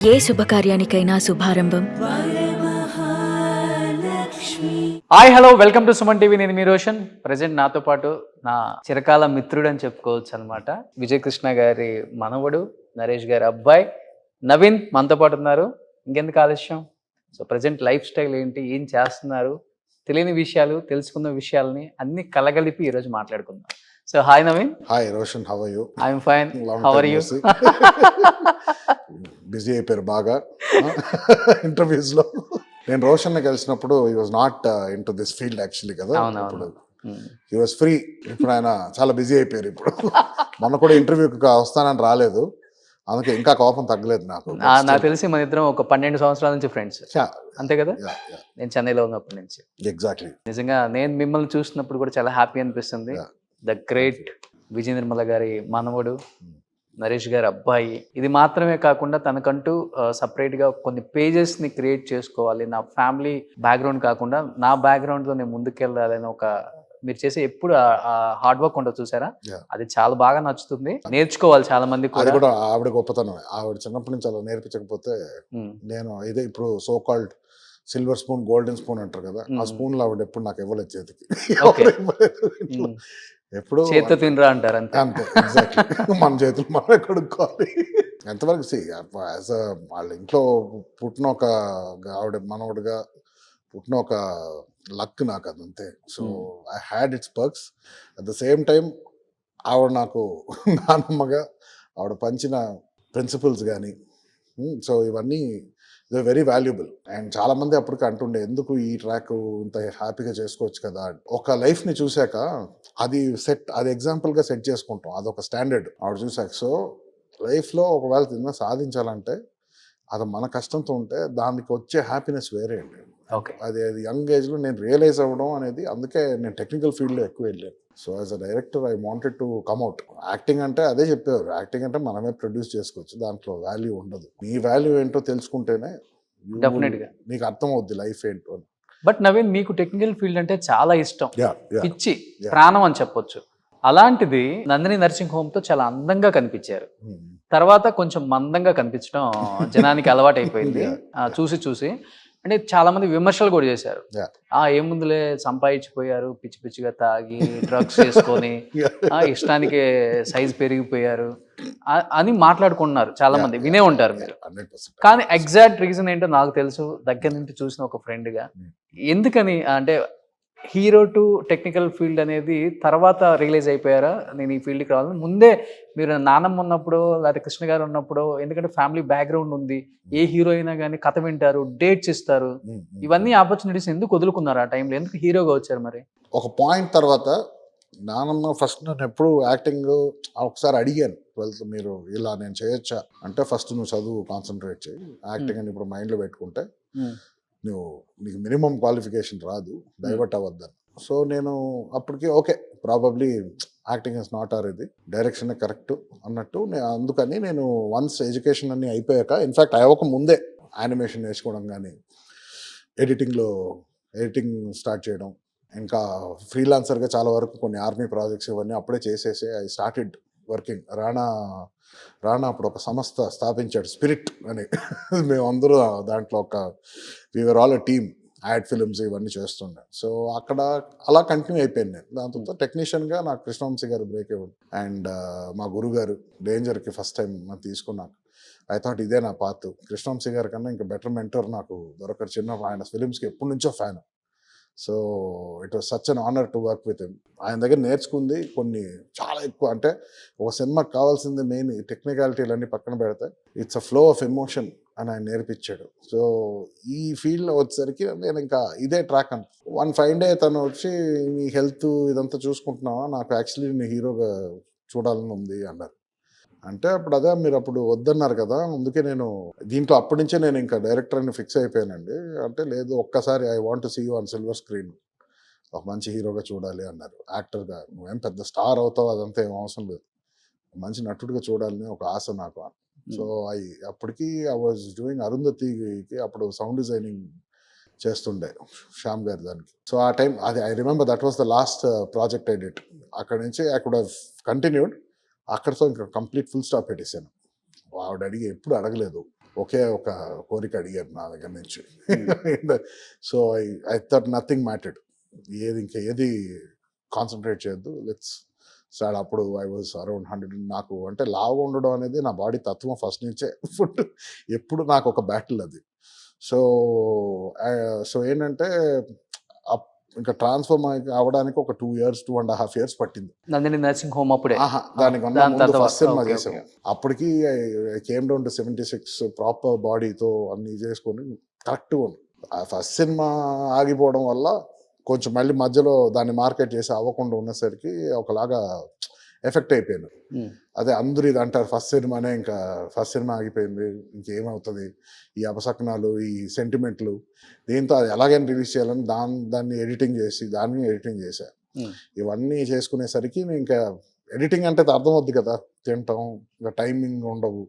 ఏ శుభకార్యానికైనా శుభారంభం. Hi hello welcome to Suman TV. నేను మీ రోషన్. ప్రజెంట్ నాతో పాటు నా చిరకాల మిత్రుడు అని చెప్పుకోవచ్చు అనమాట. విజయ్ కృష్ణ గారి మనవడు, నరేష్ గారి అబ్బాయి నవీన్ మనతో పాటు ఉన్నారు. ఇంకెందుకు ఆలస్యం? సో ప్రజెంట్ లైఫ్ స్టైల్ ఏంటి, ఏం చేస్తున్నారు, తెలియని విషయాలు, తెలుసుకున్న విషయాలని అన్ని కలగలిపి ఈరోజు మాట్లాడుకుందాం. So hi Naveen. Hi Roshan, how are you? I'm fine, how are you? Busy అయిపోయారు బాగా ఇంటర్వ్యూస్ లో. నేను రోషన్ ని కలిసినప్పుడు he was not into this field actually కదా. ఇప్పుడు హీ వాజ్ ఫ్రీ. ఇప్పుడు ఆయన చాలా బిజీ అయిపోయారు. ఇప్పుడు మొన్న కూడా ఇంటర్వ్యూకి వస్తానని రాలేదు, అందుకే ఇంకా కోపం తగ్గలేదు నాకు. నాకు తెలిసి మన ఇద్దరం ఒక 12 సంవత్సరాల నుంచి ఫ్రెండ్స్, అంతే కదా? నేను చెన్నైలో ఉన్నప్పటి నుంచి. ఎగ్జాక్ట్లీ. నిజంగా నేను మిమ్మల్ని చూసినప్పుడు కూడా చాలా హ్యాపీ అనిపిస్తుంది. ద గ్రేట్ విజయ నిర్మల గారి మనవడు, నరేష్ గారి అబ్బాయి. ఇది మాత్రమే కాకుండా తనకంటూ సపరేట్గా కొన్ని పేజెస్ని క్రియేట్ చేసుకోవాలి. నా ఫ్యామిలీ బ్యాక్గ్రౌండ్ కాకుండా నా బ్యాక్గ్రౌండ్తో నేను ముందుకెళ్ళాలని ఒక మీరు చేసే ఎప్పుడు హార్డ్ వర్క్ ఉండదు చూసారా, అది చాలా బాగా నచ్చుతుంది. నేర్చుకోవాలి చాలా మంది అది కూడా. ఆవిడ గొప్పతనం. ఆవిడ చిన్నప్పటి నుంచి అలా నేర్పించకపోతే నేను ఇదే ఇప్పుడు so called silver spoon, golden spoon అంటారు కదా, ఆ స్పూన్లో ఆవిడ ఎప్పుడు నాకు ఇవ్వలేదు చేతికి. ఎప్పుడు చేతితో తినరా అంటారు అంతే. ఎగ్జాక్ట్లీ. మన చేతులు మనమే కొడుకోవాలి. ఎంతవరకు వాళ్ళ ఇంట్లో పుట్టిన ఒక ఆవిడ మనవడిగా పుట్టిన ఒక లక్ నాకు అదంతే. So I had it's perks. At the same time ఆవిడ నాకు నానమ్మగా ఆవిడ పంచిన ప్రిన్సిపల్స్ కానీ, సో ఇవన్నీ దే వెరీ వాల్యుబుల్. అండ్ చాలా మంది అప్పటికి అంటుండే ఎందుకు ఈ ట్రాక్ ఇంత హ్యాపీగా చేసుకోవచ్చు కదా. ఒక లైఫ్ని చూశాక అది ఎగ్జాంపుల్గా సెట్ చేసుకుంటాం, అదొక స్టాండర్డ్ ఆవిడ చూశాక. సో లైఫ్లో ఒకవేళ తిన్నా సాధించాలంటే అది మన కష్టంతో ఉంటే దానికి వచ్చే హ్యాపీనెస్ వేరే అండి. అది యంగ్ ఏజ్లో నేను రియలైజ్ అవ్వడం అనేది, అందుకే నేను టెక్నికల్ ఫీల్డ్లో ఎక్కువ వెళ్ళాను. So as a director I wanted to come at. Acting అంటే అదే చెప్పేవారు, యాక్టింగ్ అంటే మనమే ప్రొడ్యూస్ చేసుకోవచ్చు, దాంట్లో వాల్యూ ఉండదు. నీ వాల్యూ ఏంటో తెలుసుకుంటేనే డెఫినెట్గా నీకు అర్థం అవుద్ది లైఫ్ ఏంటో అని. బట్ నవీన్, మీకు టెక్నికల్ ఫీల్డ్ అంటే చాలా ఇష్టం, పిచ్చి, ప్రాణం అని చెప్పొచ్చు. అలాంటిది నందిని నర్సింగ్ హోమ్ తో చాలా అందంగా కనిపించారు. తర్వాత కొంచెం మందంగా కనిపించడం జనానికి అలవాటు అయిపోయింది. చూసి చూసి అంటే చాలా మంది విమర్శలు కూడా చేశారు. ఏముందులే సంపాదించిపోయారు, పిచ్చి పిచ్చిగా తాగి డ్రగ్స్ చేసుకొని ఇష్టానికి సైజ్ పెరిగిపోయారు అని మాట్లాడుకుంటున్నారు చాలా మంది. వినే ఉంటారు మీరు. కానీ ఎగ్జాక్ట్ రీజన్ ఏంటో నాకు తెలుసు, దగ్గర నుంచి చూసిన ఒక ఫ్రెండ్గా. ఎందుకని అంటే హీరో టు టెక్నికల్ ఫీల్డ్ అనేది తర్వాత రియలైజ్ అయిపోయారా నేను ఈ ఫీల్డ్కి రావాలని? ముందే మీరు నానమ్మ ఉన్నప్పుడు లేకపోతే కృష్ణ గారు ఉన్నప్పుడు, ఎందుకంటే ఫ్యామిలీ బ్యాక్గ్రౌండ్ ఉంది, ఏ హీరో అయినా కానీ కథ వింటారు, డేట్స్ ఇస్తారు, ఇవన్నీ ఆపర్చునిటీస్ ఎందుకు వదులుకున్నారు ఆ టైంలో? ఎందుకు హీరోగా వచ్చారు మరి? ఒక పాయింట్ తర్వాత నానమ్మ ఫస్ట్ నేను ఎప్పుడు యాక్టింగ్ ఒకసారి అడిగాను, 12th మీరు ఇలా నేను చేయొచ్చా అంటే, ఫస్ట్ నువ్వు చదువు కాన్సన్ట్రేట్ చేయి, యాక్టింగ్ అని ఇప్పుడు మైండ్లో పెట్టుకుంటే నీకు మినిమం క్వాలిఫికేషన్ రాదు, డైవర్ట్ అవ్వద్దని. సో నేను అప్పటికి okay, probably acting is not or ఇది, డైరెక్షన్ కరెక్ట్ అన్నట్టు అందుకని నేను వన్స్ ఎడ్యుకేషన్ అన్ని అయిపోయాక, ఇన్ఫ్యాక్ట్ అవ్వక ముందే యానిమేషన్ నేర్చుకోవడం కానీ, ఎడిటింగ్ స్టార్ట్ చేయడం, ఇంకా ఫ్రీలాన్సర్గా చాలా వరకు కొన్ని ఆర్మీ ప్రాజెక్ట్స్ ఇవన్నీ అప్పుడే చేసేసి ఐ స్టార్టెడ్ వర్కింగ్. రాణా అప్పుడు ఒక సంస్థ స్థాపించాడు, స్పిరిట్ అని. మేమందరూ దాంట్లో we are all a team, ad films ఇవన్నీ చేస్తుండే. సో అక్కడ అలా కంటిన్యూ అయిపోయింది నేను. దాని తర్వాత టెక్నీషియన్గా నాకు కృష్ణవంశీ గారు బ్రేక్ ఇవ్వడం, అండ్ మా గురుగారు డేంజర్కి ఫస్ట్ టైం తీసుకున్నాను. ఐ థాట్ ఇదే నా పాత్. కృష్ణవంశీ గారి కన్నా ఇంకా బెటర్ మెంటర్ నాకు దొరకరు. ఆయన ఫిలిమ్స్కి ఎప్పటి నుంచో fan. So it was such an honour to work with him. ఆయన దగ్గర నేర్చుకుంది కొన్ని చాలా ఎక్కువ. అంటే ఒక సినిమాకి కావాల్సింది మెయిన్ టెక్నికాలిటీలన్నీ పక్కన పెడితే it's a flow of emotion అని ఆయన నేర్పించాడు. సో ఈ ఫీల్డ్లో వచ్చేసరికి నేను ఇంకా ఇదే ట్రాక్ అని. వన్ ఫైన్ డే తను వచ్చి నీ హెల్త్ ఇదంతా చూసుకుంటున్నావా, నాకు యాక్చువల్లీ నీ హీరోగా చూడాలని ఉంది అన్నారు. అంటే అప్పుడు అదే మీరు అప్పుడు వద్దన్నారు కదా, అందుకే నేను దీంట్లో అప్పటి నుంచే నేను ఇంకా డైరెక్టర్ అని ఫిక్స్ అయిపోయానండి. అంటే లేదు, ఒక్కసారి I want to see you on silver screen, ఒక మంచి హీరోగా చూడాలి అన్నారు. యాక్టర్గా నువ్వేం పెద్ద స్టార్ అవుతావు అదంతా ఏం అవసరం లేదు, మంచి నటుడిగా చూడాలని ఒక ఆశ నాకు. సో అప్పటికి ఐ వాజ్ డూయింగ్ అరుంధతికి అప్పుడు సౌండ్ డిజైనింగ్ చేస్తుండే శ్యామ్ గారి దానికి. సో ఆ టైం అది I remember that was the last project I did. అక్కడ నుంచి ఐ కుడ్ హావ్ కంటిన్యూడ్. అక్కడితో ఇంకా కంప్లీట్ ఫుల్ స్టాప్ పెట్టేశాను. ఆవిడ ఎప్పుడు అడగలేదు, ఒకే ఒక కోరిక అడిగారు నా దగ్గర నుంచి. So I thought nothing mattered, ఏది కాన్సన్ట్రేట్ చేయొద్దు, లెట్స్ స్టార్ట్. అప్పుడు ఐ వాజ్ అరౌండ్ 100. నాకు అంటే లావుగా ఉండడం అనేది నా బాడీ తత్వం ఫస్ట్ నుంచే. ఫుడ్ ఎప్పుడు నాకు ఒక బ్యాటిల్ అది. సో ఏంటంటే ఇంకా ట్రాన్స్ఫర్మ్ అవ్వడానికి ఒక 2 years 2.5 years పట్టింది. నందిని నర్సింగ్ హోమ్ అప్పుడే దానికన్నా ముందు ఫస్ట్ సినిమా చేసాము. అప్పటికి I came down to 76 proper బాడీతో అన్ని చేసుకొని కరెక్ట్గా ఉంది. ఫస్ట్ సినిమా ఆగిపోవడం వల్ల కొంచెం మళ్ళీ మధ్యలో దాన్ని మార్కెట్ చేసి అవ్వకుండా ఉన్నసరికి ఒకలాగా ఎఫెక్ట్ అయిపోయాను. అదే అందరూ ఇది అంటారు, ఫస్ట్ సినిమానే ఇంకా ఫస్ట్ సినిమా ఆగిపోయింది, ఇంకేమవుతుంది, ఈ అపశకనాలు, ఈ సెంటిమెంట్లు, దీంతో అది ఎలాగైనా రిలీజ్ చేయాలని దాన్ని ఎడిటింగ్ చేశా. ఇవన్నీ చేసుకునేసరికి ఇంకా ఎడిటింగ్ అంటే అర్థం అవుద్ది కదా, తింటాం, ఇంకా టైమింగ్ ఉండవు.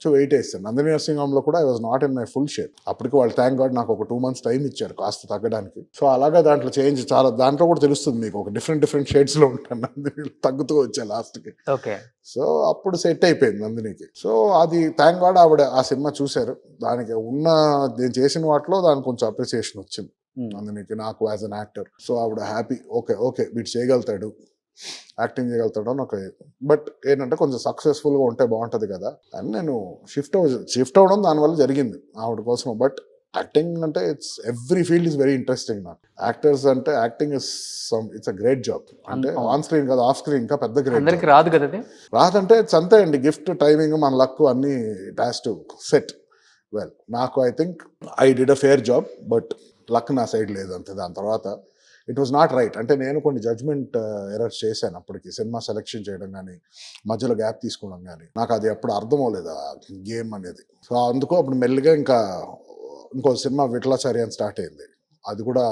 సో వెయిట్ వేస్తాను. నందిని నర్సింగ్ హోమ్లో కూడా I was not in my full shape. అప్పటికి వాళ్ళు థ్యాంక్ గాడ్ నాకు ఒక 2 months టైం ఇచ్చారు కాస్త తగ్గడానికి. సో అలాగా దాంట్లో చేంజ్ చాలా, దాంట్లో కూడా తెలుస్తుంది మీకు, ఒక డిఫరెంట్ షేడ్స్లో ఉంటాను. నందిని తగ్గుతూ వచ్చా లాస్ట్కి. ఓకే. సో అప్పుడు సెట్ అయిపోయింది నందినికి. సో అది థ్యాంక్ గాడ్ ఆవిడ ఆ సినిమా చూశారు. దానికి నేను చేసిన వాటిలో దానికి కొంచెం అప్రిసియేషన్ వచ్చింది నందినికి, నాకు యాజ్ అన్ యాక్టర్. సో ఆవిడ హ్యాపీ, ఓకే వీడు చేయగలుగుతాడు, యాక్టింగ్ చేయగలుగుతాడు అని ఒక. బట్ ఏంటంటే కొంచెం సక్సెస్ఫుల్గా ఉంటే బాగుంటుంది కదా అని నేను షిఫ్ట్ అవ్వడం దానివల్ల జరిగింది ఆవిడ కోసం. బట్ యాక్టింగ్ అంటే every field is very interesting నాకు. యాక్టర్స్ అంటే acting it's a great job. అంటే ఆన్ స్క్రీన్ కదా, ఆఫ్ స్క్రీన్ ఇంకా పెద్ద గ్రేట్. రాదు కదా, రాదంటే ఇట్స్ అంతే అండి, గిఫ్ట్, టైమింగ్, మన లక్ అన్ని it has to set well. నాకు I think I did a fair job, but luck నా సైడ్ లేదు అంతే. దాని తర్వాత ఇట్ వాజ్ నాట్ రైట్. అంటే నేను కొన్ని జడ్జ్మెంట్ ఎరర్స్ చేశాను అప్పటికి, సినిమా సెలెక్షన్ చేయడం కానీ, మధ్యలో గ్యాప్ తీసుకోవడం కానీ. నాకు అది ఎప్పుడు అర్థం అవ్వలేదు ఆ గేమ్ అనేది. సో అందుకు అప్పుడు మెల్లిగా ఇంకో సినిమా విఠలాచార్య అని స్టార్ట్ అయింది. అది కూడా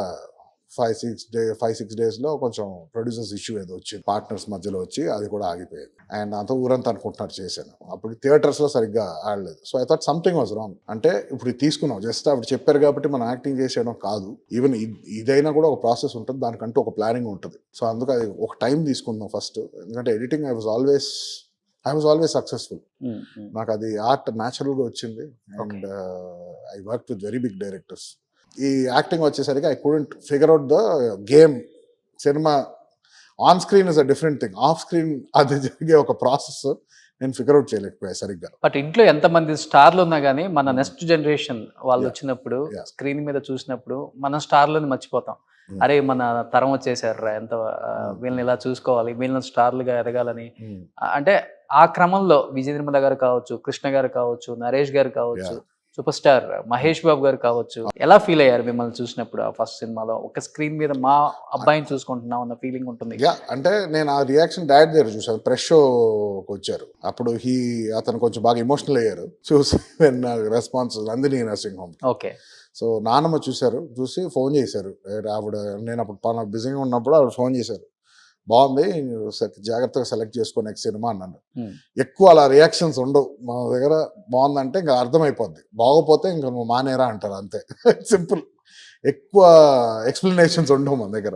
5-6 daysలో కొంచెం ప్రొడ్యూసర్స్ ఇష్యూ ఏదో వచ్చింది, పార్ట్నర్స్ మధ్యలో వచ్చి, అది కూడా ఆగిపోయింది. అండ్ అంతా ఊరంతా అనుకుంటున్నారు చేశాను. అప్పుడు థియేటర్స్లో సరిగ్గా ఆడలేదు. So I thought something was wrong. అంటే ఇప్పుడు తీసుకున్నాం, జస్ట్ అప్పుడు చెప్పారు కాబట్టి మనం యాక్టింగ్ చేసేయడం కాదు. ఈవెన్ ఇదైనా కూడా ఒక ప్రాసెస్ ఉంటుంది, దానికంటూ ఒక ప్లానింగ్ ఉంటుంది. సో అందుకు అది ఒక టైం తీసుకుందాం ఫస్ట్. ఎందుకంటే editing I was always successful. నాకు అది ఆర్ట్ న్యాచురల్గా వచ్చింది. And I work with very big directors. ఈ యాక్టింగ్ వచ్చేసరికి I couldn't figure out the game. Cinema on screen is a different thing, off screen అది జరిగే ఒక ప్రాసెస్ నేను ఫిగర్ అవుట్ చేయలేకపోయా సరిగ్గా. బట్ ఇంట్లో ఎంతమంది స్టార్లు ఉన్నా కానీ మన నెక్స్ట్ జనరేషన్ వాళ్ళు వచ్చినప్పుడు స్క్రీన్ మీద చూసినప్పుడు మనం స్టార్లని మర్చిపోతాం. అరే మన తరం వచ్చేసారు, ఎంత వీళ్ళని ఇలా చూసుకోవాలి, వీళ్ళని స్టార్లుగా ఎదగాలని. అంటే ఆ క్రమంలో విజయ నిర్మల గారు కావచ్చు, కృష్ణ గారు కావచ్చు, నరేష్ గారు కావచ్చు, సూపర్ స్టార్ మహేష్ బాబు గారు కావచ్చు, ఎలా ఫీల్ అయ్యారు మిమ్మల్ని చూసినప్పుడు? ఆ ఫస్ట్ సినిమాలో ఒక స్క్రీన్ మీద మా అబ్బాయిని చూసుకుంటున్నాం అన్న ఫీలింగ్ ఉంటుంది. అంటే నేను ఆ రియాక్షన్ డాడ్ దగ్గర చూసాను. ప్రెస్ షోకి వచ్చారు అప్పుడు, అతను కొంచెం బాగా ఎమోషనల్ అయ్యారు చూసి response Nandini nursing home. Okay. So నాన్నమ్మ చూసి ఫోన్ చేశారు ఆవిడ. నేను అప్పుడు బిజీగా ఉన్నప్పుడు ఆవిడ ఫోన్ చేశారు, బాగుంది, జాగ్రత్తగా సెలెక్ట్ చేసుకో నెక్స్ట్ సినిమా అన్నాను. ఎక్కువ అలా రియాక్షన్స్ ఉండవు మా దగ్గర. బాగుందంటే ఇంకా అర్థమైపోద్ది, బాగోపోతే ఇంకా నువ్వు మానేరా అంటారు అంతే, సింపుల్. ఎక్కువ ఎక్స్ప్లెనేషన్స్ ఉండవు మన దగ్గర.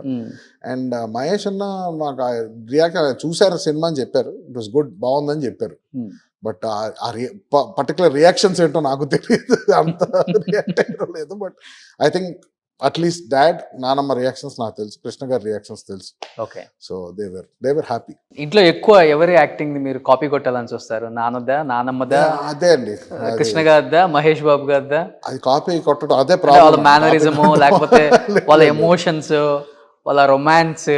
అండ్ మహేష్ అన్న మాకు రియాక్ట్ చూసారు సినిమా అని చెప్పారు, ఇట్ వాస్ గుడ్, బాగుందని చెప్పారు. బట్ పర్టికులర్ రియాక్షన్స్ ఏంటో నాకు తెలియదు, అంత రియాక్ట్ అయ్యడం లేదు. But I think at least dad, నానమ్మ రియాక్షన్స్ నాకు తెలుసు, కృష్ణ గారి రియాక్షన్స్ తెలుసు. Okay. So they were happy. ఇంట్లో ఎక్కువ ఎవరి యాక్టింగ్ ని మీరు కాపీ కొట్టాలని చూస్తారు? నాన్నదా, నానమ్మదా? అదే అండి, కృష్ణ గారిదా, మహేష్ బాబు గారిదా? అది కాపీ కొట్టడం అదే ప్రాబ్లం. వాళ్ళ మేనరిజము, లేకపోతే వాళ్ళ ఎమోషన్స్, వాళ్ళ రొమాన్స్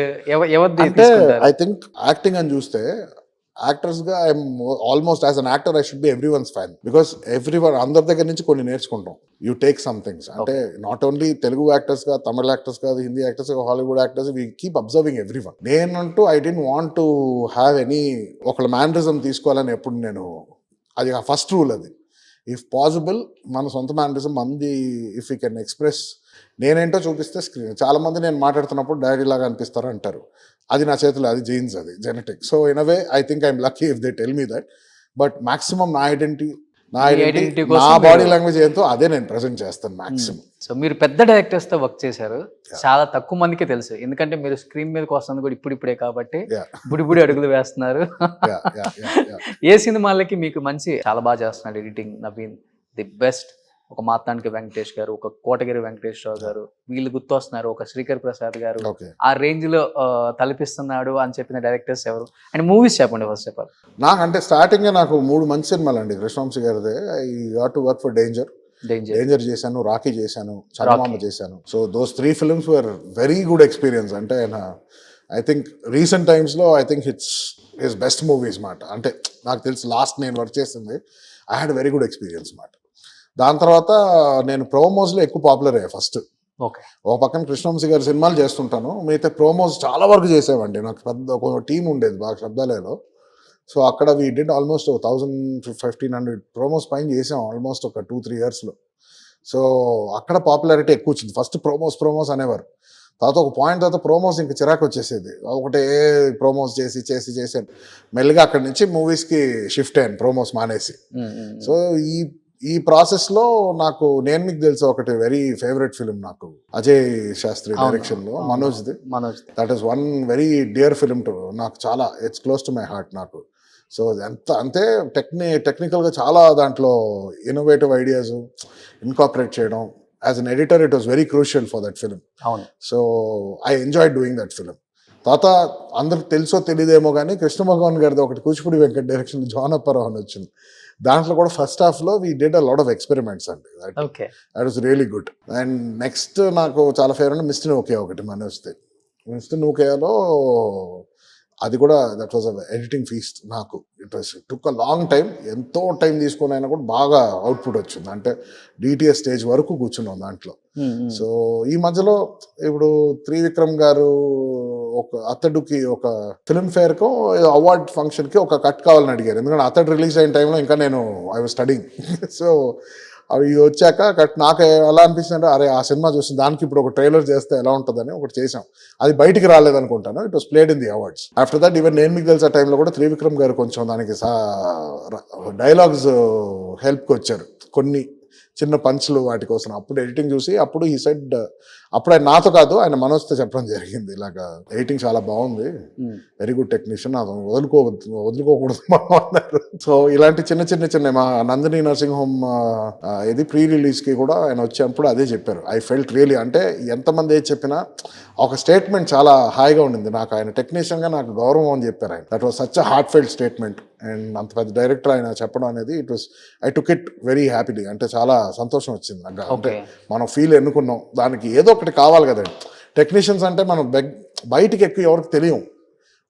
ఎవరిది? ఐ థింక్ యాక్టింగ్ అని చూస్తే యాక్టర్స్ గా I'm almost as an actor I should be everyone's fan. Because అందరి దగ్గర నుంచి కొన్ని నేర్చుకుంటాం. You take some things. అంటే నాట్ ఓన్లీ తెలుగు యాక్టర్స్ గా, తమిళ యాక్టర్స్ కాదు, Hindi actors, Hollywood actors, we keep observing everyone. నేనంటూ I don't want to have any ఒకళ్ళ మ్యానరిజం తీసుకోవాలని ఎప్పుడు నేను, అది ఆ ఫస్ట్ రూల్. అది ఇఫ్ పాసిబుల్ మన సొంత మ్యానరిజం మంది, ఇఫ్ యూ కెన్ ఎక్స్ప్రెస్ నేనేంటో చూపిస్తే స్క్రీన్. చాలా మంది నేను మాట్లాడుతున్నప్పుడు డాడీ లాగా అనిపిస్తారు అంటారు, అది నా చేతిలో, అది జీన్స్, అది genetic. So in a way I think I'm lucky if they tell me that. But maximum నా ఐడెంటిటీ, నా బాడీ లాంగ్వేజ్ ఏంటో అదే నేను ప్రెజెంట్ చేస్తాను మాక్సిమం. సో మీరు పెద్ద డైరెక్టర్స్ తో వర్క్ చేశారు, చాలా తక్కువ మందికి తెలుసు. ఎందుకంటే మీరు స్క్రీన్ మీదకి వస్తుంది కూడా ఇప్పుడిప్పుడే కాబట్టి, బుడి అడుగులు వేస్తున్నారు. ఏ సినిమాలకి మీకు మంచి, చాలా బాగా చేస్తున్నాడు ఎడిటింగ్ నవీన్, ది బెస్ట్. ఒక మాతాంటికి వెంకటేష్ గారు, ఒక కోటగిరి వెంకటేశ్వరరావు గారు, వీళ్ళు గుర్తొస్తున్నారు. ఒక శ్రీకర్ ప్రసాద్ గారు, ఓకే. ఆ రేంజ్ లో తలపిస్తున్నాడు అని చెప్పిన డైరెక్టర్స్ ఎవరు? అండ్ మూవీస్ చెప్పండి ఫస్ట్ ఆఫ్ ఆల్. నాకంటే స్టార్టింగే నాకు 3 మంచి సినిమాలు అండి కృష్ణవంశీ గారిదే. I got to work for Danger చేశాను, రాకీ చేశాను, చందమామ చేశాను. So those 3 films were very good experience. అంటే ఆయన ఐ థింక్ రీసెంట్ టైమ్స్లో I think it's his best movies మాట. అంటే నాకు తెలిసి లాస్ట్ నేను వర్క్ చేసింది I had very good experience మాట. దాని తర్వాత నేను ప్రోమోస్లో ఎక్కువ పాపులర్ అయ్యా ఫస్ట్. ఓకే. ఒక పక్కన కృష్ణవంశీ గారి సినిమాలు చేస్తుంటాను, మిగతా ప్రోమోస్ చాలా వరకు చేసేవండి. నాకు పెద్ద ఒక టీం ఉండేది బాగా శబ్దాలయలో. సో అక్కడ వీ డిడ్ ఆల్మోస్ట్ 1000-1500 ప్రోమోస్ పైన చేసాం ఆల్మోస్ట్ ఒక 2-3 ఇయర్స్లో. సో అక్కడ పాపులారిటీ ఎక్కువ వచ్చింది. ఫస్ట్ ప్రోమోస్ అనేవారు. తర్వాత ఒక పాయింట్ తర్వాత ప్రోమోస్ ఇంకా చిరాకు వచ్చేసేది. ఒకటే ప్రోమోస్ చేసి మెల్లిగా అక్కడి నుంచి మూవీస్కి షిఫ్ట్ అయ్యాను, ప్రోమోస్ మానేసి. సో ఈ ప్రాసెస్లో నాకు నేను మీకు తెలుసు ఒకటి వెరీ ఫేవరెట్ ఫిలిం నాకు, అజయ్ శాస్త్రి డైరెక్షన్లో మనోజ్ది. That is one very dear film to నాకు. చాలా it's close to my heart నాకు. సో అంతే టెక్నికల్గా చాలా దాంట్లో ఇన్నోవేటివ్ ఐడియాస్ ఇన్కాపరేట్ చేయడం. As an editor it was very crucial for that film. So I enjoy doing that film. తర్వాత అందరికి తెలుసో తెలియదేమో కానీ కృష్ణ భగవాన్ గారిది ఒకటి కూచిపూడి వెంకట్ డైరెక్షన్ జాన్ అప్పారావు అని వచ్చింది. దాంట్లో కూడా ఫస్ట్ హాఫ్లో we did a lot of experiments అండి. That was really good. And next నాకు చాలా ఫేవరెట్ మిస్టర్ నూకే ఒకటి మనోజ్ది. మిస్టర్ నూకేలో అది కూడా that was a editing feast నాకు. It was took a long time. ఎంతో టైం తీసుకొని అయినా కూడా బాగా అవుట్పుట్ వచ్చింది. అంటే డిటిఎస్ స్టేజ్ వరకు కూర్చున్నాం దాంట్లో. సో ఈ మధ్యలో ఇప్పుడు త్రివిక్రమ్ గారు ఒక అతడుకి ఒక ఫిల్మ్ఫేర్ కో అవార్డ్ ఫంక్షన్ కి ఒక కట్ కావాలని అడిగారు. ఎందుకంటే అతడు రిలీజ్ అయిన టైంలో ఇంకా నేను ఐ వాజ్ స్టడింగ్. సో అవి వచ్చాక కట్ నాకు ఎలా అనిపిస్తుందంటే అరే ఆ సినిమా చూసి దానికి ఇప్పుడు ఒక ట్రైలర్ చేస్తే ఎలా ఉంటుందని ఒకటి చేసాం. అది బయటికి రాలేదనుకుంటాను. It was played in the awards. After that even నేను మీకు తెలిసే టైంలో కూడా త్రివిక్రమ్ గారు కొంచెం దానికి డైలాగ్స్ హెల్ప్కి వచ్చారు, కొన్ని చిన్న పంచ్లు వాటి కోసం. అప్పుడు ఎడిటింగ్ చూసి అప్పుడు ఈ సెడ్ అప్పుడు ఆయన నాతో కాదు ఆయన మనోజ్తో చెప్పడం జరిగింది, ఇలాగా ఎడిటింగ్ చాలా బాగుంది, వెరీ గుడ్ టెక్నీషియన్, అది వదులుకోకూడదు అన్నారు. సో ఇలాంటి చిన్న మా నందిని నర్సింగ్ హోమ్ ఇది ప్రీ రిలీజ్కి కూడా ఆయన వచ్చేప్పుడు అదే చెప్పారు. ఐ ఫెల్ట్ రియలీ, అంటే ఎంతమంది ఏది చెప్పినా ఒక స్టేట్మెంట్ చాలా హాయిగా ఉండింది నాకు. ఆయన టెక్నీషియన్గా నాకు గౌరవం అని చెప్పారు ఆయన. That was such a heart felt statement. And అంత పెద్ద డైరెక్టర్ ఆయన చెప్పడం అనేది I took it very happily. అంటే చాలా సంతోషం వచ్చింది నాకు. అంటే మనం ఫీల్ ఎన్నుకున్నాం, దానికి ఏదో ఒకటి కావాలి కదండి. టెక్నీషియన్స్ అంటే మనం బయటికి ఎక్కువ ఎవరికి తెలియం,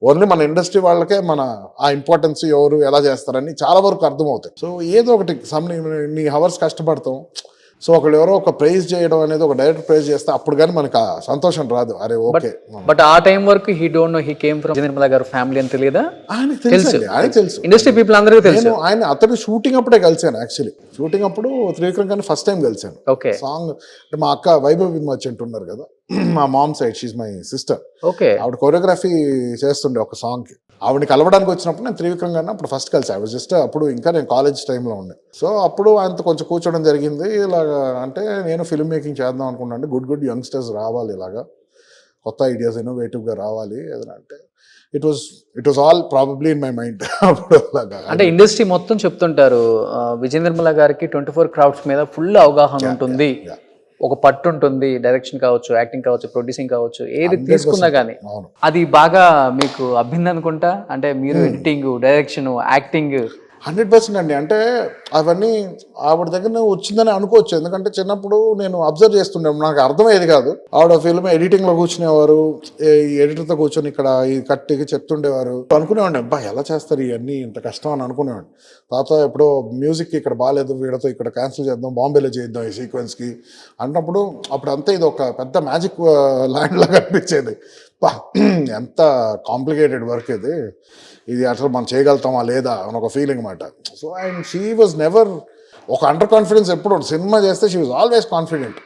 ఓన్లీ మన ఇండస్ట్రీ వాళ్ళకే మన ఆ ఇంపార్టెన్స్ ఎవరు ఎలా చేస్తారని చాలా వరకు అర్థమవుతాయి. సో ఏదో ఒకటి నీ హవర్స్ కష్టపడతాం. సో ఒకళ్ళు ఎవరో ఒక ప్రైజ్ చేయడం అనేది, ఒక డైరెక్టర్ ప్రైజ్ చేస్తే అప్పుడు కానీ మనకు ఆ సంతోషం రాదు. అరే ఓకే. బట్ ఆ టైం వరకు he don't know he came from Nirmala గారు ఫ్యామిలీ అని తెలియదా? ఆయనకు తెలుసు, ఇండస్ట్రీ పీపుల్ అందరికీ తెలుసు. నేను ఆయన అతను షూటింగ్ అప్పుడే కలిసాను. యాక్చువల్లీ షూటింగ్ అప్పుడు త్రివిక్రమ్ గారిని ఫస్ట్ టైం కలిసాను. ఓకే. సాంగ్ అంటే మా అక్క వైభవ్ మర్చెంట్ ఉన్నారు కదా, మా mom side, she's my sister. Okay. ఆవిడ కొరియోగ్రఫీ చేస్తుండే ఒక సాంగ్కి. ఆవిడని కలవడానికి వచ్చినప్పుడు నేను త్రివిక్రమ్ గారిని అప్పుడు ఫస్ట్ కలిసి. ఐ వాజ్ జస్ట్ అప్పుడు ఇంకా నేను కాలేజ్ టైంలో ఉండే. సో అప్పుడు ఆయనతో కొంచెం కూర్చోవడం జరిగింది. ఇలాగా అంటే నేను ఫిల్మ్ మేకింగ్ చేద్దాం అనుకున్నాను. గుడ్ యంగ్స్టర్స్ రావాలి, ఇలాగా కొత్త ఐడియాస్ ఇన్నోవేటివ్గా రావాలి ఏదైనా అంటే it was all probably in my mind. అప్పుడు అంటే ఇండస్ట్రీ మొత్తం చెప్తుంటారు విజయ నిర్మల గారికి 24 క్రౌడ్స్ మీద ఫుల్ అవగాహన ఉంటుంది, ఒక పట్టు ఉంటుంది, డైరెక్షన్ కావచ్చు, యాక్టింగ్ కావచ్చు, ప్రొడ్యూసింగ్ కావచ్చు, ఏది తీసుకున్నా కానీ అది బాగా మీకు అబ్బింది అనుకుంటా. అంటే మీరు ఎడిటింగ్, డైరెక్షన్, యాక్టింగ్ 100% అండి. అంటే అవన్నీ ఆవిడ దగ్గర వచ్చిందని అనుకోవచ్చు. ఎందుకంటే చిన్నప్పుడు నేను అబ్జర్వ్ చేస్తుండే, నాకు అర్థమయ్యేది కాదు. ఆవిడ ఫిల్మ్ ఎడిటింగ్లో కూర్చునేవారు, ఈ ఎడిటర్తో కూర్చొని ఇక్కడ ఈ కట్టికి చెప్తుండేవారు. అనుకునేవాడిని అబ్బా ఎలా చేస్తారు ఇవన్నీ, ఇంత కష్టం అని అనుకునేవాడిని. తర్వాత ఎప్పుడో మ్యూజిక్ ఇక్కడ బాగాలేదు, వీళ్ళతో ఇక్కడ క్యాన్సిల్ చేద్దాం, బాంబేలో చేద్దాం ఈ సీక్వెన్స్కి అన్నప్పుడు అప్పుడు అంతా ఇది ఒక పెద్ద మ్యాజిక్ ల్యాండ్ లాగా అనిపించేది. ఎంత కాంప్లికేటెడ్ వర్క్ ఇది అసలు మనం చేయగలుగుతామా లేదా అని ఒక ఫీలింగ్ అన్నమాట. So and she was never ఒక అండర్ కాన్ఫిడెన్స్. ఎప్పుడు సినిమా చేస్తే షీ వాజ్ ఆల్వేస్ కాన్ఫిడెంట్.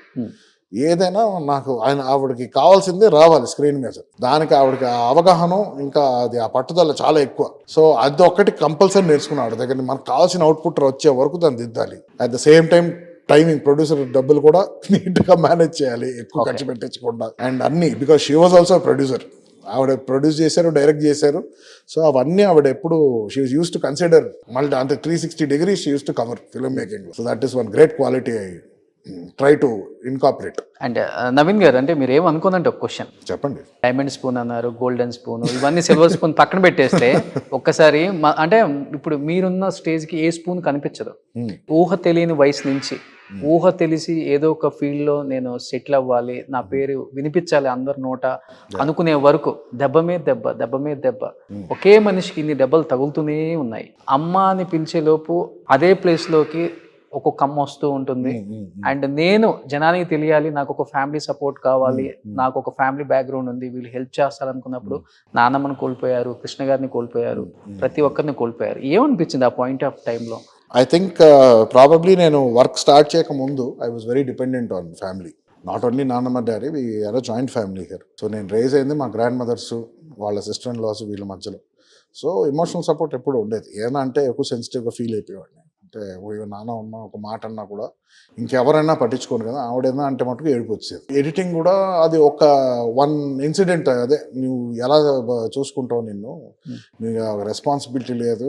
ఏదైనా నాకు ఆవిడకి కావాల్సిందే రావాలి స్క్రీన్ మీద, దానికి ఆవిడకి అవగాహన ఇంకా అది ఆ పట్టుదల చాలా ఎక్కువ. సో అది ఒక్కటి కంపల్సరీ నేర్చుకున్నాను ఆవిడ దగ్గర. మనకు కావాల్సిన అవుట్పుట్ వచ్చే వరకు దాన్ని దిద్దాలి. At the same time timing, producer డబ్బులు కూడా నీట్గా మేనేజ్ చేయాలి, ఎక్కువ ఖర్చు పెట్టించకుండా. అండ్ అన్ని because she was also producer. ఆవిడ ప్రొడ్యూస్ చేశారు, డైరెక్ట్ చేశారు. సో అవన్నీ ఆవిడ ఎప్పుడు she was use to consider మళ్ళీ అంటే 360 degrees she use to cover film making. So that is one great quality I try to incorporate. And Naveen గారు, అంటే మీరు ఏమనుకోనంటే ఒక క్వశ్చన్, చెప్పండి. డైమండ్ స్పూన్ అన్నారు, గోల్డెన్ స్పూన్, ఇవన్నీ సిల్వర్ స్పూన్ పక్కన పెట్టేస్తే ఒక్కసారి అంటే ఇప్పుడు మీరున్న స్టేజ్కి ఏ స్పూన్ కనిపించదు. ఊహ తెలియని వయసు నుంచి ఊహ తెలిసి ఏదో ఒక ఫీల్డ్లో నేను సెటిల్ అవ్వాలి, నా పేరు వినిపించాలి అందరి నోట అనుకునే వరకు దెబ్బ మీద దెబ్బ, దెబ్బ మీద దెబ్బ, ఒకే మనిషికి ఇన్ని దెబ్బలు తగులుతూనే ఉన్నాయి. అమ్మ అని పిలిచే లోపు అదే ప్లేస్లోకి ఒక్కొక్క అమ్మ వస్తూ ఉంటుంది. అండ్ నేను జనానికి తెలియాలి, నాకు ఒక ఫ్యామిలీ సపోర్ట్ కావాలి, నాకు ఒక ఫ్యామిలీ బ్యాక్గ్రౌండ్ ఉంది, వీళ్ళు హెల్ప్ చేస్తారనుకున్నప్పుడు నాన్నమ్మని కోల్పోయారు, కృష్ణ గారిని కోల్పోయారు, ప్రతి ఒక్కరిని కోల్పోయారు. ఏమనిపించింది ఆ పాయింట్ ఆఫ్ టైంలో? ఐ థింక్ ప్రాబబ్లీ నేను వర్క్ స్టార్ట్ చేయక ముందు I was very dependent on family. Not only నాన్నమ్మ daddy, we are a joint family here. So నేను రేజ్ అయింది మా గ్రాండ్ మదర్స్, వాళ్ళ సిస్టర్ ఇన్ లాస్, వీళ్ళ మధ్యలో. సో ఎమోషనల్ సపోర్ట్ ఎప్పుడు ఉండేది. ఏదైనా అంటే ఎక్కువ సెన్సిటివ్గా ఫీల్ అయిపోయేవాడిని. అంటే నాన్న అమ్మ ఒక మాట అన్నా కూడా ఇంకెవరైనా పట్టించుకోను కదా, ఆవిడేనా అంటే మటుకు ఏడుపు వచ్చేది. ఎడిటింగ్ కూడా అది ఒక వన్ ఇన్సిడెంట్, అదే నువ్వు ఎలా చూసుకుంటావు, నీకు రెస్పాన్సిబిలిటీ లేదు,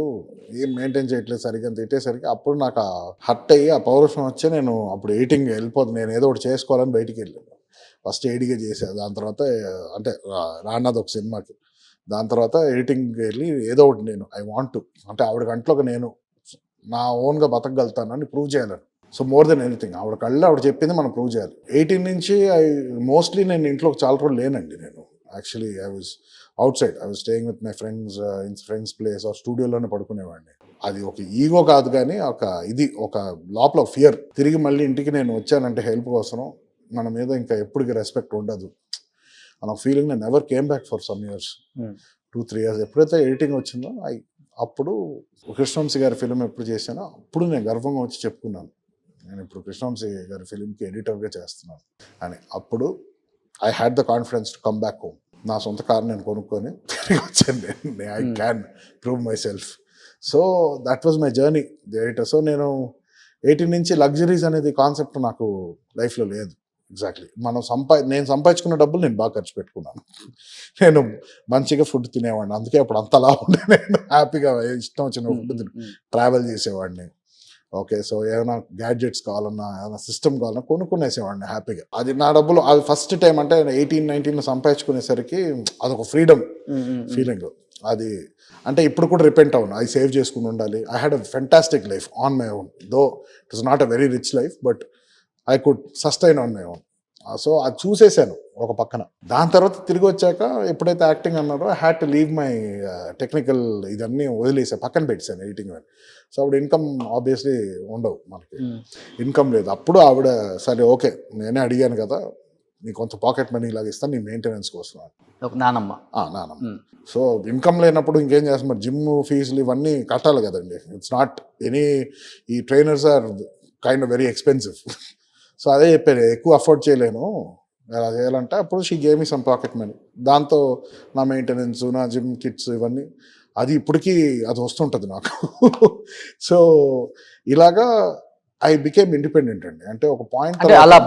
ఏం మెయింటైన్ చేయట్లేదు సరిగ్గా తిట్టేసరికి అప్పుడు నాకు హర్ట్ అయ్యి ఆ పౌరుషం వచ్చి నేను అప్పుడు ఎడిటింగ్ వెళ్ళిపోతుంది, నేను ఏదో ఒకటి చేసుకోవాలని బయటికి వెళ్ళాను. ఫస్ట్ ఏడిగా చేశాను, దాని తర్వాత అంటే రాన్నది ఒక సినిమాకి, దాని తర్వాత ఎడిటింగ్ వెళ్ళి ఏదో ఒకటి నేను ఐ వాంట్ టు అంటే ఆవిడ గంటలోకి నేను నా ఓన్గా బతకగలుగుతానని ప్రూవ్ చేయాలని. సో మోర్ దెన్ ఎనీథింగ్ ఆవిడ కళ్ళు ఆవిడ చెప్పింది మనం ప్రూవ్ చేయాలి. 18 నుంచి మోస్ట్లీ నేను ఇంట్లో చాలా రోజులు లేనండి. నేను actually I was outside, I was staying with my friends place or స్టూడియోలోనే పడుకునేవాడిని. అది ఒక ఈగో కాదు కానీ ఒక లోపల ఫియర్. తిరిగి మళ్ళీ ఇంటికి నేను వచ్చానంటే హెల్ప్ కోసం మన మీద ఇంకా ఎప్పటికీ రెస్పెక్ట్ ఉండదు అన్న ఫీలింగ్. నేను never came back for some years, 2-3 years. ఎప్పుడైతే ఎడిటింగ్ వచ్చిందో అప్పుడు కృష్ణవంశీ గారి ఫిలిం ఎప్పుడు చేశానో అప్పుడు నేను గర్వంగా వచ్చి చెప్పుకున్నాను, నేను ఇప్పుడు కృష్ణవంశీ గారి ఫిలింకి ఎడిటర్గా చేస్తున్నాను అని. అప్పుడు I had the confidence to come back home. నా సొంత కారు నేను కొనుక్కొని తిరిగి వచ్చాను. I can prove my self. So that was my journey the editor. So నేను 18 నుంచి లగ్జరీస్ అనేది కాన్సెప్ట్ నాకు లైఫ్లో లేదు. ఎగ్జాక్ట్లీ నేను సంపాదించుకున్న డబ్బులు నేను బాగా ఖర్చు పెట్టుకున్నాను. నేను మంచిగా ఫుడ్ తినేవాడిని, అందుకే అప్పుడు అంతలా ఉండే. నేను హ్యాపీగా ఇష్టం వచ్చిన ఫుడ్ ట్రావెల్ చేసేవాడిని. ఓకే, సో ఏమైనా గ్యాడ్జెట్స్ కావాలన్నా, ఏమైనా సిస్టమ్ కావాలన్నా కొనుక్కునేసేవాడిని హ్యాపీగా. అది నా డబ్బులు, అది ఫస్ట్ టైం అంటే 18-19 సంపాదించుకునేసరికి అదొక ఫ్రీడమ్ ఫీలింగ్. అది అంటే ఇప్పుడు కూడా రిపెంట్ అవును, అది సేవ్ చేసుకుని ఉండాలి. I had a fantastic life on my own, though it was not a very rich life, but I could sustain on my own. So అది చూసేసాను ఒక పక్కన. దాని తర్వాత తిరిగి వచ్చాక ఎప్పుడైతే యాక్టింగ్ అన్నారో I had to leave my technical ఇదన్నీ వదిలేసా, పక్కన పెట్టాను ఎడిటింగ్ అని. సో అప్పుడు ఇన్కమ్ ఆబ్వియస్లీ ఉండవు, మనకి ఇన్కమ్ లేదు. అప్పుడు ఆవిడ సరే ఓకే నేనే అడిగాను కదా, నీ కొంత పాకెట్ మనీ లాగా ఇస్తాను నీ మెయింటెనెన్స్ కోసం. నానమ్మ. సో ఇన్కమ్ లేనప్పుడు ఇంకేం చేస్తాం, మరి జిమ్ ఫీజులు ఇవన్నీ కట్టాలి కదండి. ఇట్స్ నాట్ ఎనీ, ఈ trainers are kind of very expensive. So అదే చెప్పాను, ఎక్కువ అఫోర్డ్ చేయలేను, ఎలా చేయాలంటే అప్పుడు she gave me some pocket money. దాంతో నా మెయింటెనెన్స్, నా జిమ్ కిట్స్ ఇవన్నీ అది ఇప్పటికీ అది వస్తుంటుంది నాకు. సో ఇలాగా ఐ బికేమ్ ఇండిపెండెంట్ అండి. అంటే ఒక పాయింట్ అలా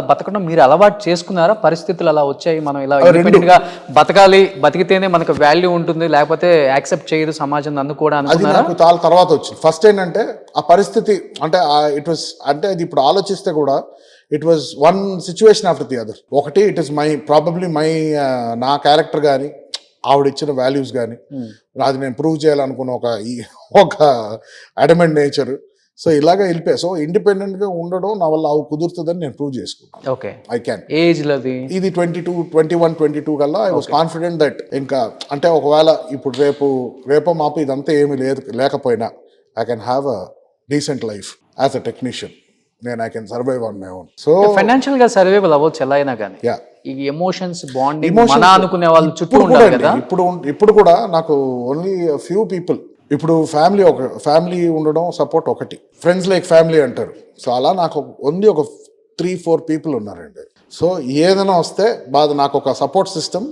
బతకడం మీరు అలవాటు చేసుకున్నారా? పరిస్థితులు అలా వచ్చాయి, మనం ఇలా ఇండిపెండెంట్ గా బతకాలి, బతికితేనే మనకు వాల్యూ ఉంటుంది, లేకపోతే యాక్సెప్ట్ చేయదు సమాజం అనుకోవడానికి. అది నాకు చాలా తర్వాత వచ్చింది. ఫస్ట్ ఏంటంటే ఆ పరిస్థితి అంటే ఇట్ వాస్ అంటే అది ఇప్పుడు ఆలోచిస్తే కూడా it was one situation after the other. ఒకటి ఇట్ ఇస్ ప్రాబబ్లీ నా క్యారెక్టర్ కానీ ఆవిడ ఇచ్చిన వాల్యూస్ కానీ అది నేను ప్రూవ్ చేయాలనుకున్న ఒక అడమెంట్ నేచర్. సో ఇలాగా వెళ్ళిపోయా. సో ఇండిపెండెంట్ గా ఉండడం నా వల్ల అవి కుదురుతుందని నేను ప్రూవ్ చేసుకున్నాను. Okay, I can. ఏజ్ ఇది 21-22 కల్లా ఐ వాస్ కాన్ఫిడెంట్ దట్ ఇంకా అంటే ఒకవేళ ఇప్పుడు రేపో మాపు ఇదంతా ఏమీ లేకపోయినా I can have a decent life as a technician. I can survive on my own. So financial గా సర్వైవల్ అవ్వచ్చు ఎలా అయినా కానీ. ఈ ఎమోషన్స్ బాండింగ్ మన అనుకునే వాళ్ళు చుట్టూ ఉంటారు కదా. ఇప్పుడు కూడా నాకు ఓన్లీ ఫ్యూ పీపుల్, ఇప్పుడు ఫ్యామిలీ ఉండడం సపోర్ట్ ఒకటి, ఫ్రెండ్స్ లైక్ ఫ్యామిలీ అంటారు. సో అలా నాకు ఓన్లీ ఒక 3-4 పీపుల్ ఉన్నారండి. సో ఏదైనా వస్తే నాకు ఒక సపోర్ట్ సిస్టమ్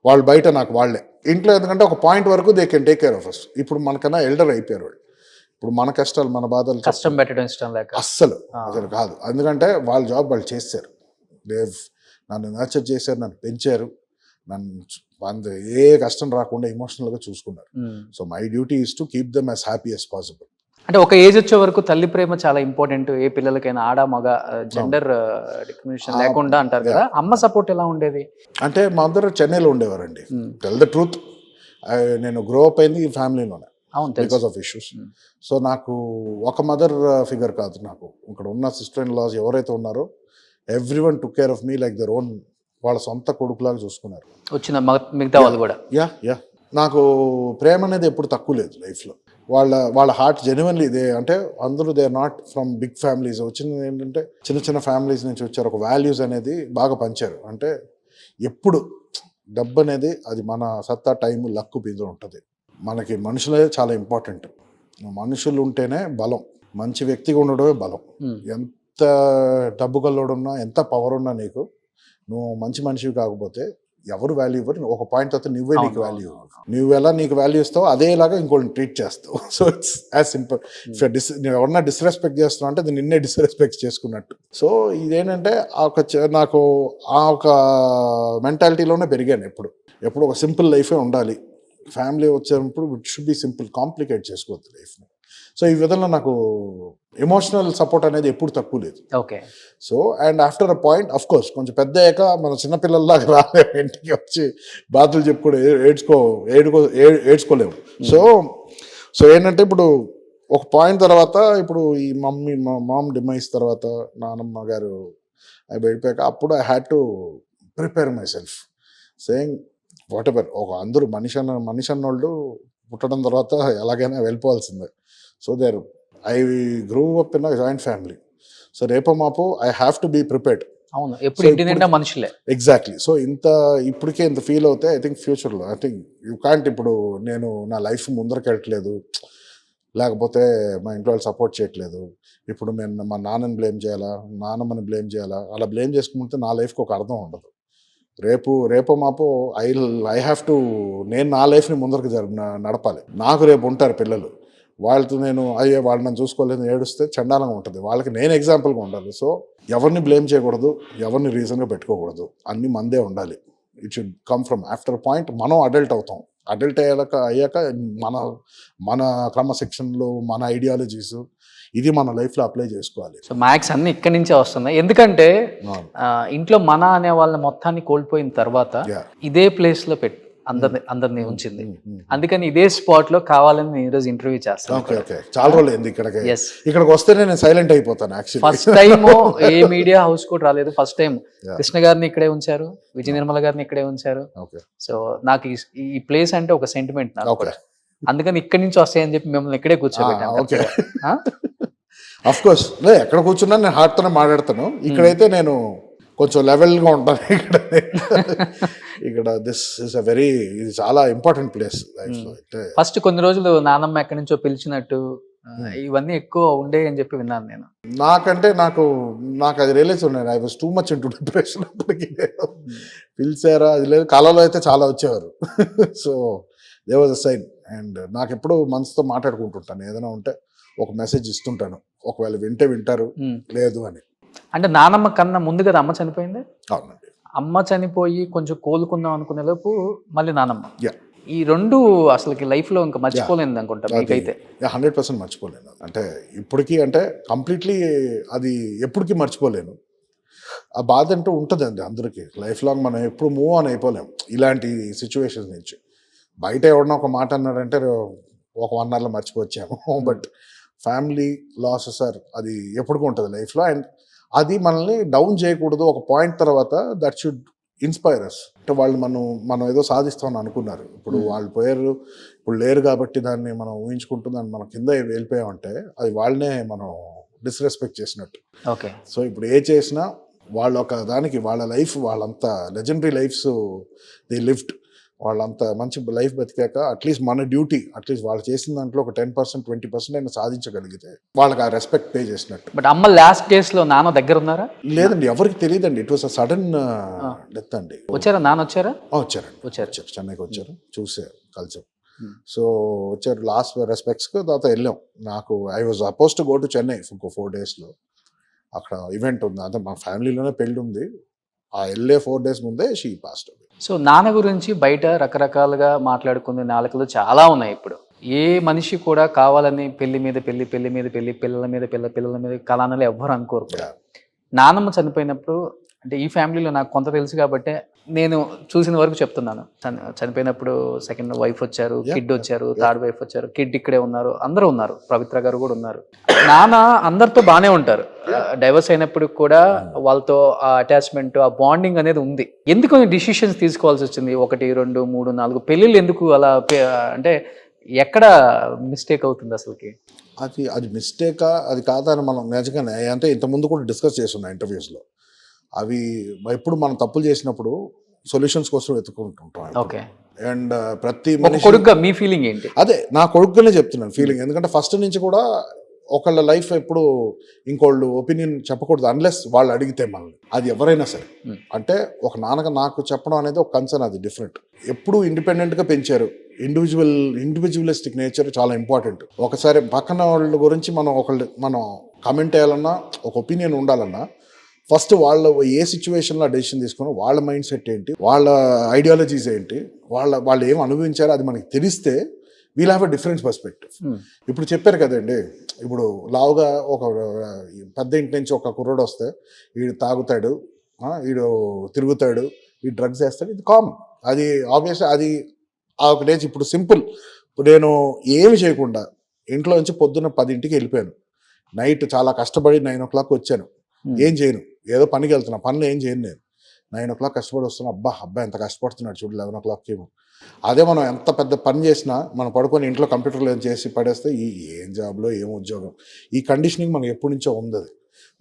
వాళ్ళు బయట నాకు వాళ్ళే. ఇంట్లో ఎందుకంటే ఒక పాయింట్ వరకు they can take care of us. ఇప్పుడు మనకన్నా ఎల్డర్ అయిపోయారు వాళ్ళు. ఇప్పుడు మన కష్టాలు మన బాధలు కష్టం పెట్టడం ఇష్టం లేక అస్సలు కాదు. ఎందుకంటే వాళ్ళ జాబ్ వాళ్ళు చేశారు, నన్ను నర్చర్ చేశారు, నన్ను పెంచారు, నన్ను ఏ కష్టం రాకుండా ఎమోషనల్గా చూసుకున్నారు. So my duty is to keep them as happy as possible. అంటే ఒక ఏజ్ వచ్చే వరకు తల్లి ప్రేమ చాలా ఇంపార్టెంట్, ఏ పిల్లలకైనా, ఆడ మగ జెండర్ డిస్క్రిమినేషన్ లేకుండా అంటారు కదా. అమ్మ సపోర్ట్ ఎలా ఉండేది? అంటే మా అందరూ చెన్నైలో ఉండేవారండి. టెల్ ద ట్రూత్, నేను గ్రో అప్ అయింది ఈ ఫ్యామిలీలోనే బికాస్ ఆఫ్ ఇష్యూస్. సో నాకు ఒక మదర్ ఫిగర్ కాదు, నాకు ఇక్కడ ఉన్న సిస్టర్ ఇన్ లాస్ ఎవరైతే ఉన్నారో every one took care of me like their own, వాళ్ళ సొంత కొడుకులాగా చూసుకున్నారు. వచ్చిన మిగతా వాళ్ళు కూడా. యా నాకు ప్రేమ అనేది ఎప్పుడు తక్కువ లేదు లైఫ్లో. వాళ్ళ హార్ట్ జెన్యున్లీ ఇదే. అంటే అందరూ they are not from big families, వచ్చింది ఏంటంటే చిన్న చిన్న ఫ్యామిలీస్ నుంచి వచ్చారు. ఒక వాల్యూస్ అనేది బాగా పంచారు. అంటే ఎప్పుడు డబ్బు అనేది అది మన సత్తా, టైము, లక్కు మీద ఉంటుంది. మనకి మనుషులే చాలా ఇంపార్టెంట్. మనుషులు ఉంటేనే బలం, మంచి వ్యక్తిగా ఉండడమే బలం. ఎంత డబ్బు కల్లోడున్నా, ఎంత పవర్ ఉన్నా, నీకు నువ్వు మంచి మనిషివి కాకపోతే ఎవరు వాల్యూ ఇవ్వరు. ఒక పాయింట్ తర్వాత నువ్వే నీకు వాల్యూ, నువ్వు ఎలా నీకు వాల్యూ ఇస్తావు అదేలాగా ఇంకోటి ట్రీట్ చేస్తావు. So it's as simple. నువ్వు ఎవరన్నా డిస్రెస్పెక్ట్ చేస్తున్నావు అంటే అది నిన్నే డిస్రెస్పెక్ట్ చేసుకున్నట్టు. సో ఇదేంటంటే నాకు ఆ ఒక మెంటాలిటీలోనే పెరిగాను. ఎప్పుడు ఒక సింపుల్ లైఫే ఉండాలి. ఫ్యామిలీ వచ్చేటప్పుడు it should be simple, complicate చేసుకోవద్దు లైఫ్ని. సో ఈ విధంగా నాకు ఎమోషనల్ సపోర్ట్ అనేది ఎప్పుడు తక్కువ లేదు. Okay. So and after a point of course కొంచెం పెద్ద అయ్యాక మన చిన్నపిల్లల్లాగా రాలే ఇంటికి వచ్చి బాధలు చెప్పుకోవడం, ఏడ్చుకోలేము. సో ఏంటంటే ఇప్పుడు ఒక పాయింట్ తర్వాత, ఇప్పుడు ఈ మా మామ్ డిమైస్ తర్వాత, నానమ్మ గారు అవి వెళ్ళిపోయాక, అప్పుడు I had to prepare myself saying whatever. ఒక అందరూ మనిషి అన్నోళ్ళు పుట్టడం తర్వాత ఎలాగైనా వెళ్ళిపోవాల్సిందే. So I grew up in a joint family. So రేపో మాపో I have to be prepared. అవును, ఎప్పుడు ఇంటి నిండా మనుషులే. ఎగ్జాక్ట్లీ. సో ఇప్పటికే ఇంత ఫీల్ అవుతే ఐ థింక్ ఫ్యూచర్లో ఐ థింక్ యూ కాంట్. ఇప్పుడు నేను నా లైఫ్ ముందరికి వెళ్ళట్లేదు, లేకపోతే మా ఇంట్లో వాళ్ళు సపోర్ట్ చేయట్లేదు, ఇప్పుడు నేను మా నాన్నని బ్లేమ్ చేయాలా, నాన్నమ్మని బ్లేమ్ చేయాలా, అలా బ్లేమ్ చేసుకుంటే నా లైఫ్కి ఒక అర్థం ఉండదు. రేపో మాపో ఐ హ్యావ్ టు, నేను నా లైఫ్ని ముందరికి నడపాలి. నాకు రేపు ఉంటారు పిల్లలు, వాళ్ళతో నేను వాళ్ళు నన్ను చూసుకోలేదు ఏడుస్తే చండాలంగా ఉంటుంది. వాళ్ళకి నేను ఎగ్జాంపుల్గా ఉండాలి. సో ఎవరిని బ్లేమ్ చేయకూడదు, ఎవరిని రీజన్గా పెట్టుకోకూడదు, అన్నీ మందే ఉండాలి. It should come from after point మనం అడల్ట్ అవుతాం. అడల్ట్ అయ్యాక మన క్రమశిక్షణలు, మన ఐడియాలజీస్ ఇది మన లైఫ్లో అప్లై చేసుకోవాలి. సో మ్యాథ్స్ అన్ని ఇక్కడి నుంచే వస్తున్నాయి. ఎందుకంటే ఇంట్లో మన అనే వాళ్ళని మొత్తాన్ని కోల్పోయిన తర్వాత ఇదే ప్లేస్లో అందరినీ ఉంచింది. అందుకని ఇదే స్పాట్ లో కావాలని నేను ఈరోజు ఇంటర్వ్యూ చేస్తాను. చాలా రోజులు అయింది ఇక్కడికి వస్తే నేను సైలెంట్ అయిపోతాను. ఫస్ట్ టైం ఏ మీడియా హౌస్ కూడా రాలేదు. ఫస్ట్ టైం కృష్ణ గారిని ఇక్కడే ఉంచారు, విజయ నిర్మల గారిని ఇక్కడే ఉంచారు. సో నాకు ఈ ప్లేస్ అంటే ఒక సెంటిమెంట్ నాకు. అందుకని ఇక్కడి నుంచి వస్తాయని చెప్పి మిమ్మల్ని ఇక్కడే కూర్చోబెట్టాను. అఫ్ కోర్స్ ఎక్కడ కూర్చున్నా నేను హార్ట్ తోనే మాట్లాడతాను. ఇక్కడైతే నేను కొంచెం లెవెల్గా ఉంటాను. ఇక్కడ దిస్ ఇస్ అ వెరీ, ఇది చాలా ఇంపార్టెంట్ ప్లేస్ లైఫ్లో. ఫస్ట్ కొన్ని రోజులు నానమ్మ ఎక్కడి నుంచో పిలిచినట్టు ఇవన్నీ ఎక్కువ ఉండే అని చెప్పి విన్నాను నేను. నాకు అది రియలైజ్ ఉన్నాయి. I was too much into depression. అప్పటికి పిలిచారా అది లేదు, కళలో అయితే చాలా వచ్చేవారు. So they was a sign. And నాకు ఎప్పుడు మనసుతో మాట్లాడుకుంటుంటాను, ఏదైనా ఉంటే ఒక మెసేజ్ ఇస్తుంటాను, ఒకవేళ వింటారు లేదు అని. అంటే నానమ్మ కన్నా ముందు కదా అమ్మ చనిపోయింది? అవునండి. అమ్మ చనిపోయి కొంచెం కోలుకుందాం అనుకునే లోపు మళ్ళీ నానమ్మ. ఈ రెండు అసలుకి లైఫ్ లో ఇంకా మర్చిపోలేదు అనుకుంటా మీకైతే? 100% మర్చిపోలేను. అంటే ఇప్పటికీ, అంటే కంప్లీట్లీ అది ఎప్పటికీ మర్చిపోలేను. ఆ బాధ అంటూ ఉంటుందండి అందరికీ లైఫ్ లాంగ్. మనం ఎప్పుడు మూవ్ ఆన్ అయిపోలేం ఇలాంటి సిచ్యువేషన్స్ నుంచి. బయట ఎవడన్నా ఒక మాట అన్నాడంటే ఒక 1 అవర్లో మర్చిపోవచ్చాము. బట్ ఫ్యామిలీ లాసెస్ అది ఎప్పటికీ ఉంటుంది లైఫ్లో. అండ్ అది మనల్ని డౌన్ చేయకూడదు. ఒక పాయింట్ తర్వాత దట్ షుడ్ ఇన్స్పైర్ అస్. అంటే వాళ్ళు మనం ఏదో సాధిస్తామని అనుకున్నారు, ఇప్పుడు వాళ్ళు పోయారు, ఇప్పుడు లేరు కాబట్టి దాన్ని మనం ఊహించుకుంటూ దాన్ని మనం కింద వెళ్ళిపోయామంటే అది వాళ్ళనే మనం డిస్రెస్పెక్ట్ చేసినట్టు. ఓకే. సో ఇప్పుడు ఏ చేసినా వాళ్ళు ఒక దానికి వాళ్ళ లైఫ్, వాళ్ళంతా లెజెండరీ లైఫ్స్ దే లివ్డ్, వాళ్ళంత మంచి లైఫ్ బతికాక అట్లీస్ట్ మన డ్యూటీ, అట్లీస్ట్ వాళ్ళు చేసిన దాంట్లో ఒక 10% 20% అయినా సాధించగలిగితే వాళ్ళకి ఆ రెస్పెక్ట్ పే చేసినట్టు. బట్ అమ్మ లాస్ట్ డేస్ లో నాన్న దగ్గర ఉన్నారా? లేదండి, ఎవరికి తెలియదండి. It was a sudden death అండి. వచ్చారా నాన్న? వచ్చారు చెన్నైకి వచ్చారు, కలిసారు. సో వచ్చారు లాస్ట్ రెస్పెక్ట్స్ తర్వాత వెళ్ళాం. I was oppose to go to Chennai ఇంకో 4 days. అక్కడ ఈవెంట్ ఉంది, అదే మా ఫ్యామిలీలోనే పెళ్ళి ఉంది. ఆ వెళ్ళే 4 days ముందే షీ పాస్డ్ అవే. సో నాన్న గురించి బయట రకరకాలుగా మాట్లాడుకునే నాలుకలు చాలా ఉన్నాయి ఇప్పుడు. ఏ మనిషి కూడా కావాలని పెళ్లి మీద పెళ్లి, పెళ్లి మీద పెళ్లి, పిల్లల మీద పిల్లల మీద కలానాలు ఎవ్వరు అనుకోరు కూడా. నాన్నమ్మ చనిపోయినప్పుడు అంటే ఈ ఫ్యామిలీలో నాకు కొంత తెలుసు కాబట్టి నేను చూసిన వరకు చెప్తున్నాను. చనిపోయినప్పుడు సెకండ్ వైఫ్ వచ్చారు, కిడ్ వచ్చారు, థర్డ్ వైఫ్ వచ్చారు, కిడ్ ఇక్కడే ఉన్నారు, అందరూ ఉన్నారు, పవిత్ర గారు కూడా ఉన్నారు. నాన్న అందరితో బాగానే ఉంటారు, డైవర్స్ అయినప్పుడు కూడా వాళ్ళతో ఆ అటాచ్మెంట్, ఆ బాండింగ్ అనేది ఉంది. ఎందుకు డిసిషన్స్ తీసుకోవాల్సి వచ్చింది? 1, 2, 3, 4 పెళ్ళిళ్ళు ఎందుకు అలా? అంటే ఎక్కడ మిస్టేక్ అవుతుంది అసలుకి? అది మిస్టేకా అది కాదా అని మనం నిజంగానే అంటే ఇంతకుముందు కూడా డిస్కస్ చేస్తున్నాం ఇంటర్వ్యూస్లో. అవి ఎప్పుడు మనం తప్పులు చేసినప్పుడు సొల్యూషన్స్ కోసం వెతుకుంటుంటాం. ఓకే. అండ్ ప్రతి కొడుకుగా మీ ఫీలింగ్ ఏంటి? అదే నా కొడుకుగానే చెప్తున్నాను ఫీలింగ్. ఎందుకంటే ఫస్ట్ నుంచి కూడా ఒకళ్ళ లైఫ్ ఎప్పుడు ఇంకోళ్ళు ఒపీనియన్ చెప్పకూడదు అన్లెస్ వాళ్ళు అడిగితే మనల్ని. అది ఎవరైనా సరే. అంటే ఒక నాన్నగా నాకు చెప్పడం అనేది ఒక కన్సర్న్, అది డిఫరెంట్. ఎప్పుడు ఇండిపెండెంట్గా పెంచారు. ఇండివిజువలిస్టిక్ నేచర్ చాలా ఇంపార్టెంట్. ఒకసారి పక్కన వాళ్ళ గురించి మనం కమెంట్ చేయాలన్నా, ఒక ఒపీనియన్ ఉండాలన్నా ఫస్ట్ వాళ్ళు ఏ సిచ్యువేషన్లో డెసిషన్ తీసుకుని వాళ్ళ మైండ్ సెట్ ఏంటి, వాళ్ళ ఐడియాలజీస్ ఏంటి, వాళ్ళు ఏం అనుభవించారో అది మనకి తెలిస్తే we'll have a different perspective. ఇప్పుడు చెప్పారు కదండి, ఇప్పుడు లావుగా ఒక పెద్ద ఇంటి నుంచి ఒక కుర్రోడు వస్తే వీడు తాగుతాడు, వీడు తిరుగుతాడు, ఈ డ్రగ్స్ వేస్తాడు, ఇది కామన్. అది ఆబ్వియస్. అది ఆ ఒక డేజ్. ఇప్పుడు సింపుల్, నేను ఏమి చేయకుండా ఇంట్లో నుంచి పొద్దున్న 10ంటికి వెళ్ళిపోయాను, నైట్ చాలా కష్టపడి 9 o'clock వచ్చాను. ఏం చేయను, ఏదో పనికి వెళ్తున్నా, పనులు ఏం చేయను నేను. 9 o'clock కష్టపడి వస్తున్నా, అబ్బాయి ఎంత కష్టపడుతున్నాడు చూడు 11 o'clockకి ఏమో. అదే మనం ఎంత పెద్ద పని చేసినా మనం పడుకొని ఇంట్లో కంప్యూటర్లో చేసి పడేస్తే ఏం జాబ్లో ఏం ఉద్యోగం, ఈ కండిషనింగ్ మనకి ఎప్పటి నుంచో ఉంది.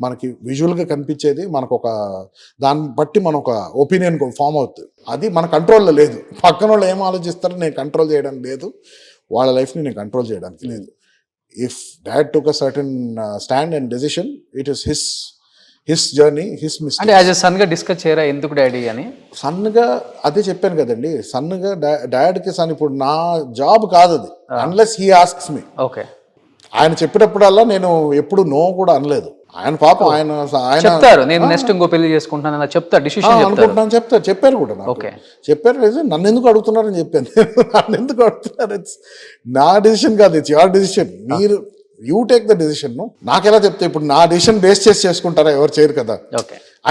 మనకి విజువల్గా కనిపించేది మనకు ఒక దాన్ని బట్టి మన ఒక ఒపీనియన్ ఫామ్ అవుతుంది. అది మన కంట్రోల్లో లేదు. పక్కన వాళ్ళు ఏం ఆలోచిస్తారో నేను కంట్రోల్ చేయడానికి లేదు, వాళ్ళ లైఫ్ని నేను కంట్రోల్ చేయడానికి లేదు. If dad took a certain stand and decision, it is his journey, his mistake. అంటే యాజ్ ఎ సన్ గా డిస్కస్ చేయరా ఎందుకు డాడీ అని? సన్గా అదే చెప్పాను కదండి, సన్గా డాడ్కి సన్. ఇప్పుడు నా జాబ్ కాదు అది, unless he asks me. Okay. ఆయన చెప్పినప్పుడల్లా నేను ఎప్పుడు నో కూడా అనలేదు. ఆయన పాపం ఆయన చెప్తారు నేను నెక్స్ట్ ఇంకో పెళ్లి చేసుకుంటాను అలా చెప్తారు, డిసిషన్ అనుకుంటున్నాను చెప్తారు. చెప్పారు కూడా నాకు. ఓకే. చెప్పారు, నన్ను ఎందుకు అడుగుతున్నారని చెప్పాను. నన్ను ఎందుకు అడుగుతున్నారు, ఇట్స్ నా డెసిషన్ కాదు, ఇట్స్ యువర్ డెసిషన్. మీరు యూ టేక్ ద డెసిషన్. నాకెలా చెప్తే ఇప్పుడు నా డెసిషన్ బేస్ చేసి చేసుకుంటారా? ఎవరు చేయరు కదా.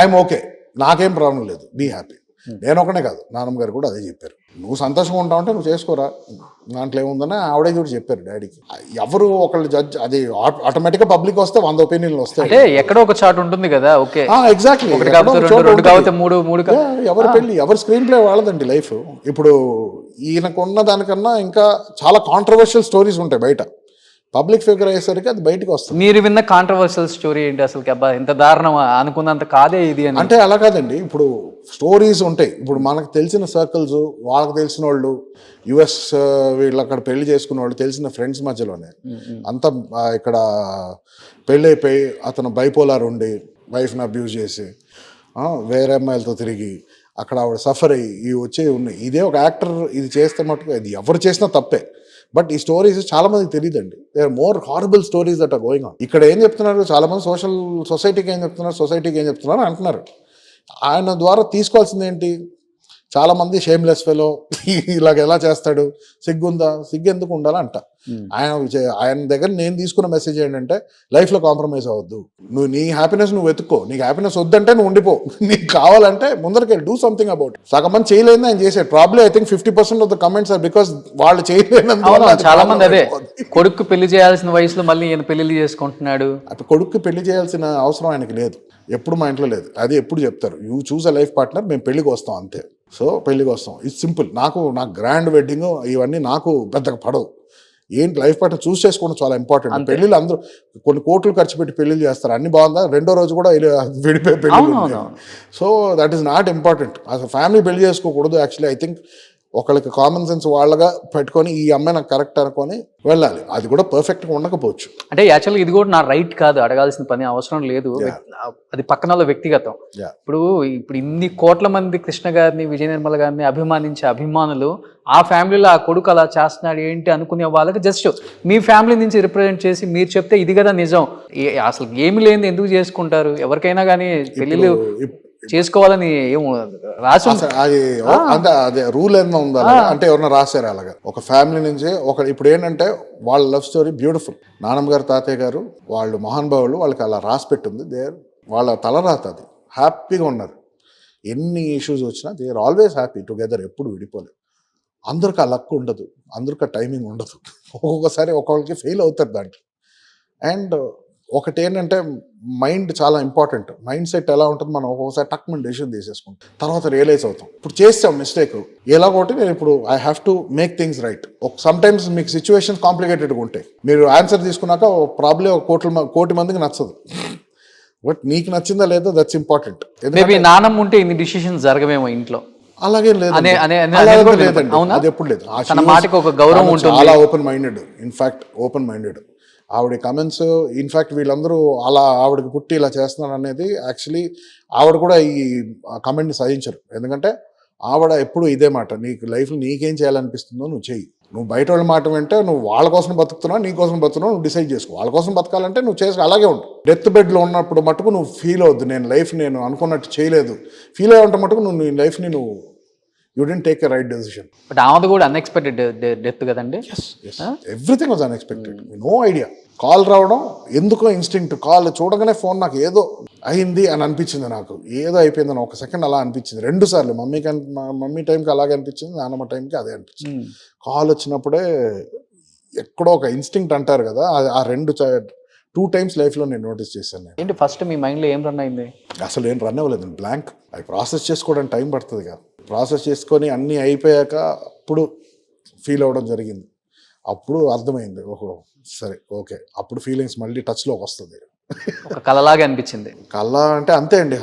ఐఎమ్ ఓకే, నాకేం ప్రాబ్లం లేదు, బీ హ్యాపీ. నేను ఒకనే కాదు, నాన్నమ్మ గారు కూడా అదే చెప్పారు. నువ్వు సంతోషంగా ఉంటావు అంటే నువ్వు చేసుకోరా, దాంట్లో ఏముందని ఆవిడే కూడా చెప్పారు డాడీకి. ఎవరు ఒకళ్ళు జడ్జ్, అది ఆటోమేటిక్గా పబ్లిక్ వస్తే 100 ఒపీనియన్లు వస్తాయి. ఎక్కడో ఒక చాట్ ఉంటుంది కదా. Okay, exactly. ఎవరి పెళ్లి ఎవరి స్క్రీన్ ప్లే వాళ్ళదండి లైఫ్. ఇప్పుడు ఈయనకున్న దానికన్నా ఇంకా చాలా కాంట్రవర్షియల్ స్టోరీస్ ఉంటాయి బయట. పబ్లిక్ ఫిగర్ అయ్యేసరికి అది బయటకు వస్తుంది. మీరు విన్న కాంట్రవర్షియల్ స్టోరీ ఏంటి అసలు? అబ్బా ఇంత దారుణం అనుకున్నంత కాదే ఇది అని. అంటే అలా కాదండి, ఇప్పుడు స్టోరీస్ ఉంటాయి. ఇప్పుడు మనకు తెలిసిన సర్కిల్స్, వాళ్ళకి తెలిసిన వాళ్ళు, యుఎస్ వీళ్ళు అక్కడ పెళ్లి చేసుకున్న వాళ్ళు, తెలిసిన ఫ్రెండ్స్ మధ్యలోనే అంతా ఇక్కడ పెళ్ళి అయిపోయి అతను బైపోలార్ ఉండి వైఫ్ని అబ్యూజ్ చేసి వేరే అమ్మాయిలతో తిరిగి అక్కడ ఆవిడ సఫర్ అయ్యి ఇవి వచ్చే ఉన్నాయి. ఇదే ఒక యాక్టర్ ఇది చేస్తే మటుకు అది ఎవరు చేసినా తప్పే. బట్ ఈ స్టోరీస్ చాలా మందికి తెలియదండి. They are more horrible stories that are going on. ఇక్కడ ఏం చెప్తున్నారు, చాలా మంది సొసైటీకి ఏం చెప్తున్నారు అంటున్నారు. ఆయన ద్వారా తీసుకోవాల్సింది ఏంటి? చాలా మంది షేమ్లెస్ ఫెలో, ఇలాగ ఎలా చేస్తాడు, సిగ్గుందా, సిగ్గు ఎందుకు ఉండాలంట. ఆయన దగ్గర నేను తీసుకున్న మెసేజ్ ఏంటంటే లైఫ్లో కాంప్రమైజ్ అవ్వద్దు. నువ్వు నీ హ్యాపీనెస్ నువ్వు వెతుక్కో. నీకు హ్యాపీనెస్ వద్దంటే నువ్వు ఉండిపో. నీకు కావాలంటే ముందరికి డూ సంథింగ్ అబౌట్. సగం మంది చేయలేదు ఆయన చేసే. Probably I think 50% of the comments are because వాళ్ళు చేయలేనందువల్ల. చాలా మంది అదే కొడుకు పెళ్లి చేయాల్సిన వయసులో మళ్ళీ ఈయన పెళ్లి చేసుకుంటున్నాడు. అప్పుడు కొడుకు పెళ్లి చేయాల్సిన అవసరం ఆయనకి లేదు, ఎప్పుడు మా ఇంట్లో లేదు. అది ఎప్పుడు చెప్తారు, you choose a life partner, మేము పెళ్లికి వస్తాం అంతే. సో పెళ్లికి వస్తాం, ఇట్స్ సింపుల్. నాకు గ్రాండ్ వెడ్డింగ్ ఇవన్నీ నాకు పెద్దగా పడవు. ఏంటి లైఫ్ పార్ట్నర్ చూస్ చేసుకోవడం చాలా ఇంపార్టెంట్. పెళ్ళిళ్ళు అందరూ కొన్ని కోట్లు ఖర్చు పెట్టి పెళ్లిళ్ళు చేస్తారు, అన్ని బాగుందా, రెండో రోజు కూడా విడిపోయి పెళ్లి. So that is not important. అసలు ఫ్యామిలీ పెళ్లి చేసుకోకూడదు. యాక్చువల్లీ ఐ థింక్ ఒకళ్ళకి కామన్ సెన్స్ వాళ్ళగా పెట్టుకొని ఈ అమ్మాయి నాకు కరెక్ట్ అనుకొని వెళ్ళాలి. అది కూడా పర్ఫెక్ట్గా ఉండకపోవచ్చు. అంటే యాక్చువల్గా ఇది కూడా నా రైట్ కాదు, అడగాల్సిన పని అవసరం లేదు, అది పక్కన వ్యక్తిగతం. ఇప్పుడు ఇన్ని కోట్ల మంది కృష్ణ గారిని, విజయ నిర్మల గారిని అభిమానించే అభిమానులు ఆ ఫ్యామిలీలో ఆ కొడుకు అలా చేస్తున్నాడు ఏంటి అనుకునే వాళ్ళకి జస్ట్ మీ ఫ్యామిలీ నుంచి రిప్రజెంట్ చేసి మీరు చెప్తే ఇది కదా నిజం, అసలు ఏమి లేని ఎందుకు చేసుకుంటారు? ఎవరికైనా కానీ పెళ్ళిళ్ళు చేసుకోవాలని ఏం రాసి అసలు అది అంటే అదే రూల్ ఏమన్నా ఉందా అంటే ఎవరన్నా రాశారు అలాగా ఒక ఫ్యామిలీ నుంచి ఇప్పుడు ఏంటంటే వాళ్ళ లవ్ స్టోరీ బ్యూటిఫుల్. నానమ్మ గారు తాతయ్య గారు వాళ్ళు మహానుభావులు, వాళ్ళకి అలా రాసి పెట్టింది. వాళ్ళ తలరాత అది. హ్యాపీగా ఉన్నారు. ఎన్ని ఇష్యూస్ వచ్చినా they are always happy together. ఎప్పుడు విడిపోలేదు. అందరికి ఆ లక్ ఉండదు, అందరికి ఆ టైమింగ్ ఉండదు. ఒక్కొక్కసారి ఒక్కొక్కరికి ఫెయిల్ అవుతారు దాంట్లో. అండ్ ఒకటి ఏంటంటే మైండ్ చాలా ఇంపార్టెంట్. మైండ్ సెట్ ఎలా ఉంటుంది, మనం ఒక్కొక్కసారి టక్ మన డెసిషన్ తీసేసుకుంటాం, తర్వాత రియలైజ్ అవుతాం. ఇప్పుడు చేస్తాం మిస్టేక్ ఎలాగోటి, నేను ఇప్పుడు I have to make things right. Some times మీకు సిచ్యువేషన్స్ కాంప్లికేటెడ్గా ఉంటాయి. మీరు ఆన్సర్ తీసుకున్నాక ప్రాబ్లం కోటి మందికి నచ్చదు. బట్ నీకు నచ్చిందా లేదా, దట్స్ ఇంపార్టెంట్. మేబీ నానమ్మ ఉంటే ఇన్ని డిసిషన్స్ జరగవేమో ఇంట్లో. అలాగే లేదండి, అది ఎప్పుడు లేదు. మాటకి ఒక గౌరవం ఉంటుంది. చాలా open minded, in fact open minded. ఆవిడ కమెంట్స్, ఇన్ఫాక్ట్ వీళ్ళందరూ అలా ఆవిడకి పుట్టి ఇలా చేస్తున్నారు అనేది యాక్చువల్లీ ఆవిడ కూడా ఈ కమెంట్ని సహించరు. ఎందుకంటే ఆవిడ ఎప్పుడు ఇదే మాట, నీకు లైఫ్లో నీకేం చేయాలనిపిస్తుందో నువ్వు చెయ్యి. నువ్వు బయట వాళ్ళ మాట వింటే నువ్వు వాళ్ళ కోసం బతుకుతున్నావు, నీ కోసం బతుకుతున్నావు, నువ్వు డిసైడ్ చేసుకో. వాళ్ళ కోసం బతకాలంటే నువ్వు చేసుకో, అలాగే ఉండు. డెత్ బెడ్లో ఉన్నప్పుడు మటుకు నువ్వు ఫీల్ అవద్దు, నేను అనుకున్నట్టు చేయలేదు. ఫీల్ అయ్యి ఉంటే మటుకు నువ్వు నీ లైఫ్ని you didn't take a right decision. But ఆమెది కూడా అన్ఎక్స్పెక్టెడ్ డెత్ కదండి. Everything was unexpected. No idea. Call రావడం ఎందుకో ఇన్స్టింక్ట్, కాల్ చూడగానే ఫోన్ నాకు ఏదో అయింది అని అనిపించింది. నాకు ఏదో అయిపోయిందని ఒక సెకండ్ అలా అనిపించింది. 2 సార్లు మమ్మీ టైంకి అలాగే అనిపించింది, నాన్నమ్మ టైంకి అదే అనిపించింది. కాల్ వచ్చినప్పుడే ఎక్కడో ఒక ఇన్స్టింక్ట్ అంటారు కదా, ఆ 2 టైమ్స్ లైఫ్లో నేను నోటీస్ చేశాను. ఏంటి ఫస్ట్ మీ మైండ్లో ఏం రన్ అయింది? అసలు ఏం రన్ అవ్వలేదు, బ్లాంక్. అవి ప్రాసెస్ చేసుకోవడానికి టైం పడుతుంది కదా. ప్రాసెస్ చేసుకొని అన్నీ అయిపోయాక అప్పుడు ఫీల్ అవ్వడం జరిగింది. అప్పుడు అర్థమైంది, ఓహో సరే ఓకే. అప్పుడు ఫీలింగ్స్ మళ్ళీ టచ్లోకి వస్తుంది. ఒక కళలాగా అనిపించింది. కళ అంటే అంతే అండి,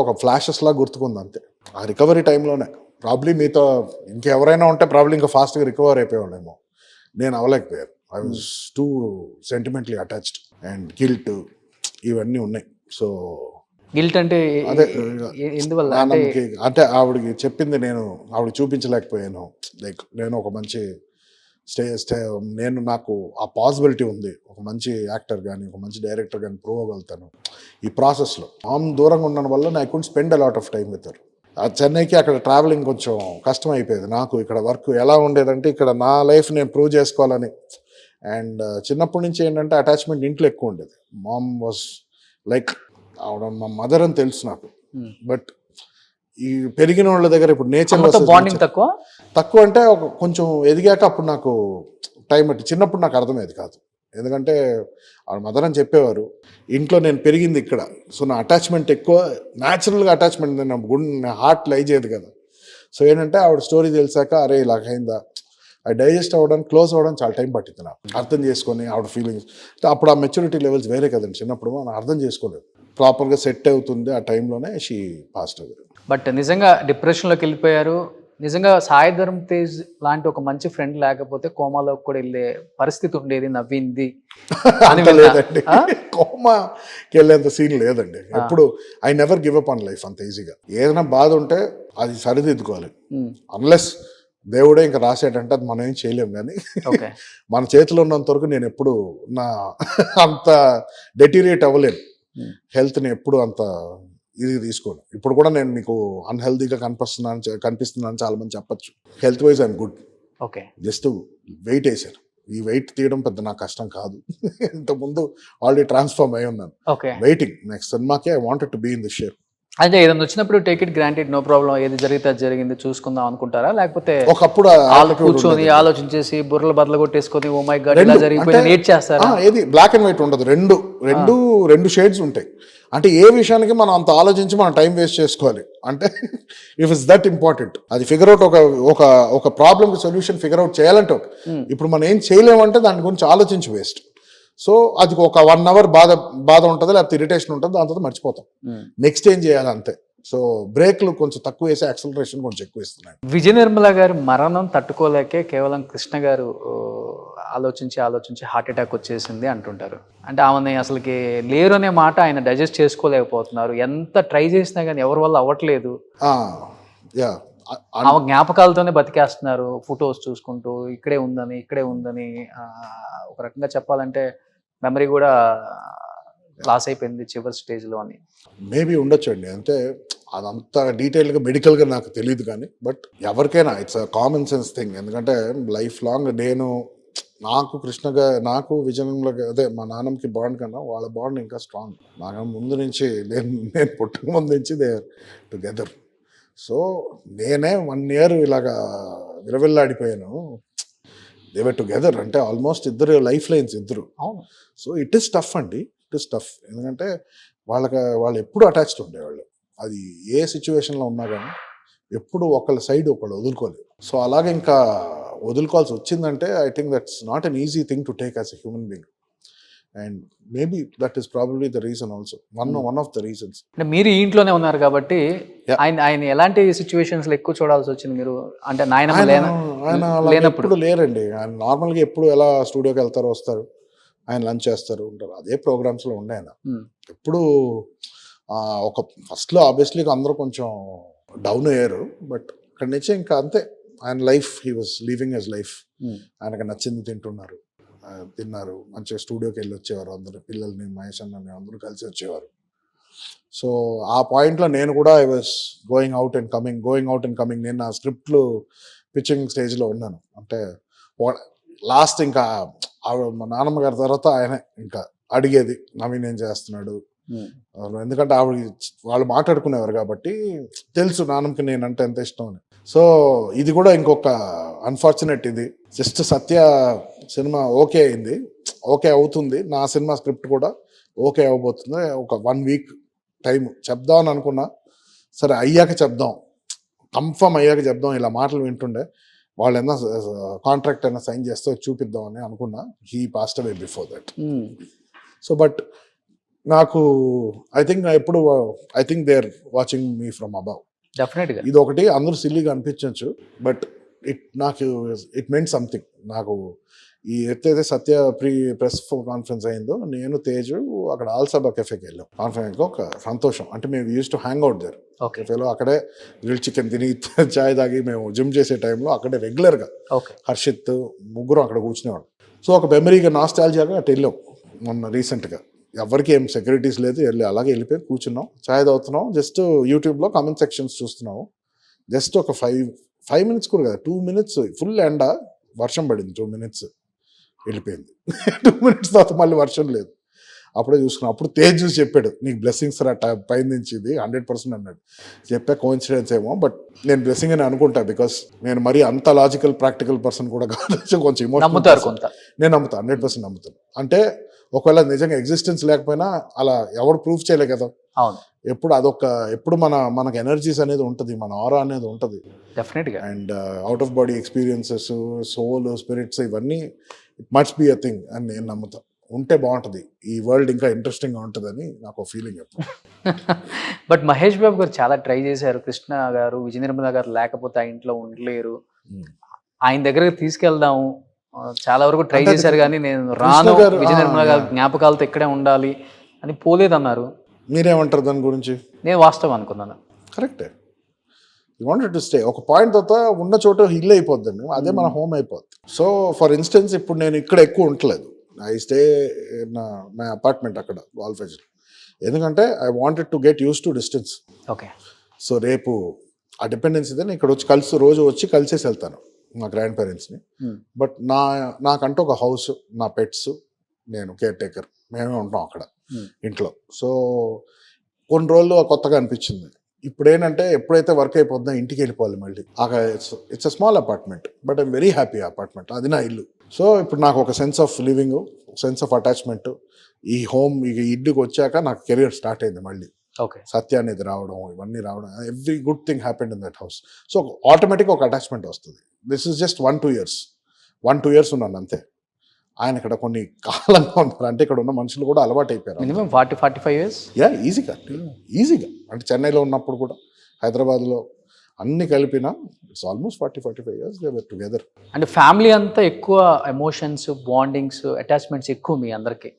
ఒక ఫ్లాషెస్ లాగా గుర్తుకుంది అంతే. ఆ రికవరీ టైంలోనే ప్రాబ్లీ మీతో ఇంకెవరైనా ఉంటే ప్రాబ్లీ ఇంకా ఫాస్ట్గా రికవర్ అయిపోయాడేమో. నేను అవ్వలేకపోయాను. I was too sentimentally attached and guilt ఇవన్నీ ఉన్నాయి. సో గిల్ట్ అంటే అదే ఎందువల్ల అంటే ఆవిడకి చెప్పింది నేను ఆవిడ చూపించలేకపోయాను. లైక్ నేను ఒక మంచి నాకు ఆ పాసిబిలిటీ ఉంది, ఒక మంచి యాక్టర్ కానీ ఒక మంచి డైరెక్టర్ కానీ ప్రూవ్ అవ్వగలుగుతాను. ఈ ప్రాసెస్లో దూరంగా ఉండడం వల్ల I could spend a lot of time with her. ఆ చెన్నైకి అక్కడ ట్రావెలింగ్ కొంచెం కష్టం అయిపోయేది నాకు. ఇక్కడ వర్క్ ఎలా ఉండేదంటే ఇక్కడ నా లైఫ్ నేను ప్రూవ్ చేసుకోవాలని. అండ్ చిన్నప్పటి నుంచి ఏంటంటే అటాచ్మెంట్ ఇంట్లో ఎక్కువ ఉండేది. మామ్ వాజ్ లైక్ ఆవిడ మా మదర్ అని తెలుసు నాకు. బట్ ఈ పెరిగిన వాళ్ళ దగ్గర ఇప్పుడు నేచర్ బాండింగ్ తక్కువ అంటే కొంచెం ఎదిగాక అప్పుడు నాకు టైం బట్టి, చిన్నప్పుడు నాకు అర్థమయ్యేది కాదు. ఎందుకంటే ఆవిడ మదర్ అని చెప్పేవారు. ఇంట్లో నేను పెరిగింది ఇక్కడ, సో నా అటాచ్మెంట్ ఎక్కువ, న్యాచురల్గా అటాచ్మెంట్ నా హార్ట్ లై చేయదు కదా. సో ఏంటంటే ఆవిడ స్టోరీ తెలిసాక అరే ఇలాగైందా, అది డైజెస్ట్ అవ్వడానికి క్లోజ్ అవ్వడానికి చాలా టైం పట్టింది నాకు. అర్థం చేసుకొని ఆవిడ ఫీలింగ్స్, అప్పుడు ఆ మెచ్యూరిటీ లెవెల్స్ వేరే కదండి. చిన్నప్పుడు మనం అర్థం చేసుకోలేదు, ప్రాపర్గా సెట్ అవుతుంది ఆ టైంలోనే షీ పాస్ట్ అవ్వదు. బట్ నిజంగా డిప్రెషన్లోకి వెళ్ళిపోయారు. నిజంగా సాయి ధరమ్ తేజ్ లాంటి ఒక మంచి ఫ్రెండ్ లేకపోతే కోమాలోకి కూడా వెళ్ళే పరిస్థితి ఉండేది. నవ్వింది లేదండి, కోమాకి వెళ్ళేంత సీన్ లేదండి. ఎప్పుడు I never give up on life అంత ఈజీగా. ఏదైనా బాధ ఉంటే అది సరిదిద్దుకోవాలి. అన్లెస్ దేవుడే ఇంకా రాసాడంటే అది మనం ఏం చేయలేము. కానీ మన చేతిలో ఉన్నంత వరకు నేను ఎప్పుడు అంత డెటీరియేట్ అవ్వలేను. హెల్త్ని ఎప్పుడు అంత ఇది తీసుకోను. ఇప్పుడు కూడా నేను మీకు అన్హెల్దీగా కనిపిస్తున్నాను చాలా మంది చెప్పచ్చు. Health wise I'm good. Okay, just weight వేసారు. ఈ వెయిట్ తీయడం పెద్ద నాకు కష్టం కాదు. ఇంతకుముందు ఆల్రెడీ ట్రాన్స్ఫార్మ్ అయి ఉన్నాను. వెయిటింగ్ నెక్స్ట్ సినిమాకే I wanted to be in the share. అంటే ఏదైనా వచ్చినప్పుడు take it granted, no problem, ఏది జరిగితే అది జరిగింది చూసుకుందాం అనుకుంటారా? లేకపోతే ఒకప్పుడు కూర్చొని ఆలోచించేసి బుర్రలు బద్దలు కొట్టేసుకొని ఓ మై గాడ్ ఇలా జరిగిపోయింది ఏడ్ చేస్తారా? ఏది బ్లాక్ అండ్ వైట్ ఉండదు, రెండు షేడ్స్ ఉంటాయి. అంటే ఏ విషయానికి మనం అంత ఆలోచించి మనం టైం వేస్ట్ చేసుకోవాలి అంటే ఇఫ్ ఇట్స్ దట్ ఇంపార్టెంట్, అది ఫిగర్ అవుట్ ఒక ప్రాబ్లమ్కి సొల్యూషన్ ఫిగర్ అవుట్ చేయాలంటే ఇప్పుడు మనం ఏం చేయలేమంటే దాని గురించి ఆలోచించి వేస్ట్. సో అది ఒక 1 hour బాధ ఉంటుంది, లేకపోతే ఇరిటేషన్ ఉంటుంది, దాని తర్వాత మర్చిపోతాం. నెక్స్ట్ ఏం చేయాలి అంతే. సో బ్రేక్లు కొంచెం తక్కువ వేసి యాక్సలరేషన్ కొంచెం ఎక్కువ ఇస్తున్నాయి. విజయ నిర్మల గారి మరణం తట్టుకోలేకే కేవలం కృష్ణ గారు ఆలోచించి హార్ట్ అటాక్ వచ్చేసింది అంటుంటారు. అంటే ఆమెని అసలుకి లేరు అనే మాట ఆయన డైజెస్ట్ చేసుకోలేకపోతున్నారు. ఎంత ట్రై చేసినా కానీ ఎవరి వల్ల అవ్వట్లేదు. ఆమె జ్ఞాపకాలతోనే బతికేస్తున్నారు, ఫొటోస్ చూసుకుంటూ ఇక్కడే ఉందని ఒక రకంగా చెప్పాలంటే మెమరీ కూడా లాస్ అయిపోయింది చివరి స్టేజ్లో అని. మేబీ ఉండొచ్చండి. అంటే అదంతా డీటెయిల్గా మెడికల్గా నాకు తెలియదు కానీ, బట్ ఎవరికైనా it's a common sense thing. ఎందుకంటే లైఫ్ లాంగ్ నాకు విజయంలో అదే మా నాన్నకి బాండ్ కన్నా వాళ్ళ బాండ్ ఇంకా స్ట్రాంగ్. నాకు ముందు నుంచి నేను పుట్టక ముందు నుంచి దే ఆర్ టుగెదర్. సో నేనే 1 year ఇలాగా విరవిల్లాడిపోయాను. దే వర్ టుగెదర్ అంటే ఆల్మోస్ట్ ఇద్దరు లైఫ్ లైన్స్ ఇద్దరు. అవును. సో ఇట్ ఈస్ టఫ్ అండి, ఇట్ ఈస్ టఫ్. ఎందుకంటే వాళ్ళు ఎప్పుడు అటాచ్డ్ ఉండేవాళ్ళు. అది ఏ సిచ్యువేషన్లో ఉన్నా కానీ ఎప్పుడు ఒకళ్ళ సైడ్ ఒకళ్ళు వదులుకోలేదు. సో అలాగే ఇంకా వదులుకోవాల్సి వచ్చిందంటే I think that's not an easy thing to take as a human being. And maybe that is probably the reason also, one of the reasons. అంటే మీరు ఈ ఇంట్లోనే ఉన్నారు కాబట్టి Yeah. ఆయన ఎలాంటి సిచ్యువేషన్స్లో ఎక్కువ చూడాల్సి వచ్చింది మీరు? అంటే ఆయన అలా లేనప్పుడు ఎప్పుడు లేరండి. ఆయన నార్మల్గా ఎప్పుడు ఎలా స్టూడియోకి వెళ్తారో వస్తారు, ఆయన లంచ్ చేస్తారు ఉంటారు, అదే ప్రోగ్రామ్స్లో ఉండే ఆయన. ఎప్పుడు ఒక ఫస్ట్లో ఆబ్వియస్లీ అందరూ కొంచెం డౌన్ అయ్యారు, బట్ అక్కడి నుంచి ఇంకా అంతే ఆయన life, he was living his life. ఆయనకు నచ్చింది తిన్నారు, మంచిగా స్టూడియోకి వెళ్ళి వచ్చేవారు, అందరు పిల్లల్ని మహేష్ అన్నని అందరూ కలిసి వచ్చేవారు. సో ఆ పాయింట్లో నేను కూడా I was going out and coming. నేను నా స్క్రిప్ట్లు పిచ్చింగ్ స్టేజ్లో ఉన్నాను. అంటే లాస్ట్ ఇంకా మా నాన్నమ్మ గారి తర్వాత ఆయన ఇంకా అడిగేది నవీన్ ఏం చేస్తున్నాడు, ఎందుకంటే వాళ్ళు మాట్లాడుకునేవారు కాబట్టి తెలుసు నాన్నమ్మకి నేనంటే ఎంత ఇష్టం అని. సో ఇది కూడా ఇంకొక అన్ఫార్చునేట్, ఇది జస్ట్ సత్య సినిమా ఓకే అయింది, ఓకే అవుతుంది, నా సినిమా స్క్రిప్ట్ కూడా ఓకే అవ్వబోతుంది. ఒక 1 week టైం చెప్దాం అని అనుకున్నా, సరే అయ్యాక చెప్దాం, కన్ఫర్మ్ అయ్యాక చెప్దాం, ఇలా మాటలు వింటుండే వాళ్ళు ఏమన్నా కాంట్రాక్ట్ అయినా సైన్ చేస్తే చూపిద్దాం అని అనుకున్నా. He passed away before that. So but నాకు I think they are watching me from above. డెఫినెట్గా ఇది ఒకటి అందరూ సిల్లీగా అనిపించవచ్చు, బట్ ఇట్ మెంట్ సంథింగ్. నాకు ఈ ఎత్తైతే సత్య ప్రెస్ కాన్ఫరెన్స్ అయిందో, నేను తేజు అక్కడ ఆల్సబా కెఫేకి వెళ్ళాం. కాన్ఫరెన్స్ ఒక సంతోషం, అంటే మేము use to hang out there కెఫేలో. అక్కడే గ్రిల్ చికెన్ తిని చాయ్ తాగి మేము జిమ్ చేసే టైంలో అక్కడే రెగ్యులర్గా హర్షిత్ ముగ్గురు అక్కడ కూర్చునేవాడు. సో ఒక మెమరీగా నాస్టాల్జియాగా అటు వెళ్ళాం మొన్న రీసెంట్గా. ఎవరికి ఏం సెక్యూరిటీస్ లేదు, అలాగే వెళ్ళిపోయి కూర్చున్నాం, చాయ్ తాగుతున్నాం, జస్ట్ యూట్యూబ్లో కామెంట్ సెక్షన్స్ చూస్తున్నాము. జస్ట్ ఒక 5 minutes కూడా కదా, 2 minutes ఫుల్ ఎండ, వర్షం పడింది, 2 minutes వెళ్ళిపోయింది. 2 minutes తర్వాత మళ్ళీ వర్షం లేదు. అప్పుడే చూసుకున్నాం. అప్పుడు తేజ్ చూసి చెప్పాడు, నీకు బ్లెస్సింగ్స్ రా పై నుంచి, ఇది 100% అన్నాడు. చెప్పా కోఇన్సిడెన్స్ ఏమో, బట్ నేను బ్లెస్సింగ్ అని అనుకుంటా, బికాస్ నేను మరీ అంత లాజికల్ ప్రాక్టికల్ పర్సన్ కూడా కాదు, కొంచెం ఇమోషనల్. నేను నమ్ముతాను, 100% నమ్ముతాను. అంటే ఒకవేళ నిజంగా ఎగ్జిస్టెన్స్ లేకపోయినా అలా ఎవరు ప్రూఫ్ చేయలే కదా. అవును. ఎప్పుడు మనకు ఎనర్జీస్ అనేది ఉంటుంది, మన ఆరా అనేది ఉంటుంది డెఫినెట్గా. And out of body experiences, soul, spirits, ఇవన్నీ it must be a thing అని నేను నమ్ముతా. ఉంటే బాగుంటుంది, ఈ వరల్డ్ ఇంకా ఇంట్రెస్టింగ్గా ఉంటుందని నాకు ఫీలింగ్ ఎప్పుడు. బట్ మహేష్ బాబు గారు చాలా ట్రై చేశారు. కృష్ణ గారు, విజయ నిర్మల గారు లేకపోతే ఆ ఇంట్లో ఉండలేరు, ఆయన దగ్గరకు తీసుకెళ్దాము, చాలా వరకు ట్రై చేశారు, కానీ నేను రాను, విజయ నిర్మల గారు జ్ఞాపకాలతో ఇక్కడే ఉండాలి అని పోలేదన్నారు. మీరేమంటారు దాని గురించి? నేను వాస్తవం అనుకున్నాను. కరెక్టే, యూ వాంటెడ్ టు స్టే. ఒక పాయింట్ తర్వాత ఉన్న చోట ఇల్లు అయిపోద్దండి, అదే మన హోమ్ అయిపోద్ది. సో ఫర్ ఇన్స్టెన్స్ ఇప్పుడు నేను ఇక్కడ ఎక్కువ ఉండలేదు, ఐ స్టే మై అపార్ట్మెంట్ అక్కడ వాల్ఫేజ్, ఎందుకంటే I wanted to get use to distance. Okay. So రేపు ఆ డిపెండెన్సీ నేను ఇక్కడ వచ్చి రోజు వచ్చి కలిసేసి వెళ్తాను మా గ్రాండ్ పేరెంట్స్ని. బట్ నాకంటూ ఒక హౌస్, నా పెట్స్, నేను కేర్ టేకర్, మేమే ఉంటాం అక్కడ ఇంట్లో. సో కొన్ని రోజులు కొత్తగా అనిపించింది. ఇప్పుడు ఏంటంటే ఎప్పుడైతే వర్క్ అయిపోతుందో ఇంటికి వెళ్ళిపోవాలి మళ్ళీ. It's a small apartment, but I'm very happy apartment, అది నా ఇల్లు. సో ఇప్పుడు నాకు ఒక sense of living, sense of attachment, ఈ హోమ్ ఇంటికి వచ్చాక నాకు కెరియర్ స్టార్ట్ అయింది మళ్ళీ. ఓకే. సత్య అనేది రావడం, ఇవన్నీ రావడం, every good thing happened in that house. So ఆటోమేటిక్గా ఒక అటాచ్మెంట్ వస్తుంది. This is just 1-2 years. 1-2 years ఉన్నాను అంతే. ఆయన ఇక్కడ కొన్ని కాలంగా ఉన్నారు, అంటే ఇక్కడ ఉన్న మనుషులు కూడా అలవాటు అయిపోయారు. Minimum 40-45 years. యా, ఈజీగా అంటే చెన్నైలో ఉన్నప్పుడు కూడా, హైదరాబాద్లో అన్ని కలిపినా it's almost 40-45 years they were together. అంటే ఫ్యామిలీ అంతా ఎక్కువ ఎమోషన్స్, బాండింగ్స్, అటాచ్మెంట్స్ ఎక్కువ మీ అందరికి.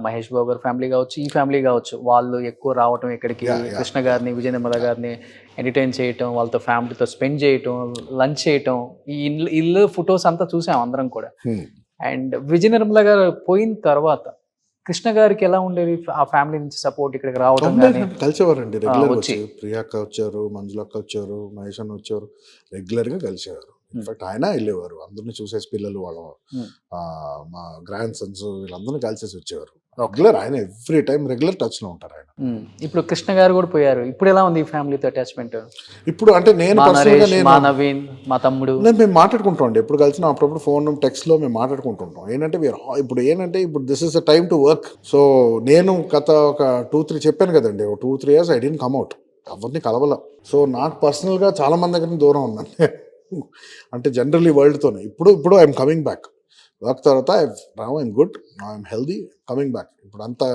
మహేష్ బాబు గారు ఫ్యామిలీ కావచ్చు, ఈ ఫ్యామిలీ కావచ్చు, వాళ్ళు ఎక్కువ రావటం ఇక్కడికి, కృష్ణ గారిని, విజయ నిర్మల గారిని ఎంటర్టైన్ చేయటం, వాళ్ళతో ఫ్యామిలీతో స్పెండ్ చేయటం, లంచ్ చేయటం, ఈ ఇల్లు ఫొటోస్ అంతా చూసాం అందరం కూడా. అండ్ విజయ నిర్మల గారు పోయిన తర్వాత కృష్ణ గారికి ఎలా ఉండేది ఆ ఫ్యామిలీ నుంచి సపోర్ట్ ఇక్కడికి రావడం కానీ? కలిసేవారండి రెగ్యులర్ వచ్చి. వచ్చి ప్రియాక్క వచ్చారు, మంజులక్క వచ్చారు, మహేష్ అన్న వచ్చారు, రెగ్యులర్ గా కలిసేవారు. ఇన్ఫాక్ట్ ఆయన వెళ్ళేవారు, అందరిని చూసేసి పిల్లలు వాళ్ళ మా గ్రాండ్ సన్స్ వీళ్ళందరినీ కలిసేసి వచ్చేవారు. రెగ్యులర్ ఆయన ఎవ్రీ టైం రెగ్యులర్ టచ్ లో ఉంటారు ఆయన. ఇప్పుడు కృష్ణ గారు కూడా పోయారు, ఇప్పుడు ఎలా ఉంది ఈ ఫ్యామిలీతో అటాచ్మెంట్? ఇప్పుడు అంటే నేను మా personal గా నరేష్, మా నవీన్, మా తమ్ముడు మేము మాట్లాడుకుంటాం అండి, ఎప్పుడు కలిసినా అప్పుడప్పుడు ఫోన్ టెక్స్ట్ లో మేము మాట్లాడుకుంటుంటాం. ఏంటంటే ఇప్పుడు this is the time to work. So నేను గత ఒక 2-3 చెప్పాను కదండి, 2-3 years I didn't come out, ఎవరిని కలవల. సో నాకు పర్సనల్ గా చాలా మంది దగ్గర దూరం ఉన్నాను అంటే జనరల్లీ వరల్డ్తోనే. ఇప్పుడు ఐఎమ్ కమింగ్ బ్యాక్ వర్క్ తర్వాత. I'm good, I'm healthy, coming back ఇప్పుడు అంతా.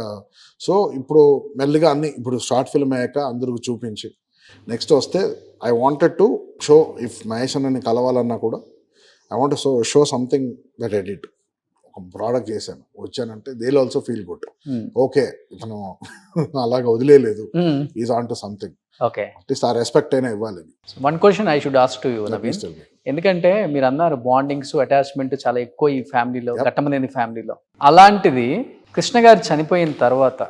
సో ఇప్పుడు మెల్లిగా అన్ని ఇప్పుడు షార్ట్ ఫిల్మ్ అయ్యాక అందరికి చూపించి నెక్స్ట్ వస్తే I wanted to show, if Mahesh అన్నని కలవాలన్నా కూడా I want show something that I did. ఒక ప్రోడక్ట్ చేశాను, వచ్చానంటే they will also feel good. Okay ఇతను అలాగ వదిలేదు, is on to something. Okay, at least ఆ రెస్పెక్ట్ అయినా ఇవ్వాలి. One question I should ask to you Naveen, ఎందుకంటే మీరు అన్నారు బాండింగ్స్ అటాచ్మెంట్ చాలా ఎక్కువ ఈ ఫ్యామిలీలో, ఘట్టమనేని ఫ్యామిలీలో. అలాంటిది కృష్ణ గారు చనిపోయిన తర్వాత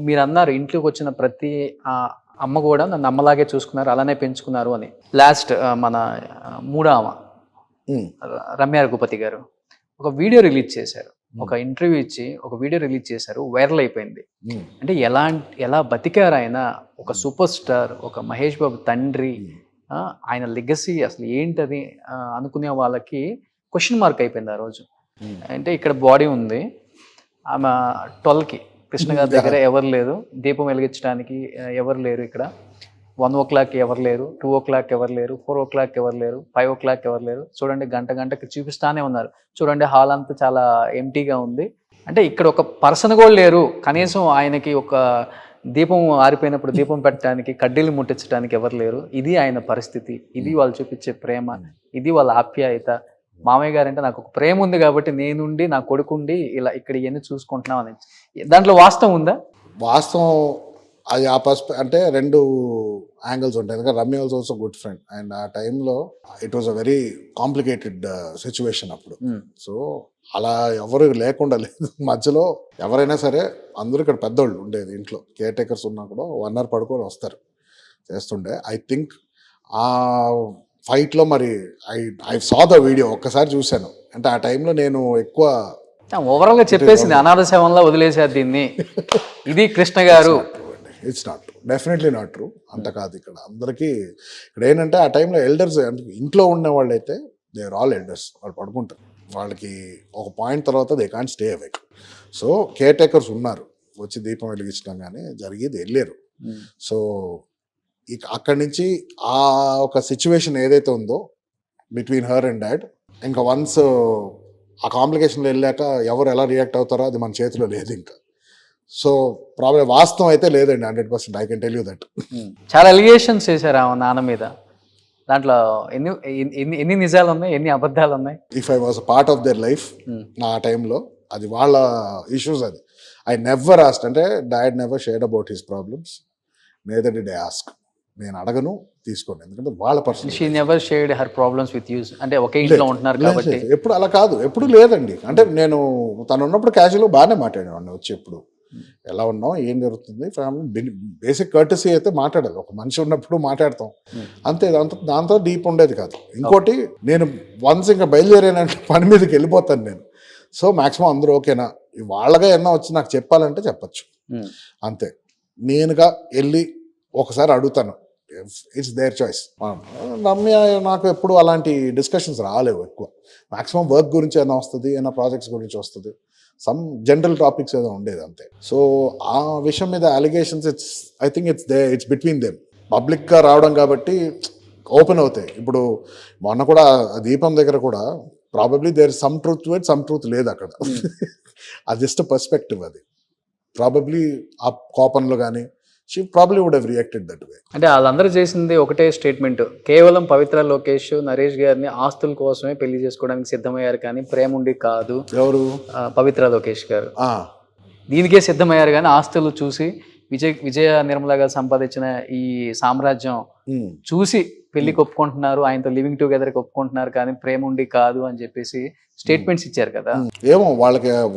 మీరు అన్నారు ఇంట్లోకి వచ్చిన ప్రతి అమ్మ కూడా నన్ను అమ్మలాగే చూసుకున్నారు, అలానే పెంచుకున్నారు అని. లాస్ట్ మన మూడవ రమ్య రఘుపతి గారు ఒక వీడియో రిలీజ్ చేశారు, ఒక ఇంటర్వ్యూ ఇచ్చి ఒక వీడియో రిలీజ్ చేశారు, వైరల్ అయిపోయింది. అంటే ఎలా బతికారు ఆయన, ఒక సూపర్ స్టార్, ఒక మహేష్ బాబు తండ్రి, ఆయన లెగసీ అసలు ఏంటది అనుకునే వాళ్ళకి క్వశ్చన్ మార్క్ అయిపోయింది ఆ రోజు. అంటే ఇక్కడ బాడీ ఉంది, ఆమె 12కి కృష్ణ గారి దగ్గర ఎవరు లేరు, దీపం వెలిగించడానికి ఎవరు లేరు, ఇక్కడ 1 o'clock ఎవరు లేరు, 2 o'clock ఎవరు లేరు, 4 o'clock ఎవరు లేరు, 5 o'clock ఎవరు లేరు. చూడండి గంటకి చూపిస్తానే ఉన్నారు, చూడండి హాల్ అంతా చాలా ఎంటీగా ఉంది. అంటే ఇక్కడ ఒక పర్సన్ కూడా లేరు, కనీసం ఆయనకి ఒక దీపం ఆరిపోయినప్పుడు దీపం పెట్టడానికి, కడ్డీలు ముట్టించడానికి ఎవరు లేరు. ఇది ఆయన పరిస్థితి, ఇది వాళ్ళు చూపించే ప్రేమ, ఇది వాళ్ళ ఆప్యాయత. మామయ్య గారు అంటే నాకు ఒక ప్రేమ ఉంది కాబట్టి నేనుండి నా కొడుకుండి ఇలా ఇక్కడ ఇవన్నీ చూసుకుంటున్నాం అని. దాంట్లో వాస్తవం ఉందా? వాస్తవం అది ఆ అంటే 2 యాంగిల్స్ ఉంటాయి. ఎందుకంటే Ramya was also good friend, and ఆ టైంలో it was a very complicated situation అప్పుడు. సో అలా ఎవరు లేకుండా లేదు మధ్యలో. ఎవరైనా సరే అందరూ ఇక్కడ పెద్దోళ్ళు ఉండేది, ఇంట్లో కేర్ టేకర్స్ ఉన్నా కూడా 1 hour పడుకొని వస్తారు చేస్తుండే. ఐ థింక్ ఆ ఫైట్లో మరి ఐ సా ద వీడియో, ఒక్కసారి చూశాను. అంటే ఆ టైంలో నేను ఎక్కువ ఓవరాల్ గా చెప్పేసింది అనాథ శవంలో వదిలేశారు దీన్ని, ఇది కృష్ణ గారు. It's not true, definitely not true. అంత కాదు. ఇక్కడ అందరికీ ఇక్కడ ఏంటంటే ఆ టైంలో ఎల్డర్స్, ఇంట్లో ఉన్న వాళ్ళు అయితే దే ఆర్ ఆల్ ఎల్డర్స్, వాళ్ళు పడుకుంటారు. వాళ్ళకి ఒక పాయింట్ తర్వాత they can't stay awake. So caretakers ఉన్నారు, వచ్చి దీపం వెలిగించడం కానీ జరిగేది వెళ్ళారు. సో ఇక అక్కడి నుంచి ఆ ఒక సిచ్యువేషన్ ఏదైతే ఉందో బిట్వీన్ హర్ అండ్ డాడ్, ఇంకా వన్స్ ఆ కాంప్లికేషన్లో వెళ్ళాక ఎవరు ఎలా రియాక్ట్ అవుతారో అది మన చేతిలో లేదు ఇంకా. సో ప్రాబ్లం వాస్తవం అయితే లేదండి 100%, I can tell you that. చాలా ఎలిగేషన్స్ చేశారు ఆ నాన్న మీద, దాంట్లో ఎన్ని నిజాలు ఉన్నాయి, ఎన్ని అబద్ధాలు ఉన్నాయి? If I was part of their life నా టైంలో, అది వాళ్ళ ఇష్యూస్. అది ఐ నెవర్ ఆస్క్డ్, అంటే dad never shared about his problems, neither did I ask. నేను అడగను, తీసుకోండి, ఎందుకంటే వాళ్ళ personal. She never shared her problems with you, అంటే ఒకే ఇంట్లో ఉంటున్నారు కాబట్టి. ఎప్పుడు అలా కాదు, ఎప్పుడు లేదండి. అంటే నేను తను ఉన్నప్పుడు క్యాజువల్గా బాగానే మాట్లాడేవాడిని వచ్చి, ఎప్పుడు ఎలా ఉన్నాం, ఏం జరుగుతుంది, ఫ్యామిలీ బేసిక్ కర్టసీ అయితే మాట్లాడాలి. ఒక మనిషి ఉన్నప్పుడు మాట్లాడతాం అంతే, దాంతో డీప్ ఉండేది కాదు. ఇంకోటి, నేను వన్స్ ఇంకా బయలుదేరానంటే పని మీదకి వెళ్ళిపోతాను నేను. సో మాక్సిమం అందరూ ఓకేనా, వాళ్ళగా ఏమన్నా వచ్చి నాకు చెప్పాలంటే చెప్పచ్చు అంతే. నేనుగా వెళ్ళి ఒకసారి అడుగుతాను, ఇట్స్ దేర్ చాయిస్. రమ్య నాకు ఎప్పుడు అలాంటి డిస్కషన్స్ రాలేవు ఎక్కువ. మాక్సిమం వర్క్ గురించి ఏమైనా వస్తుంది, ఏమైనా ప్రాజెక్ట్స్ గురించి వస్తుంది, సమ్ జనరల్ టాపిక్స్ ఏదో ఉండేది అంతే. సో ఆ విషయం మీద allegations I think it's between them. పబ్లిక్గా రావడం కాబట్టి ఓపెన్ అవుతాయి. ఇప్పుడు మొన్న కూడా దీపం దగ్గర కూడా probably there some truth with some truth లేదు అక్కడ. అది జస్ట్ పర్స్పెక్టివ్. అది ప్రాబబ్లీ ఆ కోపంలో కానీ she probably would have reacted that way. అంటే వాళ్ళందరూ చేసింది ఒకటే స్టేట్మెంట్, కేవలం పవిత్ర లోకేష్ నరేష్ గారిని ఆస్తుల కోసమే పెళ్లి చేసుకోవడానికి సిద్ధమయ్యారు కానీ ప్రేమ ఉండి కాదు. ఎవరు? పవిత్ర లోకేష్ గారు దీనికే సిద్ధమయ్యారు కానీ ఆస్తులు చూసి విజయ నిర్మల గారు సంపాదించిన ఈ సామ్రాజ్యం చూసి పెళ్లికి ఒప్పుకుంటున్నారు, ఆయనతో లివింగ్ టుగెదర్కి ఒప్పుకుంటున్నారు, కానీ ప్రేమ ఉండి కాదు అని చెప్పేసి స్టేట్మెంట్స్ ఇచ్చారు కదా. ఏమో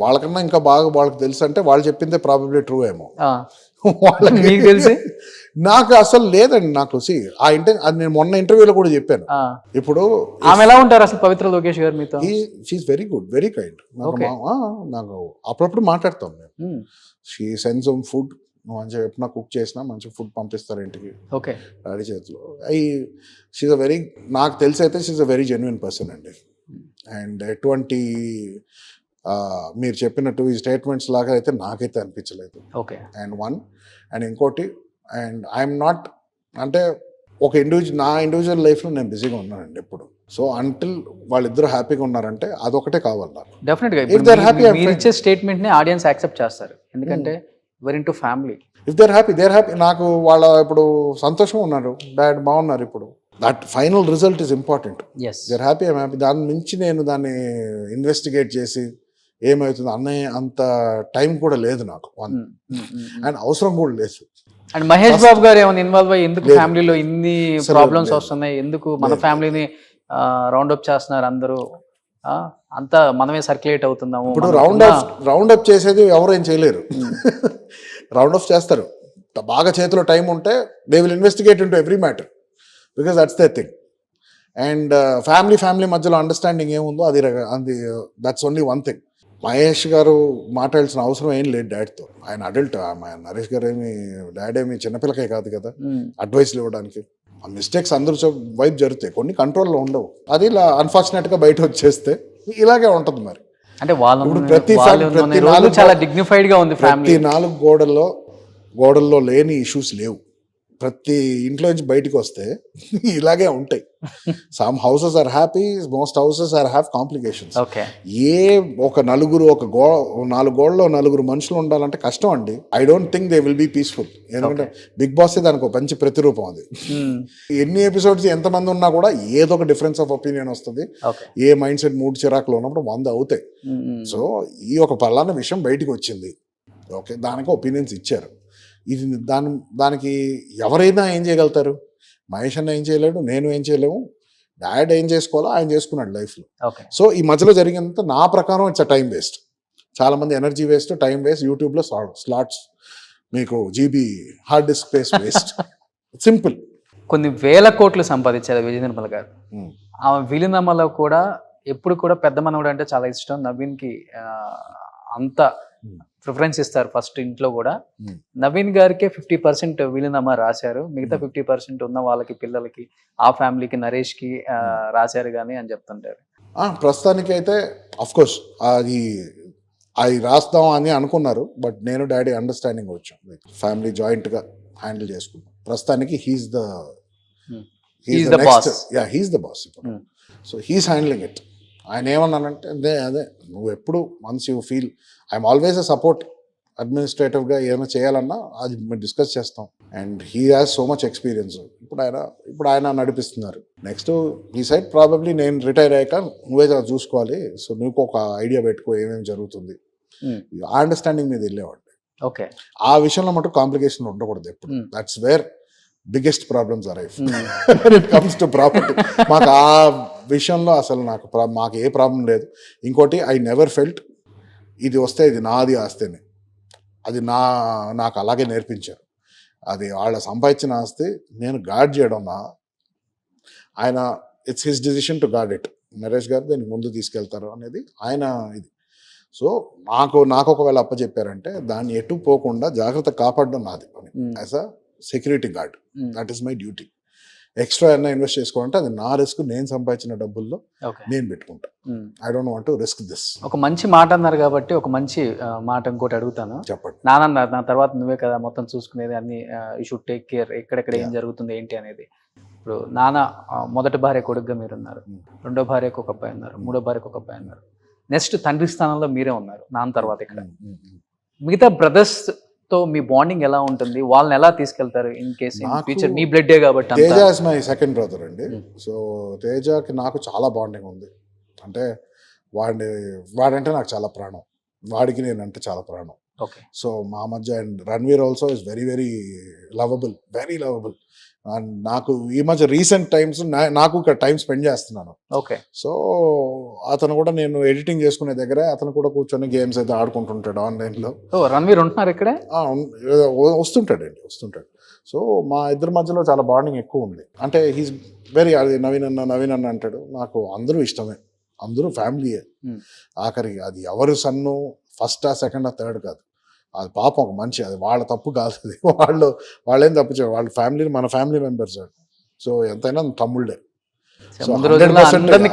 వాళ్ళకన్నా ఇంకా బాగా వాళ్ళకి తెలుసు అంటే వాళ్ళు చెప్పిందే ప్రాబబ్లీ ట్రూ ఏమో. మీకు తెలిసి నాకు అసలు లేదండి. నాకు అది నేను మొన్న ఇంటర్వ్యూలో కూడా చెప్పాను. ఇప్పుడు ఆమె ఎలా ఉంటారు అసలు పవిత్ర లోకేష్ గారు మీతో? She's very good, very kind. నాకు అప్పుడప్పుడు మాట్లాడతాం మేము. షీ సెండ్స్ హోమ్ ఫుడ్, మంచిగా ఎప్పుడన్నా కుక్ చేసినా మంచి ఫుడ్ పంపిస్తారు ఇంటికి డాడీ చేతిలో. షీఈ్ అ వెరీ, నాకు తెలిసి అయితే she's a very genuine person అండి. అండ్ ఎటువంటి మీరు చెప్పినట్టు ఈ స్టేట్మెంట్స్ లాగా అయితే నాకైతే అనిపించలేదు. అండ్ ఇంకోటి, అండ్ ఐఎమ్ నాట్ అంటే ఒక నా ఇండివిజువల్ లైఫ్లో నేను బిజీగా ఉన్నానండి ఎప్పుడు. సో అంటిల్ వాళ్ళిద్దరు హ్యాపీగా ఉన్నారంటే అదొకటే కావాలి నాకు. డెఫినెట్గా మీరు ఇచ్చే స్టేట్మెంట్ ని ఆడియన్స్ యాక్సెప్ట్ చేస్తారు, ఎందుకంటే very into family. If they're happy నాకు వాళ్ళ ఇప్పుడు సంతోషం ఉన్నారు, డాడ్ బాగున్నారు. ఇప్పుడు that final result is important. They're happy, I'm happy. దాని నుంచి నేను దాన్ని ఇన్వెస్టిగేట్ చేసి ఏమవుతుంది అంత టైం కూడా లేదు నాకు, అండ్ అవసరం కూడా లేదు. అండ్ మహేష్ బాబు గారు ఏమైనా ఇన్వాల్వ్ అయ్యి ఎందుకు ఫ్యామిలీలో ఇన్ని ప్రాబ్లమ్స్ వస్తున్నాయి, ఎందుకు మన ఫ్యామిలీని రౌండ్ అప్ చేస్తున్నారు అందరూ, అంతా మనమే సర్క్యులేట్ అవుతున్నాము? ఇప్పుడు రౌండ్ అప్ చేసేది ఎవరు ఏం చేయలేరు. రౌండ్ అప్ చేస్తారు, బాగా చేతిలో టైం ఉంటే they will investigate into every matter, because that's the thing. And family మధ్యలో అండర్స్టాండింగ్ ఏముందో అది that's only one thing. Mahesh గారు మాట్లాడాల్సిన అవసరం ఏం లేదు డాడ్తో. ఆయన అడల్ట్. నరేష్ గారు డాడ్ ఏమి చిన్నపిల్లకే కాదు కదా అడ్వైస్లు ఇవ్వడానికి. ఆ మిస్టేక్స్ అందరూ వైపు జరుగుతాయి, కొన్ని కంట్రోల్లో ఉండవు. అది ఇలా అన్ఫార్చునేట్గా బయట వచ్చేస్తే ఇలాగే ఉంటుంది. మరి అంటే ఇప్పుడు ప్రతి చాలా డిగ్నిఫైడ్ గా ఉంది. ప్రతి 4 గోడల్లో లేని ఇష్యూస్ లేవు. ప్రతి ఇంట్లో నుంచి బయటకు వస్తే ఇలాగే ఉంటాయి. Some houses are happy, most houses are have complications. ఒక 4 గోడలో 4 మనుషులు ఉండాలంటే కష్టం అండి. I don't think they will be peaceful. ఎందుకంటే బిగ్ బాస్ దానికి ఒక మంచి ప్రతిరూపం అది. ఎన్ని ఎపిసోడ్స్ ఎంతమంది ఉన్నా కూడా ఏదో ఒక డిఫరెన్స్ ఆఫ్ ఒపీనియన్ వస్తుంది. ఏ మైండ్ సెట్ మూడు చిరాకులు ఉన్నప్పుడు 100 అవుతాయి. సో ఈ ఒక పలానా విషయం బయటకు వచ్చింది, ఓకే, దానికి ఒపీనియన్స్ ఇచ్చారు. ఇది దానికి ఎవరైనా ఏం చేయగలుగుతారు? మహేష్ అన్న ఏం చేయలేడు, నేను ఏం చేయలేము. డాడ్ ఏం చేసుకోవాలో ఆయన చేసుకున్నాడు లైఫ్లో. సో ఈ మధ్యలో జరిగినంత నా ప్రకారం ఇట్స్ అ టైం వేస్ట్. చాలా మంది ఎనర్జీ వేస్ట్, టైం వేస్ట్. యూట్యూబ్లో స్లాట్స్, మీకు GB hard disk space waste. Simple. కొన్ని వేల కోట్లు సంపాదించారు విజయ నిర్మల గారు. ఆ విలీనమ్మలో కూడా ఎప్పుడు కూడా పెద్ద మనవడు అంటే చాలా ఇష్టం. నవీన్కి అంత ప్రిఫరెన్స్ ఇస్తారు ఫస్ట్ ఇంట్లో కూడా. నవీన్ గారికే 50% విలీనమ్మ రాశారు, మిగతా 50% ఉన్న వాళ్ళకి, పిల్లలకి, ఆ ఫ్యామిలీకి, నరేష్ కి రాశారు కానీ అని చెప్తుంటారు. ప్రస్తుతానికి అయితే అఫ్ కోర్స్ అది రాస్తాం అని అనుకున్నారు, బట్ నేను డాడీ అండర్స్టాండింగ్ వచ్చాం. ఫ్యామిలీ జాయింట్ గా హ్యాండిల్ చేసుకున్నాం. ప్రస్తుతానికి he's the boss. So he's handling it. ఆయన ఏమన్నానంటే అదే నువ్వు ఎప్పుడు once you feel I'm always a support. అడ్మినిస్ట్రేటివ్గా ఏమైనా చేయాలన్నా అది మేము డిస్కస్ చేస్తాం. And he has so much experience. ఇప్పుడు ఆయన నడిపిస్తున్నారు. నెక్స్ట్ ఈ సైడ్ ప్రాబబ్లీ నేను రిటైర్ అయ్యాక నువ్వే చూసుకోవాలి. సో నువ్వు ఒక ఐడియా పెట్టుకో ఏమేమి జరుగుతుంది. ఆ అండర్స్టాండింగ్ మీద వెళ్ళేవాడి. ఓకే, ఆ విషయంలో మటు కాంప్లికేషన్ ఉండకూడదు ఎప్పుడు. That's where biggest problems arrive it comes to property. మాకు ఆ విషయంలో అసలు మాకు ఏ ప్రాబ్లం లేదు. ఇంకోటి, ఐ నెవర్ ఫెల్ట్ ఇది వస్తే ఇది నాది ఆస్తేనే. అది నాకు అలాగే నేర్పించారు. అది వాళ్ళ సంపాదించిన ఆస్తి నేను గార్డ్ చేయడం ఆయన it's his decision to guard it. Naresh గారు దాన్ని ముందు తీసుకెళ్తారు అనేది ఆయన ఇది. సో నాకు ఒకవేళ అప్పచెప్పారంటే దాన్ని ఎటు పోకుండా జాగ్రత్త కాపాడడం నాది as a security guard. That is my duty. Extra ఏమైనా ఇన్వెస్ట్ చేసుకోవాలంటే అది నా రిస్క్, నేను సంపాదించిన డబ్బుల్లో నేను పెట్టుకుంటా. I don't want to risk this. ఒక మంచి మాట అన్నారు కాబట్టి ఒక మంచి మాట ఇంకోటి అడుగుతాను. చెప్పండి. నాన్న నా తర్వాత నువ్వే కదా మొత్తం చూసుకునేది, అన్ని యూ షుడ్ టేక్ కేర్, ఎక్కడెక్కడ ఏం జరుగుతుంది ఏంటి అనేది. ఇప్పుడు నాన్న మొదటి భార్య కొడుకుగా మీరు ఉన్నారు, రెండో భార్యకు ఒక అబ్బాయి ఉన్నారు, మూడో భార్యకు ఒక అబ్బాయి ఉన్నారు. నెక్స్ట్ తండ్రి స్థానంలో మీరే ఉన్నారు నాన్న తర్వాత. ఇక్కడ మిగతా బ్రదర్స్ తో మీ బాండింగ్ ఎలా ఉంటుంది? వాళ్ళని ఎలా తీసుకెళ్తారు ఇన్ కేస్ ఫ్యూచర్? మీ బ్లడ్ కాబట్టి. Teja is my second brother అండి. సో తేజకి నాకు చాలా బాండింగ్ ఉంది. అంటే వాడంటే నాకు చాలా ప్రాణం, వాడికి నేనంటే చాలా ప్రాణం. ఓకే. సో మా మధ్య, and Ranveer also is very very lovable, very lovable. And నాకు ఈ మధ్య రీసెంట్ టైమ్స్ నాకు ఇక్కడ టైం స్పెండ్ చేస్తున్నాను. ఓకే. సో అతను కూడా, నేను ఎడిటింగ్ చేసుకునే దగ్గర అతను కూడా కూర్చొని గేమ్స్ అయితే ఆడుకుంటుంటాడు ఆన్లైన్లో. రణ్వీర్ ఉంటున్నారు ఇక్కడే? వస్తుంటాడు. సో మా ఇద్దరి మధ్యలో చాలా బాండింగ్ ఎక్కువ ఉంది. అంటే హీస్ వెరీ, అది నవీన్ అన్న అంటాడు. నాకు అందరూ ఇష్టమే, అందరూ ఫ్యామిలీయే. ఆఖరికి అది ఎవరు సన్ను ఫస్టా సెకండా థర్డ్ కాదు, అది పాపం ఒక మనిషి, అది వాళ్ళ తప్పు కాదు. అది వాళ్ళేం తప్పు చేయరు, వాళ్ళ ఫ్యామిలీ మన ఫ్యామిలీ మెంబర్స్. సో ఎంతైనా తమ్ముళ్ళే. సో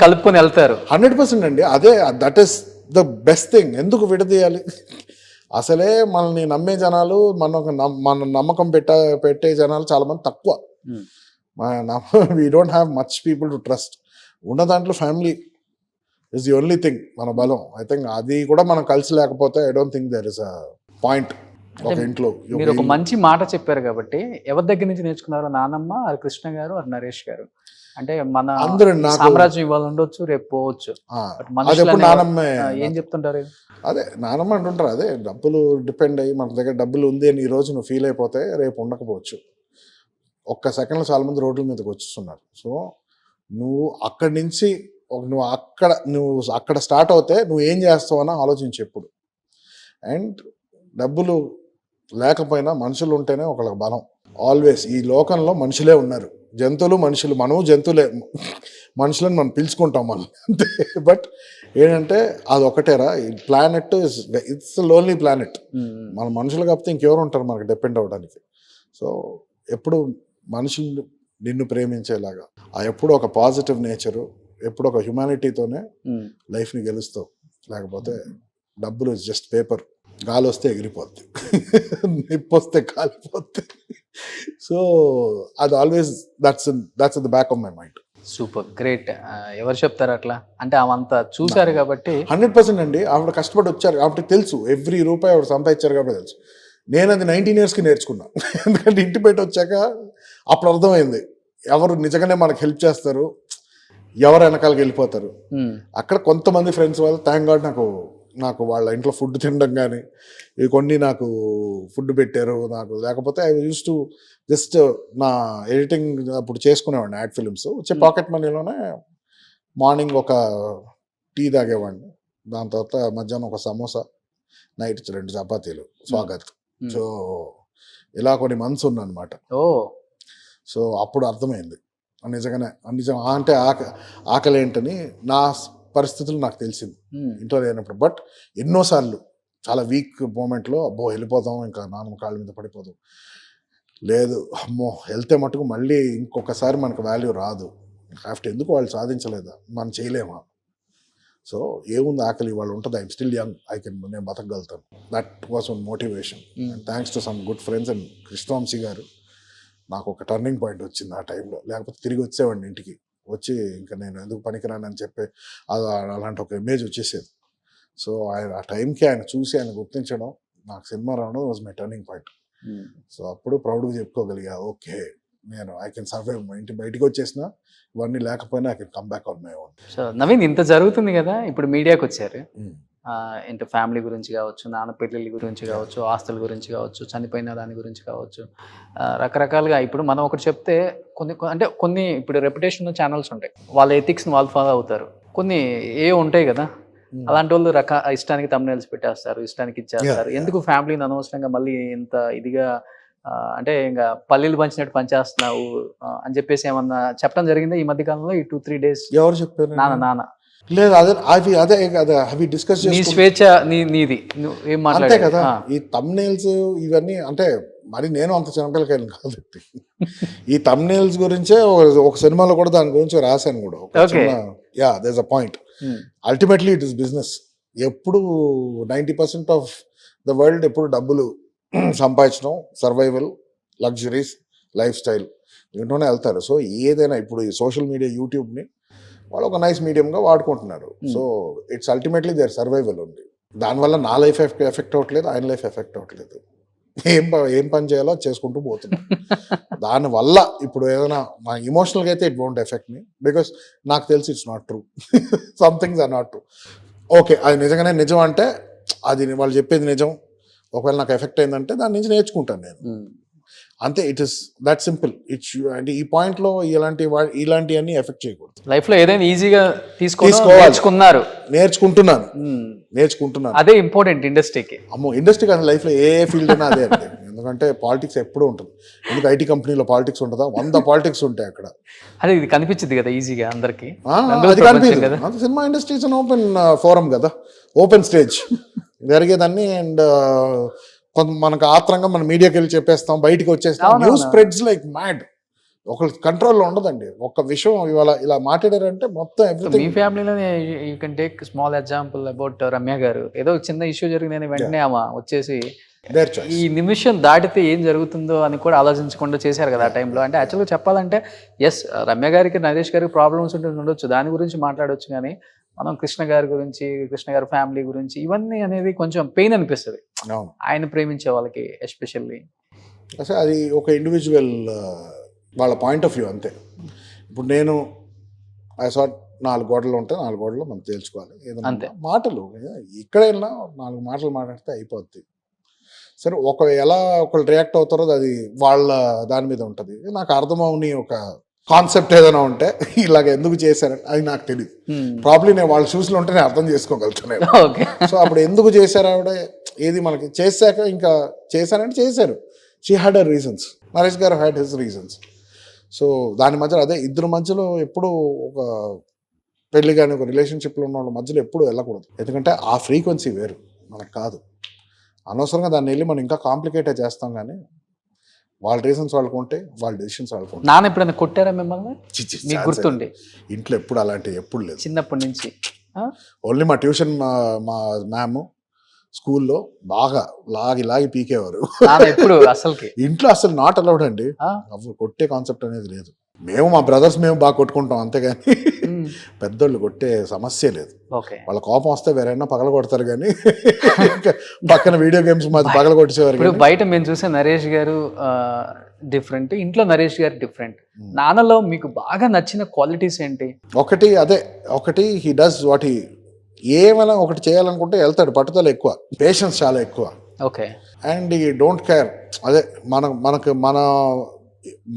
కలుపుకొని వెళ్తారు 100% అండి. అదే, that is the best thing. ఎందుకు విడదీయాలి? అసలే మనల్ని నమ్మే జనాలు, మన నమ్మకం పెట్టే జనాలు చాలా మంది తక్కువ. We don't have much people to trust. ఉన్న దాంట్లో family is the only thing మన బలం. ఐ థింక్ అది కూడా మనం కలిసి లేకపోతే I don't think there is a point ఒక ఇంట్లో. మీరు ఒక మంచి మాట చెప్పారు కాబట్టి, ఎవరి దగ్గర నుంచి నేర్చుకున్నారు? నానమ్మ, కృష్ణ గారు, నరేష్ గారు. అంటే మన సామ్రాజ్యం ఇవాళ ఉండొచ్చు, రేపు పోవచ్చు. ఏం చెప్తుంటారు? అదే నానమ్మ అంటుంటారు, అదే డబ్బులు డిపెండ్ అయ్యి మన దగ్గర డబ్బులు ఉంది అని ఈ రోజు నువ్వు ఫీల్ అయిపోతే రేపు ఉండకపోవచ్చు. ఒక్క సెకండ్లో చాలా మంది రోడ్ల మీదకి వచ్చేస్తున్నారు. సో నువ్వు అక్కడి నుంచి నువ్వు అక్కడ స్టార్ట్ అవుతే నువ్వు ఏం చేస్తావు అని ఆలోచించి ఎప్పుడు. అండ్ డబ్బులు లేకపోయినా మనుషులు ఉంటేనే ఒకళ్ళకి బలం. ఆల్వేస్ ఈ లోకంలో మనుషులే ఉన్నారు, జంతువులు మనుషులు, మనము జంతువులే, మనుషులను మనం పిలుచుకుంటాం మనం అంతే. బట్ ఏంటంటే అది ఒకటేరా, ఈ ప్లానెట్ ఇట్స్ లోన్లీ ప్లానెట్. మన మనుషులు కాకపోతే ఇంకెవరు ఉంటారు మనకు డిపెండ్ అవ్వడానికి. సో ఎప్పుడు మనుషులు నిన్ను ప్రేమించేలాగా, ఎప్పుడు ఒక పాజిటివ్ నేచరు, ఎప్పుడు ఒక హ్యుమానిటీతోనే లైఫ్ని గెలుస్తావు. లేకపోతే డబ్బులు జస్ట్ పేపర్, గాలి వస్తే ఎగిరిపోద్ది, నిప్పు వస్తే కాలిపోద్ది. సో అది always that's the back of my mind. Super, great. ఎవరు చెప్తారు అట్లా? అంటే ఆమంతా చూశారు కాబట్టి. 100% అండి. ఆవిడ కష్టపడి వచ్చారు కాబట్టి తెలుసు, ఎవ్రీ రూపాయి ఆవిడ సంపాదించారు కాబట్టి తెలుసు. నేను అది 19 yearsకి నేర్చుకున్నా. ఎందుకంటే ఇంటి బయట వచ్చాక అప్పుడు అర్థమైంది ఎవరు నిజంగానే మనకు హెల్ప్ చేస్తారు, ఎవరు వెనకాలకి వెళ్ళిపోతారు. అక్కడ కొంతమంది ఫ్రెండ్స్ వాళ్ళు థ్యాంక్ గాడ్ నాకు వాళ్ళ ఇంట్లో ఫుడ్ తినడం కానీ ఇవి కొన్ని నాకు ఫుడ్ పెట్టారు నాకు. లేకపోతే ఐ యూస్ టు జస్ట్ నా ఎడిటింగ్ అప్పుడు చేసుకునేవాడిని యాడ్ ఫిలిమ్స్. వచ్చే పాకెట్ మనీలోనే మార్నింగ్ ఒక టీ తాగేవాడిని, దాని తర్వాత మధ్యాహ్నం ఒక సమోసా, నైట్ 2 చపాతీలు, స్వాగత్. సో ఇలా కొన్ని మంత్స్ ఉందన్నమాట. సో అప్పుడు అర్థమైంది నిజంగానే అంటే ఆకలి ఏంటని నా పరిస్థితులు నాకు తెలిసింది ఇంట్లో లేనప్పుడు. బట్ ఎన్నోసార్లు చాలా వీక్ మూమెంట్లో అబ్బో వెళ్ళిపోతాం, ఇంకా నాన్న కాళ్ళ మీద పడిపోతాం, లేదు అమ్మో వెళ్తే మటుకు మళ్ళీ ఇంకొకసారి మనకు వాల్యూ రాదు, ఆఫ్టర్ ఎందుకు వాళ్ళు సాధించలేదా, మనం చేయలేమా. సో ఏముంది, ఆకలి వాళ్ళు ఉంటుంది, ఐఎమ్ స్టిల్ యంగ్, నేను బతకగలుగుతాను. That was one motivation. Thanks to some good friends and Krishna Vamsi గారు నాకు ఒక టర్నింగ్ పాయింట్ వచ్చింది ఆ టైంలో. లేకపోతే తిరిగి వచ్చేవాడిని ఇంటికి, వచ్చి ఇంకా నేను ఎందుకు పనికిరానని చెప్పి అలాంటి ఒక ఇమేజ్ వచ్చేసేది. సో ఆ టైంకి ఆయన చూసి ఆయన గుర్తించడం, నాకు సినిమా రావడం was my turning point. So అప్పుడు ప్రౌడ్గా చెప్పుకోగలిగా, ఓకే నేను ఐ కెన్ సర్వైవ్. మా ఇంటి బయటికి వచ్చేసిన ఇవన్నీ లేకపోయినా I can come back on my own. So Naveen, ఇంత జరుగుతుంది కదా, ఇప్పుడు మీడియాకి వచ్చారు, ఇంటి ఫ్యామిలీ గురించి కావచ్చు, నాన్న పెళ్ళిళ్ళ గురించి కావచ్చు, ఆస్తుల గురించి కావచ్చు, చనిపోయిన దాని గురించి కావచ్చు, రకరకాలుగా. ఇప్పుడు మనం ఒకటి చెప్తే కొన్ని ఇప్పుడు రెప్యుటేషన్ ఛానల్స్ ఉంటాయి, వాళ్ళ ఎథిక్స్ని వాళ్ళు ఫాలో అవుతారు. కొన్ని ఉంటాయి కదా, అలాంటి వాళ్ళు ఇష్టానికి thumbnails పెట్టేస్తారు, ఇష్టానికి ఇచ్చేస్తారు. ఎందుకు ఫ్యామిలీని అనవసరంగా మళ్ళీ ఇంత ఇదిగా అంటే ఇంకా పల్లీలు పంచినట్టు పంచేస్తున్నావు అని చెప్పేసి ఏమన్నా చెప్పడం జరిగిందా ఈ మధ్య కాలంలో, ఈ 2-3 days? ఎవరు చెప్పారు? నాన్న లేదు, అదే కదా అవి డిస్కస్ నీ స్వేచ్ఛ నీది, ఏం మాట్లాడే కదా. ఈ thumbnails ఇవన్నీ అంటే మరి నేను అంత చిన్నపిల్లకాయలు కాబట్టి ఈ thumbnails గురించే ఒక సినిమాలో కూడా దాని గురించి రాశాను కూడా. Yeah, there is a point. Ultimately it is business. ఎప్పుడు 90% ఆఫ్ ద వరల్డ్ ఎప్పుడు డబ్బులు సంపాదించడం, సర్వైవల్, లగ్జరీస్, లైఫ్ స్టైల్ ఇంట్లోనే వెళ్తారు. సో ఏదైనా ఇప్పుడు ఈ సోషల్ మీడియా, యూట్యూబ్ని వాళ్ళు ఒక నైస్ మీడియంగా వాడుకుంటున్నారు. So it's ultimately there survival ఉంది. దానివల్ల నా లైఫ్ ఎఫెక్ట్ అవ్వట్లేదు, ఆయన లైఫ్ ఎఫెక్ట్ అవ్వట్లేదు. ఏం పని చేయాలో చేసుకుంటూ పోతున్నాం. దానివల్ల ఇప్పుడు ఏదైనా నా ఇమోషనల్గా అయితే it won't affect me, because నాకు తెలిసి it's not true. Some things are not true. Okay, అది నిజంగానే నిజం అంటే అది వాళ్ళు చెప్పేది నిజం, ఒకవేళ నాకు ఎఫెక్ట్ అయిందంటే దాని నుంచి నేర్చుకుంటాను నేను. అంతే, ఇట్ ఇస్ దట్ సింపుల్. అంటే ఈ పాయింట్లో ఇలాంటివన్నీ ఎఫెక్ట్ చేయకూడదు. లైఫ్ లో ఏదైనా ఈజీగా తీసుకోవాలి. నేర్చుకుంటున్నాను. అదే ఇంపార్టెంట్ ఇండస్ట్రీకి. అమ్మో, ఇండస్ట్రీ కానీ లైఫ్లో ఏ ఫీల్డ్ అయినా అదే అండి. ఎందుకంటే పాలిటిక్స్ ఎప్పుడూ ఉంటుంది. ఎందుకు ఐటీ కంపెనీలో పాలిటిక్స్ ఉంటుందా? 100 పాలిటిక్స్ ఉంటాయి అక్కడ. అదే ఇది కనిపించింది కదా ఈజీగా అందరికి. అది కనిపించదు. Cinema industry is open forum కదా, ఓపెన్ స్టేజ్ జరిగేదాన్ని. అండ్ కొంత మనకు ఆత్రంగా మన మీడియాకి వెళ్ళి చెప్పేస్తాం, బయటికి వచ్చేస్తాం. News spreads like mad. ఒకరి కంట్రోల్లో ఉండదండి. ఒక విషయం ఇవాళ ఇలా మాట్లాడారంటే మొత్తం ఎవ్రీథింగ్. మీ ఫ్యామిలీలోనే you can take small example about Ramya గారు. ఏదో చిన్న ఇష్యూ జరిగిన వెంటనే ఆమె వచ్చేసి ఈ నిమిషం దాటితే ఏం జరుగుతుందో అని కూడా ఆలోచించకుండా చేశారు కదా ఆ టైంలో. అంటే యాక్చువల్గా చెప్పాలంటే ఎస్, రమ్య గారికి నరేష్ గారికి ప్రాబ్లమ్స్ ఉండొచ్చు, దాని గురించి మాట్లాడవచ్చు. కానీ మనం కృష్ణ గారి గురించి, కృష్ణ గారి ఫ్యామిలీ గురించి, ఇవన్నీ అనేది కొంచెం పెయిన్ అనిపిస్తుంది ఆయన ప్రేమించే వాళ్ళకి ఎస్పెషల్లీ. అసలు అది ఒక ఇండివిజువల్ వాళ్ళ పాయింట్ ఆఫ్ వ్యూ అంతే. ఇప్పుడు నేను ఐ సాట్ 4 గోడలు ఉంటే 4 గోడలు మనం తేల్చుకోవాలి. ఏదైనా మాటలు ఎక్కడైనా 4 మాటలు మాట్లాడితే అయిపోద్ది. సరే, ఎలా ఒకళ్ళు రియాక్ట్ అవుతారో అది వాళ్ళ దాని మీద ఉంటుంది. నాకు అర్థమవుని ఒక కాన్సెప్ట్ ఏదైనా ఉంటే ఇలాగ ఎందుకు చేశారని అది నాకు తెలియదు. ప్రాబ్లీ నేను వాళ్ళ షూస్లో ఉంటే నేను అర్థం చేసుకోగలుగుతాను. సో అప్పుడు ఎందుకు చేశారు ఆవిడ, ఏది మనకి చేశాక ఇంకా చేశారంటే చేశారు. She had her reasons, Naresh గారు హ్యాడ్ హిస్ రీజన్స్. సో దాని మధ్యలో అదే ఇద్దరు మధ్యలో ఎప్పుడు ఒక పెళ్లి కానీ ఒక రిలేషన్షిప్లో ఉన్న వాళ్ళ మధ్యలో ఎప్పుడు వెళ్ళకూడదు. ఎందుకంటే ఆ ఫ్రీక్వెన్సీ వేరు, మనకు కాదు. అనవసరంగా దాన్ని వెళ్ళి మనం ఇంకా కాంప్లికేట్ చేస్తాం. కానీ వాళ్ళ రీజన్స్ వాళ్ళకు ఉంటే, వాళ్ళ డెసిషన్స్ వాళ్ళకు ఉంటాయి. నాన్న ఎప్పుడైనా కొట్టారా మిమ్మల్ని? మీకు గుర్తుండే ఇంట్లో ఎప్పుడు అలాంటివి ఎప్పుడు లేదు చిన్నప్పటి నుంచి. ఓన్లీ మా ట్యూషన్ మా మ్యామ్ స్కూల్లో బాగా లాగి పీకేవారు. ఎప్పుడు అసలుకి ఇంట్లో అసలు నాట్ అలౌడ్ అండి. కొట్టే కాన్సెప్ట్ అనేది లేదు. మేము మా బ్రదర్స్ మేము బాగా కొట్టుకుంటాం అంతేగాని పెద్దోళ్ళు కొట్టే సమస్య లేదు. వాళ్ళ కోపం వస్తే వేరైనా పగల కొడతారు కానీ పక్కన వీడియో గేమ్స్ మాది పగల కొట్టేవారు. ఇప్పుడు బయట మేము చూసే నరేష్ గారు డిఫరెంట్, ఇంట్లో నరేష్ గారు డిఫరెంట్. నాన్నలో మీకు బాగా నచ్చిన క్వాలిటీస్ ఏంటి? ఒకటి హీ డస్ వాట్ హీ, ఏమైనా ఒకటి చేయాలనుకుంటే వెళ్తాడు. పట్టుదల ఎక్కువ, పేషెన్స్ చాలా ఎక్కువ. ఓకే. అండ్ ఈ డోంట్ కేర్. అదే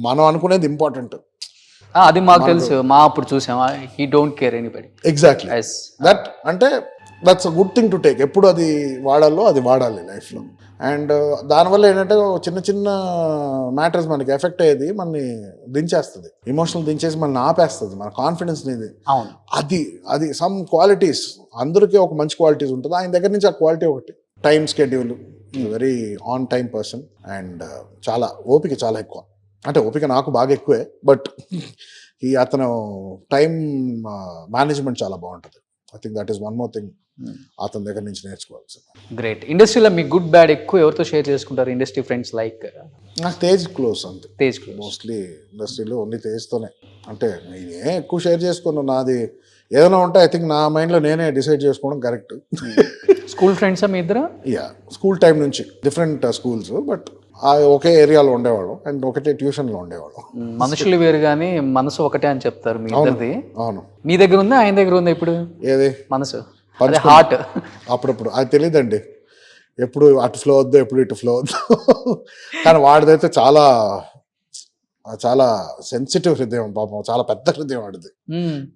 మనం అనుకునేది ఇంపార్టెంట్. అది మాకు తెలుసు, మా అప్పుడు చూసాం. He don't care anybody. Exactly that. అంటే that's a good thing to take. ఎప్పుడు అది వాడాలో అది వాడాలి లైఫ్లో. అండ్ దానివల్ల ఏంటంటే చిన్న చిన్న మ్యాటర్స్ మనకి ఎఫెక్ట్ అయ్యేది మనని దించేస్తుంది, ఎమోషనల్ దించేసి మనల్ని ఆపేస్తుంది, మన కాన్ఫిడెన్స్ అనేది. అది సమ్ క్వాలిటీస్, అందరికీ ఒక మంచి క్వాలిటీస్ ఉంటుంది. ఆయన దగ్గర నుంచి ఆ క్వాలిటీ ఒకటి. Time schedule, very on time person. And చాలా ఓపిక చాలా ఎక్కువ. అంటే ఓపిక నాకు బాగా ఎక్కువే, బట్ అతను టైం మేనేజ్మెంట్ చాలా బాగుంటుంది. I think that is one more thing అతని దగ్గర నుంచి నేర్చుకోవాల్సింది. గ్రేట్. ఇండస్ట్రీలో మీ గుడ్ బ్యాడ్ ఎక్కువ ఎవరితో షేర్ చేసుకుంటారు? ఇండస్ట్రీ ఫ్రెండ్స్ లైక్ నాకు తేజ్ క్లోజ్. అంతే, తేజ్ క్లోజ్. మోస్ట్లీ ఇండస్ట్రీలో ఓన్లీ తేజ్తోనే. అంటే నేనే ఎక్కువ షేర్ చేసుకున్నాను. నాది ఏదైనా ఉంటే ఐ థింక్ నా మైండ్లో నేనే డిసైడ్ చేసుకోవడం కరెక్ట్. స్కూల్ ఫ్రెండ్సా మీ ఇద్దరు? స్కూల్ టైం నుంచి డిఫరెంట్ స్కూల్స్, బట్ ఒకే ఏరియాలో ఉండేవాళ్ళం అండ్ ఒకటే ట్యూషన్లో ఉండేవాళ్ళం. మనుషులు వేరు కానీ మనసు ఒకటే అని చెప్తారు మీ ఇద్దరిది. అవును. మీ దగ్గర ఉందా, ఆయన దగ్గర ఉందా ఇప్పుడు? ఏది మనసు, హార్ట్? అప్పుడప్పుడు అది తెలియదండి, ఎప్పుడు అటు ఫ్లో వద్దు, ఎప్పుడు ఇటు ఫ్లో వద్దు. కానీ వాడిదైతే చాలా చాలా సెన్సిటివ్ హృదయం పాపం, చాలా పెద్ద హృదయం వాడిది.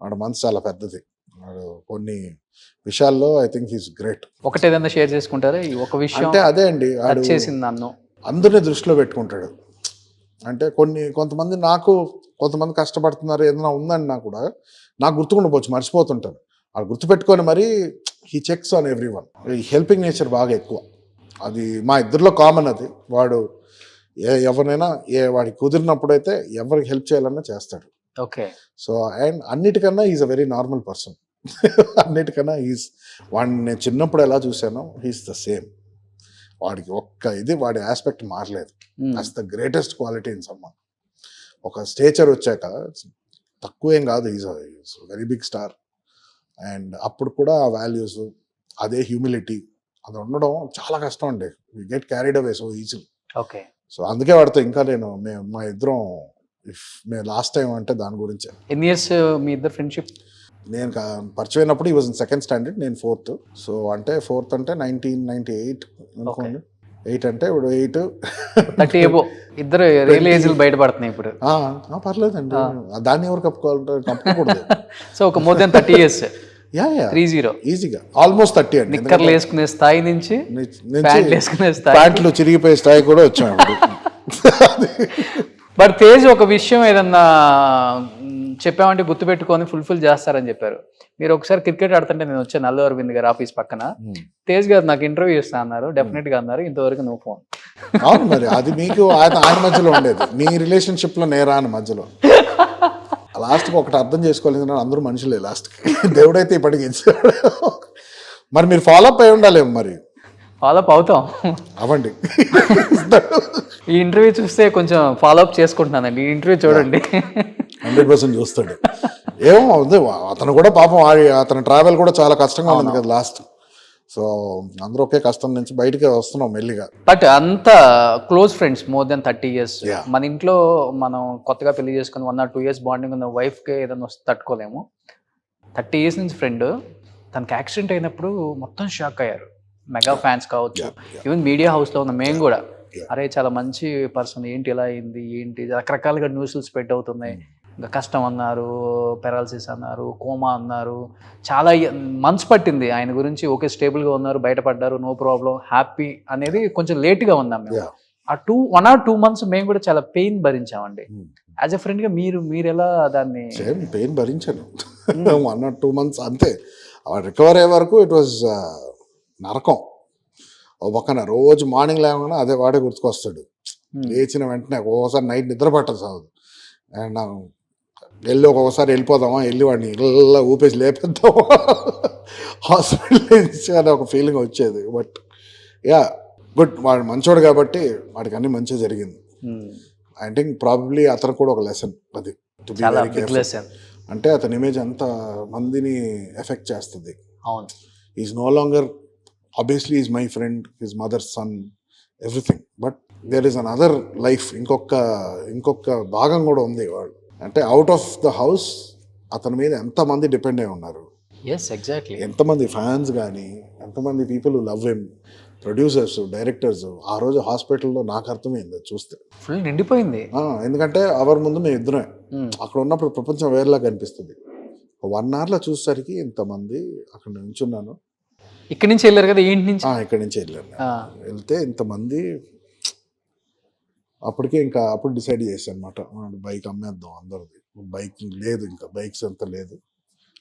వాడి మనసు చాలా పెద్దది. వాడు కొన్ని విషయాల్లో ఐ థింక్ హీస్ గ్రేట్. ఒకటి ఏదైనా షేర్ చేసుకుంటారా? ఒక విషయం అంటే అదే అండి, చేసింది నన్ను అందరినీ దృష్టిలో పెట్టుకుంటాడు. అంటే కొంతమంది కష్టపడుతున్నారు, ఏదైనా ఉందన్నా కూడా నాకు గుర్తుకుండపోవచ్చు, మర్చిపోతుంటాను. అది గుర్తుపెట్టుకొని మరి he checks on every one. Helping nature బాగా ఎక్కువ. అది మా ఇద్దరిలో కామన్. అది వాడు ఎవరినైనా వాడికి కుదిరినప్పుడు అయితే ఎవరికి హెల్ప్ చేయాలన్నా చేస్తాడు. ఓకే. సో అండ్ అన్నిటికన్నా is a very normal person. అన్నిటికన్నా వాడిని నేను చిన్నప్పుడు ఎలా చూశానో హీస్ ద సేమ్. వాడికి వాడి ఆస్పెక్ట్ మారలేదు. That's the greatest quality in someone. ఒక స్టేచర్ వచ్చాక తక్కువేం కాదు, is very big star. And అప్పుడు కూడా ఆ వాల్యూస్, అదే హ్యూమిలిటీ, అది ఉండడం చాలా కష్టం అండి. We get carried away so easily. Okay. So అందుకే వాడితో ఇంకా మా ఇద్దరం మేము లాస్ట్ టైం అంటే దాని గురించే. ఎన్ని ఇయర్స్ మీ ఇద్దరు ఫ్రెండ్షిప్? నేను పరిచయం అయినప్పుడు ఈ వాజ్ ఇన్ 2nd స్టాండర్డ్, నేను 4th. సో అంటే 4th అంటే 1998 అనుకోండి. 8 అంటే ఇప్పుడు 8 30 ఏబో ఇద్దరు రియల్ ఏజ్లు బయటపడుతున్నాయి ఇప్పుడు. పర్లేదండి, దాన్ని ఎవరు కప్పుకోకూడదు. సో ఒక మోర్ దెన్ 30 years. యా 30 ఈజీగా ఆల్మోస్ట్ 30 అండి. నిక్కర్లు వేసుకునే స్థాయి నుంచి ప్యాంట్లు వేసుకునే స్థాయి, ప్యాంట్లు చిరిగిపోయే స్థాయి కూడా వచ్చాము. బట్ తేజ్ ఒక విషయం ఏదన్నా చెప్పామంటే గుర్తుపెట్టుకొని ఫుల్ఫిల్ చేస్తారని చెప్పారు. మీరు ఒకసారి క్రికెట్ ఆడుతుంటే నేను వచ్చాను అల్లు అరవింద్ గారు ఆఫీస్ పక్కన, తేజ్ గారు నాకు ఇంటర్వ్యూ ఇస్తా అన్నారు, డెఫినెట్ గా అన్నారు, ఇంతవరకు నువ్వు ఫోన్. అవును మరి అది మీకు ఆయన మధ్యలో ఉండేది, మీ రిలేషన్షిప్ లో నేరా అని మధ్యలో. లాస్ట్కి ఒకటి అర్థం చేసుకోలేదు, అందరూ మనుషులే లాస్ట్కి, దేవుడైతే ఇప్పటికి ఇచ్చాడు. మరి మీరు ఫాలో అప్ అయి ఉండాలి. మరి ఫాలో అప్ అవుతాం, అవ్వండి. ఈ ఇంటర్వ్యూ చూస్తే కొంచెం ఫాలో అప్ చేసుకుంటున్నానండి. ఈ ఇంటర్వ్యూ చూడండి, 100% చూస్తాడు. ఏమో ఉంది, అతను కూడా పాపం అతని ట్రావెల్ కూడా చాలా కష్టంగా ఉంది కదా లాస్ట్. సో అందరూ ఒకే కష్టం నుంచి బయటికి వస్తున్నాం మెల్లిగా. బట్ అంత close friends more than 30 years. మన ఇంట్లో మనం కొత్తగా పెళ్లి చేసుకుని 1 or 2 years బాండింగ్ ఉన్న వైఫ్కి ఏదైనా వస్తే తట్టుకోలేము. 30 years నుంచి ఫ్రెండ్, తనకి యాక్సిడెంట్ అయినప్పుడు మొత్తం షాక్ అయ్యారు, మెగా ఫ్యాన్స్ కావచ్చు, ఈవెన్ మీడియా హౌస్లో ఉన్న మేము కూడా, అరే చాలా మంచి పర్సన్, ఏంటి ఇలా అయింది, ఏంటి రకరకాలుగా న్యూస్లు స్ప్రెడ్ అవుతున్నాయి, ఇంకా కష్టం అన్నారు, పెరాలసిస్ అన్నారు, కోమా అన్నారు, చాలా మంత్స్ పట్టింది ఆయన గురించి. ఓకే స్టేబుల్గా ఉన్నారు, బయటపడ్డారు, నో ప్రాబ్లం, హ్యాపీ అనేది కొంచెం లేట్గా ఉన్నాం మేము. ఆ 1 or 2 months మేము కూడా చాలా పెయిన్ భరించామండి. యాజ్ ఎ ఫ్రెండ్గా మీరు ఎలా దాన్ని? పెయిన్ భరించాను 1 or 2 months అంతే. రికవర్ అయ్యే వరకు ఇట్ వాజ్ నరకం. ఓ పక్కన రోజు మార్నింగ్ లేవగానే అదే వాడే గుర్తుకొస్తాడు, లేచిన వెంటనే ఒక్కోసారి నైట్ నిద్ర పట్టదు సాగు, అండ్ వెళ్ళి ఒక్కొక్కసారి వెళ్ళిపోదామా, వెళ్ళి వాడిని ఇలా ఊపేసి లేపేద్దామా హాస్పిటల్ అనే ఒక ఫీలింగ్ వచ్చేది. బట్ గుడ్, వాడు మంచోడు కాబట్టి వాడికి అన్ని మంచిగా జరిగింది. ఐ థింక్ ప్రాబబ్లీ అతను కూడా ఒక లెసన్ అది, టు బి వెరీ కేర్ఫుల్. అంటే అతని ఇమేజ్ అంత మందిని ఎఫెక్ట్ చేస్తుంది. అవును, is no longer, obviously is my friend, his mother son, everything. But there is another life, ఇంకొక భాగం కూడా ఉంది. వాళ్ళు అంటే అవుట్ ఆఫ్ ద హౌస్ అతని మీద ఎంతమంది డిపెండ్ అయి ఉన్నారు. ఎగ్జాక్ట్లీ, ఎంతమంది ఫ్యాన్స్ కానీ, ఎంతమంది people love him, producers, directors. ఆ రోజు హాస్పిటల్లో నాకు అర్థమైంది చూస్తే, ఫుల్ నిండిపోయింది. ఎందుకంటే అవర్ ముందు మేము ఇద్దరమే అక్కడ ఉన్నప్పుడు ప్రపంచం వేరేలా కనిపిస్తుంది. 1 hour చూసేసరికి ఇంతమంది అక్కడ నుంచున్నాను. ఇక్కడి నుంచి వెళ్ళారు కదా, ఇంటి నుంచి? ఇక్కడి నుంచి వెళ్ళాను. వెళ్తే ఇంతమంది, అప్పటికే అప్పుడు డిసైడ్ చేశాను అనమాట, బైక్ అమ్మేద్దాం అందరిది. బైక్ లేదు, ఇంకా బైక్స్ అంతా లేదు,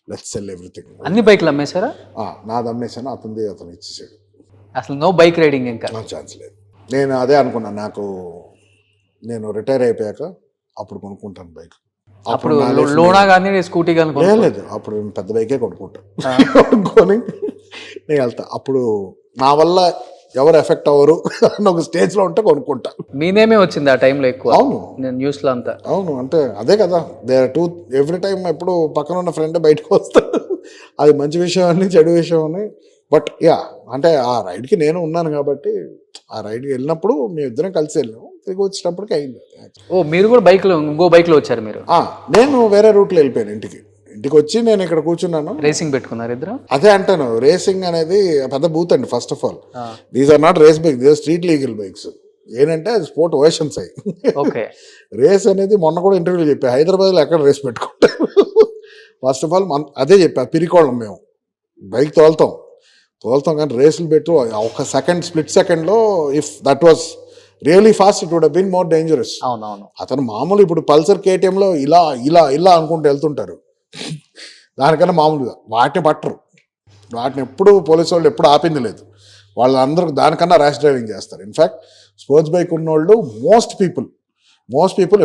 లెట్స్ సెల్ ఎవ్రీథింగ్. అన్ని బైక్లు అమ్మేశారా? నాది అమ్మేశాను, అతను ఇచ్చేసాడు. అసలు నో బైక్ రైడింగ్ ఇంకా? ఛాన్స్ లేదు. నేను అదే అనుకున్నాను, నేను రిటైర్ అయిపోయాక అప్పుడు కొనుక్కుంటాను బైక్. అప్పుడు లోనా కానీ స్కూటీ కానీ? లేదు, అప్పుడు పెద్ద బైకే కొనుక్కుంటాను. కొని నేను వెళ్తా. అప్పుడు నా వల్ల ఎవరు ఎఫెక్ట్ అవ్వరు అని ఒక స్టేజ్లో ఉంటే కొనుక్కుంటా. మీ నేమే వచ్చింది ఆ టైంలో ఎక్కువ? అవును, నేను న్యూస్లో అంతా. అవును, అంటే అదే కదా, ఎవ్రీ టైం ఎప్పుడు పక్కన ఉన్న ఫ్రెండ్ బయటకు వస్తాడు, అది మంచి విషయం అని చెడు విషయం అని. బట్ అంటే ఆ రైడ్కి నేను ఉన్నాను కాబట్టి, ఆ రైడ్కి వెళ్ళినప్పుడు మేము ఇద్దరం కలిసి వెళ్ళాము, తిరిగి వచ్చేటప్పటికి అయింది. మీరు కూడా ఇంకో బైక్లో వచ్చారు మీరు? నేను వేరే రూట్లో వెళ్ళిపోయాను. ఇంటికి వచ్చి నేను ఇక్కడ కూర్చున్నాను. రేసింగ్ పెట్టుకున్నారు ఇద్దరు? అదే అంటాను, రేసింగ్ అనేది పెద్ద బూత్ అండి. First of all, these are not race bikes, these street legal bikes. ఏంటంటే స్పోర్ట్ వర్షన్స్ అయ్యి. ఓకే, రేస్ అనేది మొన్న కూడా ఇంటర్వ్యూలో చెప్పా, హైదరాబాద్లో ఎక్కడ రేస్ పెట్టుకుంటారు. ఫస్ట్ ఆఫ్ ఆల్ అదే చెప్పా, పిరికోళ్ళం మేము బైక్ తోలుతాం కానీ రేసులు పెట్టు ఒక స్ప్లిట్ సెకండ్లో, if that was really fast it would have been more dangerous. అవునవును. అతను మామూలు ఇప్పుడు పల్సర్ కేటీఎంలో ఇలా అనుకుంటూ వెళ్తుంటారు, దానికన్నా మామూలుగా వాటిని పట్టరు. వాటిని ఎప్పుడు పోలీసు వాళ్ళు ఎప్పుడు ఆపింది లేదు. వాళ్ళందరూ దానికన్నా ర్యాష్ డ్రైవింగ్ చేస్తారు. ఇన్ఫ్యాక్ట్ స్పోర్ట్స్ బైక్ ఉన్నోళ్ళు మోస్ట్ పీపుల్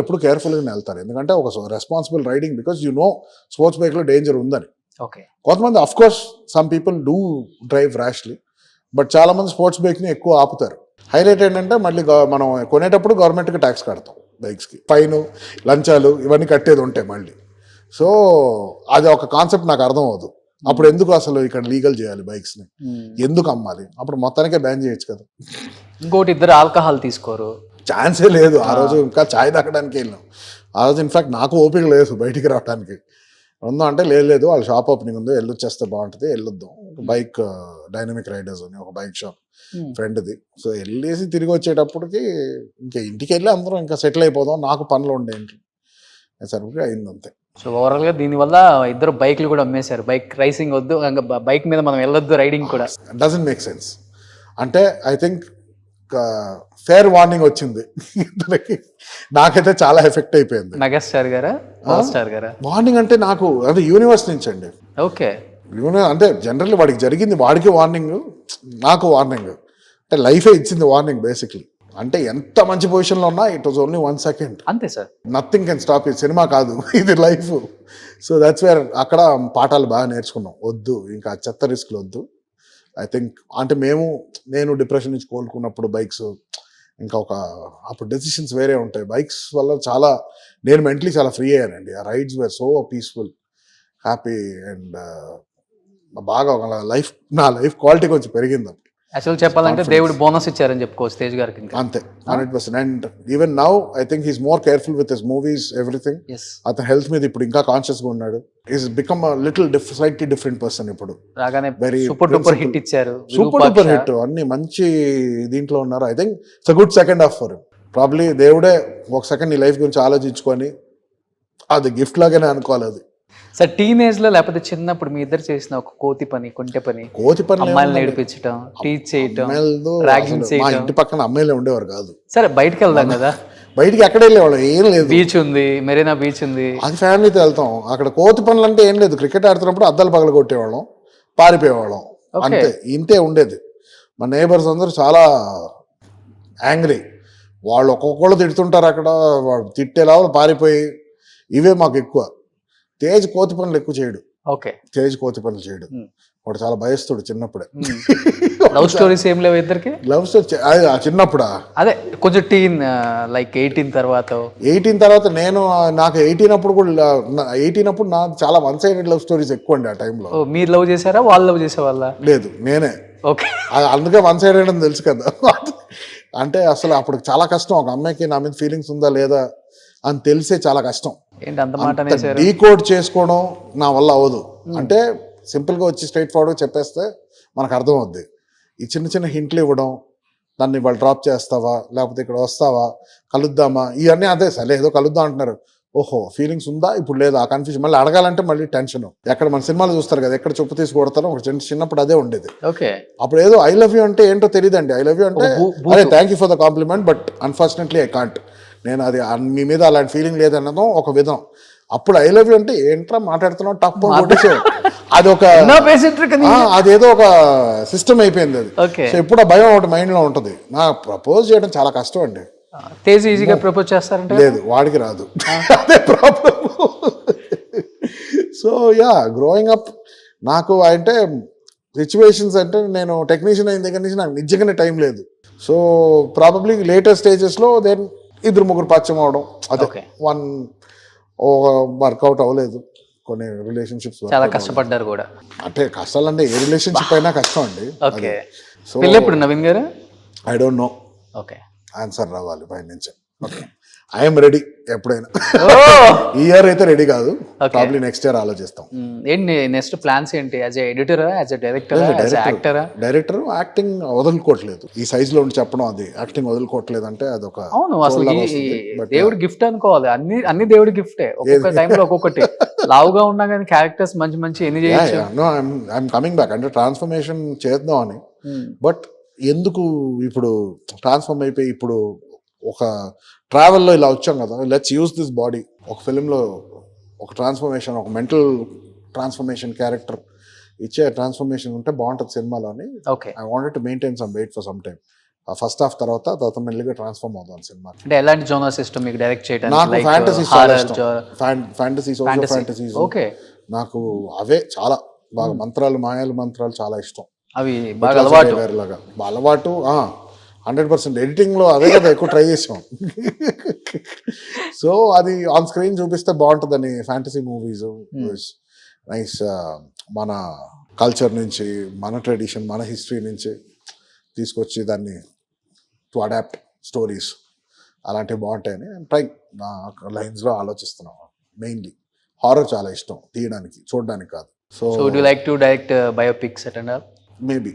ఎప్పుడు కేర్ఫుల్గానే వెళ్తారు, ఎందుకంటే ఒక రెస్పాన్సిబుల్ రైడింగ్, బికాస్ స్పోర్ట్స్ బైక్లో డేంజర్ ఉందని. ఓకే, కొంతమంది of course some people do drive rashly, but చాలా మంది స్పోర్ట్స్ బైక్ని ఎక్కువ ఆపుతారు. హైలైట్ ఏంటంటే మళ్ళీ మనం కొనేటప్పుడు గవర్నమెంట్కి ట్యాక్స్ కడతాం, బైక్స్కి ఫైన్, లంచాలు ఇవన్నీ కట్టేది ఉంటాయి మళ్ళీ. సో అది ఒక కాన్సెప్ట్ నాకు అర్థం అవుతుంది. అప్పుడు ఎందుకు అసలు ఇక్కడ లీగల్ చేయాలి బైక్స్ని, ఎందుకు అమ్మాలి? అప్పుడు మొత్తానికే బ్యాన్ చేయొచ్చు కదా. ఇంకోటి, ఇద్దరు ఆల్కహాల్ తీసుకోరు, ఛాన్సే లేదు. ఆ రోజు ఇంకా ఛాయ్ తాగడానికి వెళ్ళాం. ఆ రోజు ఇన్ఫాక్ట్ నాకు ఓపిక లేదు బయటికి రావడానికి. ఉందా అంటే లేదు, వాళ్ళ షాప్ ఓపెనింగ్ ఉంది, వెళ్ళొచ్చేస్తే బాగుంటుంది, వెళ్ళొద్దాం. బైక్ డైనమిక్ రైడర్స్ అని ఒక బైక్ షాప్ ఫ్రెండ్ది. సో వెళ్ళేసి తిరిగి వచ్చేటప్పటికి ఇంకా ఇంటికి వెళ్ళి అందరం ఇంకా సెటిల్ అయిపోదాం, నాకు పనులు ఉండేంటి సరిగ్గా అయింది అంతే. సో ఓవరాల్ గా దీనివల్ల ఇద్దరు బైక్లు కూడా అమ్మేశారు, బైక్ రైసింగ్ వద్దు, బైక్ మీద మనం వెళ్ళొద్దు, రైడింగ్ కూడా. Doesn't make sense. అంటే ఐ థింక్ ఫేర్ వార్నింగ్ వచ్చింది నాకైతే చాలా ఎఫెక్ట్ అయిపోయింది. మెగాస్టార్ గారా, పవర్ స్టార్ గారా? వార్నింగ్ అంటే నాకు అంటే యూనివర్స్ నుంచి అండి. ఓకే. అంటే జనరల్లీ వాడికి జరిగింది, వాడికి వార్నింగ్, నాకు వార్నింగ్. అంటే లైఫే ఇచ్చింది వార్నింగ్ బేసిక్లీ. అంటే ఎంత మంచి పొజిషన్లో ఉన్నా ఇట్ వాజ్ ఓన్లీ 1 సెకండ్, అంతే సార్. Nothing can stop. ఇది సినిమా కాదు, ఇది లైఫ్. సో దట్స్ వేర్ అక్కడ పాఠాలు బాగా నేర్చుకున్నాం. వద్దు ఇంకా చెత్త రిస్క్లు వద్దు. ఐ థింక్ అంటే నేను డిప్రెషన్ నుంచి కోలుకున్నప్పుడు బైక్స్ ఇంకా అప్పుడు డెసిషన్స్ వేరే ఉంటాయి. బైక్స్ వల్ల చాలా నేను మెంటలీ చాలా ఫ్రీ అయ్యానండి. ఆ rides were so peaceful, happy and బాగా నా లైఫ్ క్వాలిటీ కొంచెం పెరిగింది. యాక్చువల్ చెప్పాలంటే దేవుడు బోనస్ ఇచ్చారని చెప్పుకోవచ్చు తేజ్ గారికి. అంతే 100%. And even now I think he's more careful with his movies, everything. అతని హెల్త్ మీద ఇప్పుడు ఇంకా కాన్షియస్ గా ఉన్నాడు. Is become little slightly different person ఇప్పుడు. వెరీ సూపర్ డూపర్ హిట్ ఇచ్చారు, సూపర్ డూపర్ హిట్, అన్ని మంచి దీంట్లో ఉన్నారు. I think it's a good second half for him. Probably దేవుడే ఒక సెకండ్ నీ లైఫ్ గురించి ఆలోచించుకొని అది గిఫ్ట్ లాగానే అనుకోవాలి. అది సార్ టీనేజ్ లో లేకపోతే చిన్నప్పుడు మీ ఇద్దరు చేసిన ఒక కొంటె పని అమ్మాయిలు నేర్పించడం, టీచ్ చేయటం, ర్యాగింగ్ చేయటం. మా ఇంటి పక్కన అమ్మాయిలే ఉండేవారు కాదు. సరే బయటకు వెళ్దాం కదా, బయటికి ఎక్కడ వెళ్ళేవాళ్ళం, ఏం లేదు. బీచ్ ఉంది, మెరీనా బీచ్ ఉంది, అది ఫ్యామిలీతో వెళ్తాం. అక్కడ కోతి పనులు అంటే ఏం లేదు. క్రికెట్ ఆడుతున్నప్పుడు అద్దాలు పగల కొట్టేవాళ్ళం, పారిపోయేవాళ్ళం, అంతే. ఇంతే ఉండేది. మా నేబర్స్ అందరూ చాలా యాంగ్రీ. వాళ్ళు ఒక్కొక్కళ్ళు తిడుతుంటారు అక్కడ, వాళ్ళు తిట్టేలా పారిపోయి. ఇవే మాకు ఎక్కువ. తేజ్ కోతి పనులు ఎక్కువ చేయడు. ఓకే. తేజ్ కోతి పనులు చేయడు. వాడు చాలా భయస్తుడు చిన్నప్పుడే. లవ్ స్టోరీస్ ఏం లేవు ఇద్దరికి? లవ్ స్టోరీ చిన్నప్పుడా? అదే కొంచెం టీన్, లైక్ 18 తర్వాత నాకు 18 అప్పుడు కూడా 18 అప్పుడు నాకు చాలా 1 సైడెడ్ లవ్ స్టోరీస్ ఎక్కువ అండి ఆ టైంలో. మీరు లవ్ చేశారా, వాళ్ళు లవ్ చేసేవాళ్ళ? లేదు, నేనే. ఓకే. అందుకే 1 సైడెడ్ అని తెలుసు కదా. అంటే అసలు అప్పుడు చాలా కష్టం. ఒక అమ్మాయికి నా మీద ఫీలింగ్స్ ఉందా లేదా అని తెలిసే చాలా కష్టం. డీకోడ్ చేసుకోవడం నా వల్ల అవ్వదు. అంటే సింపుల్గా వచ్చి స్ట్రైట్ ఫార్వర్డ్గా చెప్పేస్తే మనకు అర్థం అవుద్ది. ఈ చిన్న చిన్న హింట్లు ఇవ్వడం, నన్ను ఇవాళ డ్రాప్ చేస్తావా, లేకపోతే ఇక్కడ వస్తావా, కలుద్దామా, ఇవన్నీ అదే. సరే ఏదో కలుద్దాం అంటున్నారు, ఓహో ఫీలింగ్స్ ఉందా ఇప్పుడు లేదా, ఆ కన్ఫ్యూజన్. మళ్ళీ అడగాలంటే మళ్ళీ టెన్షన్. ఎక్కడ మన సినిమాలు చూస్తారు కదా, ఎక్కడ చెప్పు తీసి కొడతారో, ఒక చిన్నప్పుడు అదే ఉండేది. అప్పుడు ఏదో ఐ లవ్ యూ అంటే ఏంటో తెలియదండి. ఐ లవ్ యూ అంటే అరే thank you for the complement but unfortunately I can't. నేను అది మీ మీద అలాంటి ఫీలింగ్ లేదన్నదో ఒక విధం. అప్పుడు ఐ లవ్ యూ అంటే ఏంట్రా మాట్లాడుతున్నావు, టప్ కొట్టేసావు. అదేదో ఒక సిస్టమ్ అయిపోయింది అది. సో ఎప్పుడు ఆ భయం ఒకటి మైండ్ లో ఉంటుంది. నా ప్రపోజ్ చేయడం చాలా కష్టం అండి. తేజ్ ఈజీగా ప్రపోజ్ చేస్తారంటే? లేదు, వాడికి రాదు. అదే problem. So yeah, growing up నాకు అంటే సిచ్యువేషన్స్ అంటే నేను టెక్నీషియన్ అయిన దగ్గర నుంచి నాకు నిజంగానే టైం లేదు. సో ప్రాబబ్లీ లేటర్ స్టేజెస్లో దెన్ 2-3 పరిచయం అవడం, అదే వర్కౌట్ అవ్వలేదు. కొన్ని రిలేషన్షిప్స్ చాలా కష్టపడ్డారు కూడా. అంటే కష్టాలు అంటే ఏ రిలేషన్షిప్ అయినా కష్టం అండి. సో ఇప్పుడు నవీన్ గారు I don't know. Okay, answer రావాలి బయట నుంచి. ఓకే, ఐఎమ్ రెడీ ఎప్పుడైనా. ఈ ఇయర్ అయితే రెడీ కాదు, ప్రాబ్లీ నెక్స్ట్ ఇయర్ ఆలోచిస్తాం. ఏంటి నెక్స్ట్ ప్లాన్స్ ఏంటి? యాజ్ ఎడిటరా, యాజ్ డైరెక్టరా, యాజ్ యాక్టరా? డైరెక్టర్ యాక్టింగ్ వదులుకోవట్లేదు. ఈ సైజ్ లో ఉండి చెప్పడం, అది యాక్టింగ్ వదులుకోవట్లేదు అంటే అదొక అవును. అసలు దేవుడి గిఫ్ట్ అనుకోవాలి. అన్ని దేవుడి గిఫ్టే. ఒక్కొక్క టైంలో ఒక్కొక్కటి. లావుగా ఉన్నా కానీ క్యారెక్టర్స్ మంచి ఎన్ని చేయొచ్చు. I'm coming back. అంటే ట్రాన్స్ఫర్మేషన్ చేద్దాం అని. బట్ ఎందుకు ఇప్పుడు ట్రాన్స్ఫార్మ్ అయిపోయి ఇప్పుడు ఒక ట్రావెల్లో ఇలా వచ్చాం కదా, లెట్స్ యూస్ దిస్ బాడీ. ఒక ఫిలింలో ఒక ట్రాన్స్ఫర్మేషన్, ఒక మెంటల్ ట్రాన్స్ఫర్మేషన్, క్యారెక్టర్ ఇచ్చే ట్రాన్స్ఫర్మేషన్ ఉంటే బాగుంటుంది సినిమాలో అని. I wanted to maintain some weight for some time. First half తర్వాత మెల్లిగా ట్రాన్స్ఫార్మ్ అవుతాం సినిమా. అంటే ఎలాంటి జోనర్స్ ఇష్టం మీకు డైరెక్ట్ చేయడానికి? నాకు ఫ్యాంటసీస్ చాలా ఇష్టం. ఫ్యాంటసీస్ ఓకే, నాకు అవే చాలా బాగా. మంత్రాలు, మాయాలు మంత్రాలు చాలా ఇష్టం. అవి బాగా అలవాటు 100%. ఎడిటింగ్లో అదే కదా ఎక్కువ ట్రై చేసాం. సో అది ఆన్ స్క్రీన్ చూపిస్తే బాగుంటుందని ఫ్యాంటసీ మూవీస్ నైస్. మన కల్చర్ నుంచి, మన ట్రెడిషన్, మన హిస్టరీ నుంచి తీసుకొచ్చి దాన్ని టు అడాప్ట్ స్టోరీస్ అలాంటివి బాగుంటాయని ట్రై నా లైన్స్లో ఆలోచిస్తున్నాం. మెయిన్లీ హారర్ చాలా ఇష్టం, తీయడానికి, చూడడానికి కాదు. So do like to direct biopics at and all? Maybe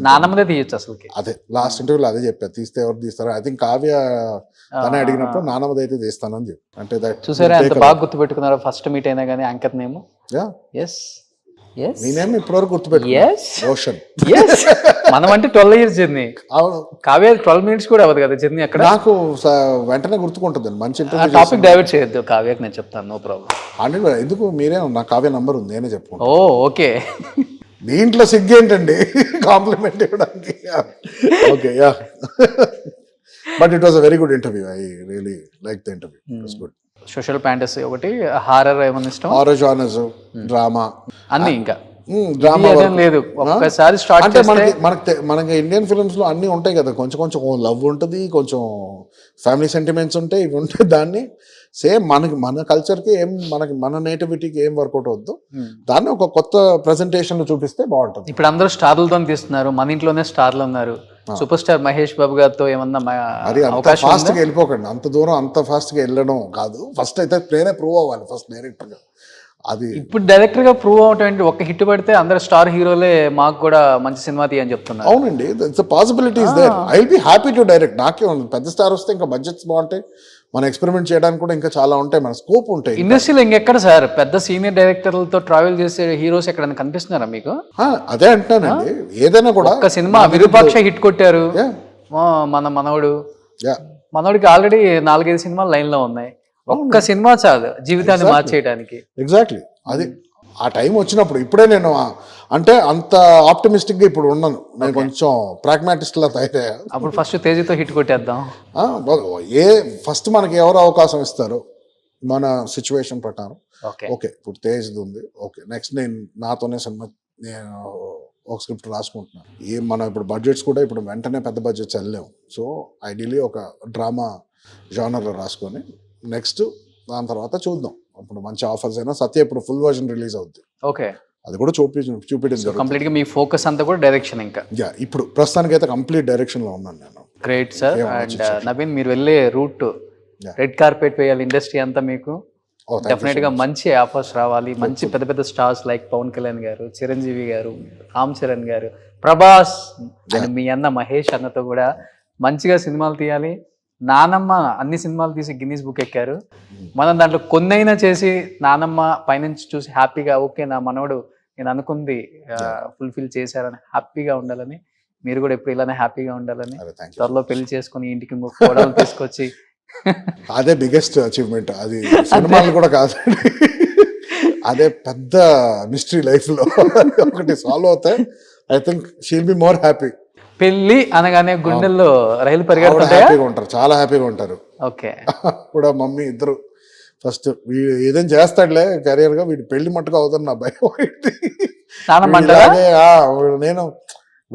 నానమ్మదే తీయచ్చు అసలుకి. అదే లాస్ట్ ఇంటర్వ్యూలో అదే చెప్పారు, తీస్తే ఎవరు తీస్తారు. ఐ థింక్ కావ్య తనే అడిగినప్పుడు నానమ్మది అయితే తీస్తానని చెప్పి. అంటే చూసారా ఎంత బాగా గుర్తుపెట్టుకున్నారో, ఫస్ట్ మీట్ అయినా కానీ అంకిత్ నేమ్. ఎస్ ఎస్ నేనేమి ఇప్పటివరకు గుర్తుపెట్టుకున్నాను రోషన్. మనం అంటే 12 years జర్నీ, కావ్య 12 minutes కూడా అవ్వదు కదా జర్నీ. అక్కడ నాకు వెంటనే గుర్తుకుంటుంది. మంచి టాపిక్ డైవర్ట్ చేయొద్దు, కావ్యకి నేను చెప్తాను, నో ప్రాబ్లం. ఎందుకు మీరే, నా కావ్య నంబర్ ఉంది, నేనే చెప్పుకుంటాను. ఓ ఓకే. దీంట్లో సిగ్గేంటండి కాంప్లిమెంట్ ఇవ్వడానికి. Okay yeah, but it was a very good interview. I really like the interview, it was good. Social fantasy ఒకటి, హారర్ ఏమన్నా ఇష్టం? హారర్ జానర్స్, డ్రామా అన్ని. ఇంకా డ్రామా లేదు, ఒక్కసారి స్టార్ట్ అంటే మనకి ఇండియన్ ఫిల్మ్స్ లో అన్ని ఉంటాయి కదా, కొంచెం కొంచెం లవ్ ఉంటుంది, కొంచెం ఫ్యామిలీ సెంటిమెంట్స్ ఉంటాయి, ఇవి ఉంటాయి. దాన్ని సేమ్ మన కల్చర్కి ఏం, మన నేటివిటీకి ఏం వర్కౌట్ అవుద్దు, దాన్ని ఒక కొత్త ప్రెజెంటేషన్ లో చూపిస్తే బాగుంటుంది. ఇప్పుడు అందరూ స్టార్లతో తీస్తున్నారు, మన ఇంట్లోనే స్టార్లు ఉన్నారు. సూపర్ స్టార్ మహేష్ బాబు గారితో ఏమన్నా మరి అంత ఫాస్ట్ గా వెళ్ళిపోకండి, అంత దూరం అంత ఫాస్ట్ గా వెళ్ళడం కాదు. ఫస్ట్ అయితే నేనే ప్రూవ్ అవ్వాలి, ఫస్ట్ డైరెక్టర్ గా. అది ఇప్పుడు డైరెక్టర్ గా ప్రూవ్ అవటం, ఒక హిట్ పడితే అందరు స్టార్ హీరోలే మాకు కూడా మంచి సినిమా తీయని చెప్తున్నారు. అవునండి, it's possibilities there. I will be happy to direct. నాకే ఉంది, పెద్ద స్టార్ వస్తే ఇంకా బడ్జెట్స్ బాగుంటాయి, మన ఎక్స్పెరిమెంట్ చేయడానికి కూడా ఇంకా చాలా ఉంటాయి, మన స్కోప్ ఉంటాయి. ఇండస్ట్రీలో ఇంకెక్కడ సార్ పెద్ద సీనియర్ డైరెక్టర్లతో ట్రావెల్ చేసే హీరోస్ ఎక్కడైనా కనిపిస్తున్నారా మీకు? అదే అంటున్నానండి, ఏదైనా కూడా. ఒక సినిమా విరూపాక్ష హిట్ కొట్టారు, మన మనోడికి ఆల్రెడీ 4-5 సినిమాలు లైన్ లో ఉన్నాయి. ఒక్క సినిమా చాలు జీవితాన్ని మార్చేయడానికి. ఎగ్జాక్ట్లీ, అది ఆ టైం వచ్చినప్పుడు. ఇప్పుడే నేను అంటే అంత ఆప్టమిస్టిక్ గా ఇప్పుడు ఉన్నాను, నేను కొంచెం ప్రాగ్మాటిస్ట్ లా తయారయ్యా. అప్పుడు ఫస్ట్ తేజీతో హిట్ కొట్టేద్దాం. ఫస్ట్ మనకి ఎవరు అవకాశం ఇస్తారు మన సిచ్యువేషన్ ప్రకారం. ఓకే ఇప్పుడు తేజ్ ఉంది, ఓకే నెక్స్ట్ నేను నాతోనే సినిమా, నేను ఒక స్క్రిప్ట్ రాసుకుంటున్నాను. మనం ఇప్పుడు బడ్జెట్స్ కూడా ఇప్పుడు వెంటనే పెద్ద బడ్జెట్స్ వెళ్ళలేము. సో ఐడియలీ ఒక డ్రామా జానర్లో రాసుకొని నెక్స్ట్ దాని తర్వాత చూద్దాం. అప్పుడు మంచి ఆఫర్స్ అయినా. సత్య ఇప్పుడు ఫుల్ వర్జన్ రిలీజ్ అవుద్ది, ఓకే, అది కూడా చూపించడం కంప్లీట్ గా. మీ ఫోకస్ అంతా కూడా డైరెక్షన్ ఇంకా? ఇప్పుడు ప్రస్తుతానికి అయితే కంప్లీట్ డైరెక్షన్ లో ఉన్నాను నేను. Great sir. అండ్ నవీన్, మీరు వెళ్ళే రూట్ రెడ్ కార్పెట్ వేయాలి ఇండస్ట్రీ అంతా మీకు. డెఫినెట్ గా మంచి ఆఫర్స్ రావాలి, మంచి పెద్ద పెద్ద స్టార్స్ లైక్ పవన్ కళ్యాణ్ గారు, చిరంజీవి గారు, రామ్ చరణ్ గారు, ప్రభాస్ అండ్ మీ అన్న మహేష్ అన్నతో కూడా మంచిగా సినిమాలు తీయాలి. నానమ్మ అన్ని సినిమాలు తీసి గిన్నీస్ బుక్ ఎక్కారు. మనం దాంట్లో కొన్నైనా చేసి నానమ్మ పైనుంచి చూసి హ్యాపీగా, ఓకే నా మనోడు నేను అనుకుంది ఫుల్ఫిల్ చేశారని హ్యాపీగా ఉండాలని, మీరు కూడా ఎప్పుడు ఇలానే హ్యాపీగా ఉండాలని, త్వరలో పెళ్లి చేసుకుని ఇంటికి కోడలు తీసుకొచ్చి అదే బిగ్గెస్ట్ అచీవ్మెంట్. అది సినిమాలు కూడా కాదు, అదే పెద్ద మిస్టరీ లైఫ్ లో ఒకటి సాల్వ్ అవుతాయి. I think she'll be more happy. పెళ్లి అనగానే గుండెల్లో రైలు హ్యాపీగా ఉంటారు, చాలా హ్యాపీగా ఉంటారు. ఓకే కూడా మమ్మీ ఇద్దరు ఫస్ట్ వీడు ఏదైనా చేస్తాడులే కెరియర్ గా, వీడి పెళ్లి మట్టుకు అవుతుంది నా భయం. నేను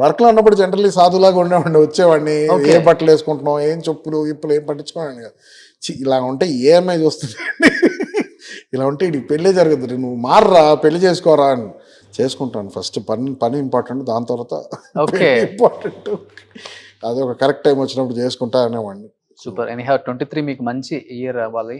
వర్క్ లో ఉన్నప్పుడు జనరల్లీ సాధులాగా ఉండేవాడిని, వచ్చేవాడిని, ఏ బట్టలు వేసుకుంటున్నాం, ఏం చెప్పులు ఇప్పులు ఏం పట్టించుకోండి కదా. ఇలా ఉంటే ఏ అమ్మాయి చూస్తుంది, ఇలా ఉంటే ఇది పెళ్ళే జరుగుతుంది, నువ్వు మారరా పెళ్లి చేసుకోరా అని. చేసుకుంటాను ఫస్ట్, పని ఇంపార్టెంట్, దాని తర్వాత ఇంపార్టెంట్. అదే ఒక కరెక్ట్ టైం వచ్చినప్పుడు చేసుకుంటా అనేవాడిని. సూపర్. ఎనీహౌ 23 మీకు మంచి ఇయర్ అవ్వాలి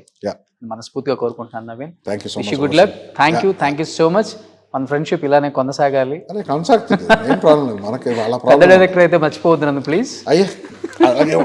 మనస్ఫూర్తిగా కోరుకుంటున్నాను Naveen. Thank you so much. Good luck. Thank you so much. మన ఫ్రెండ్షిప్ ఇలానే కొనసాగాలి. ఏం ప్రాబ్లం లేదు మనకి. పెద్ద డైరెక్టర్ అయితే మర్చిపోవద్దు నన్ను ప్లీజ్. అయ్యే అలాగే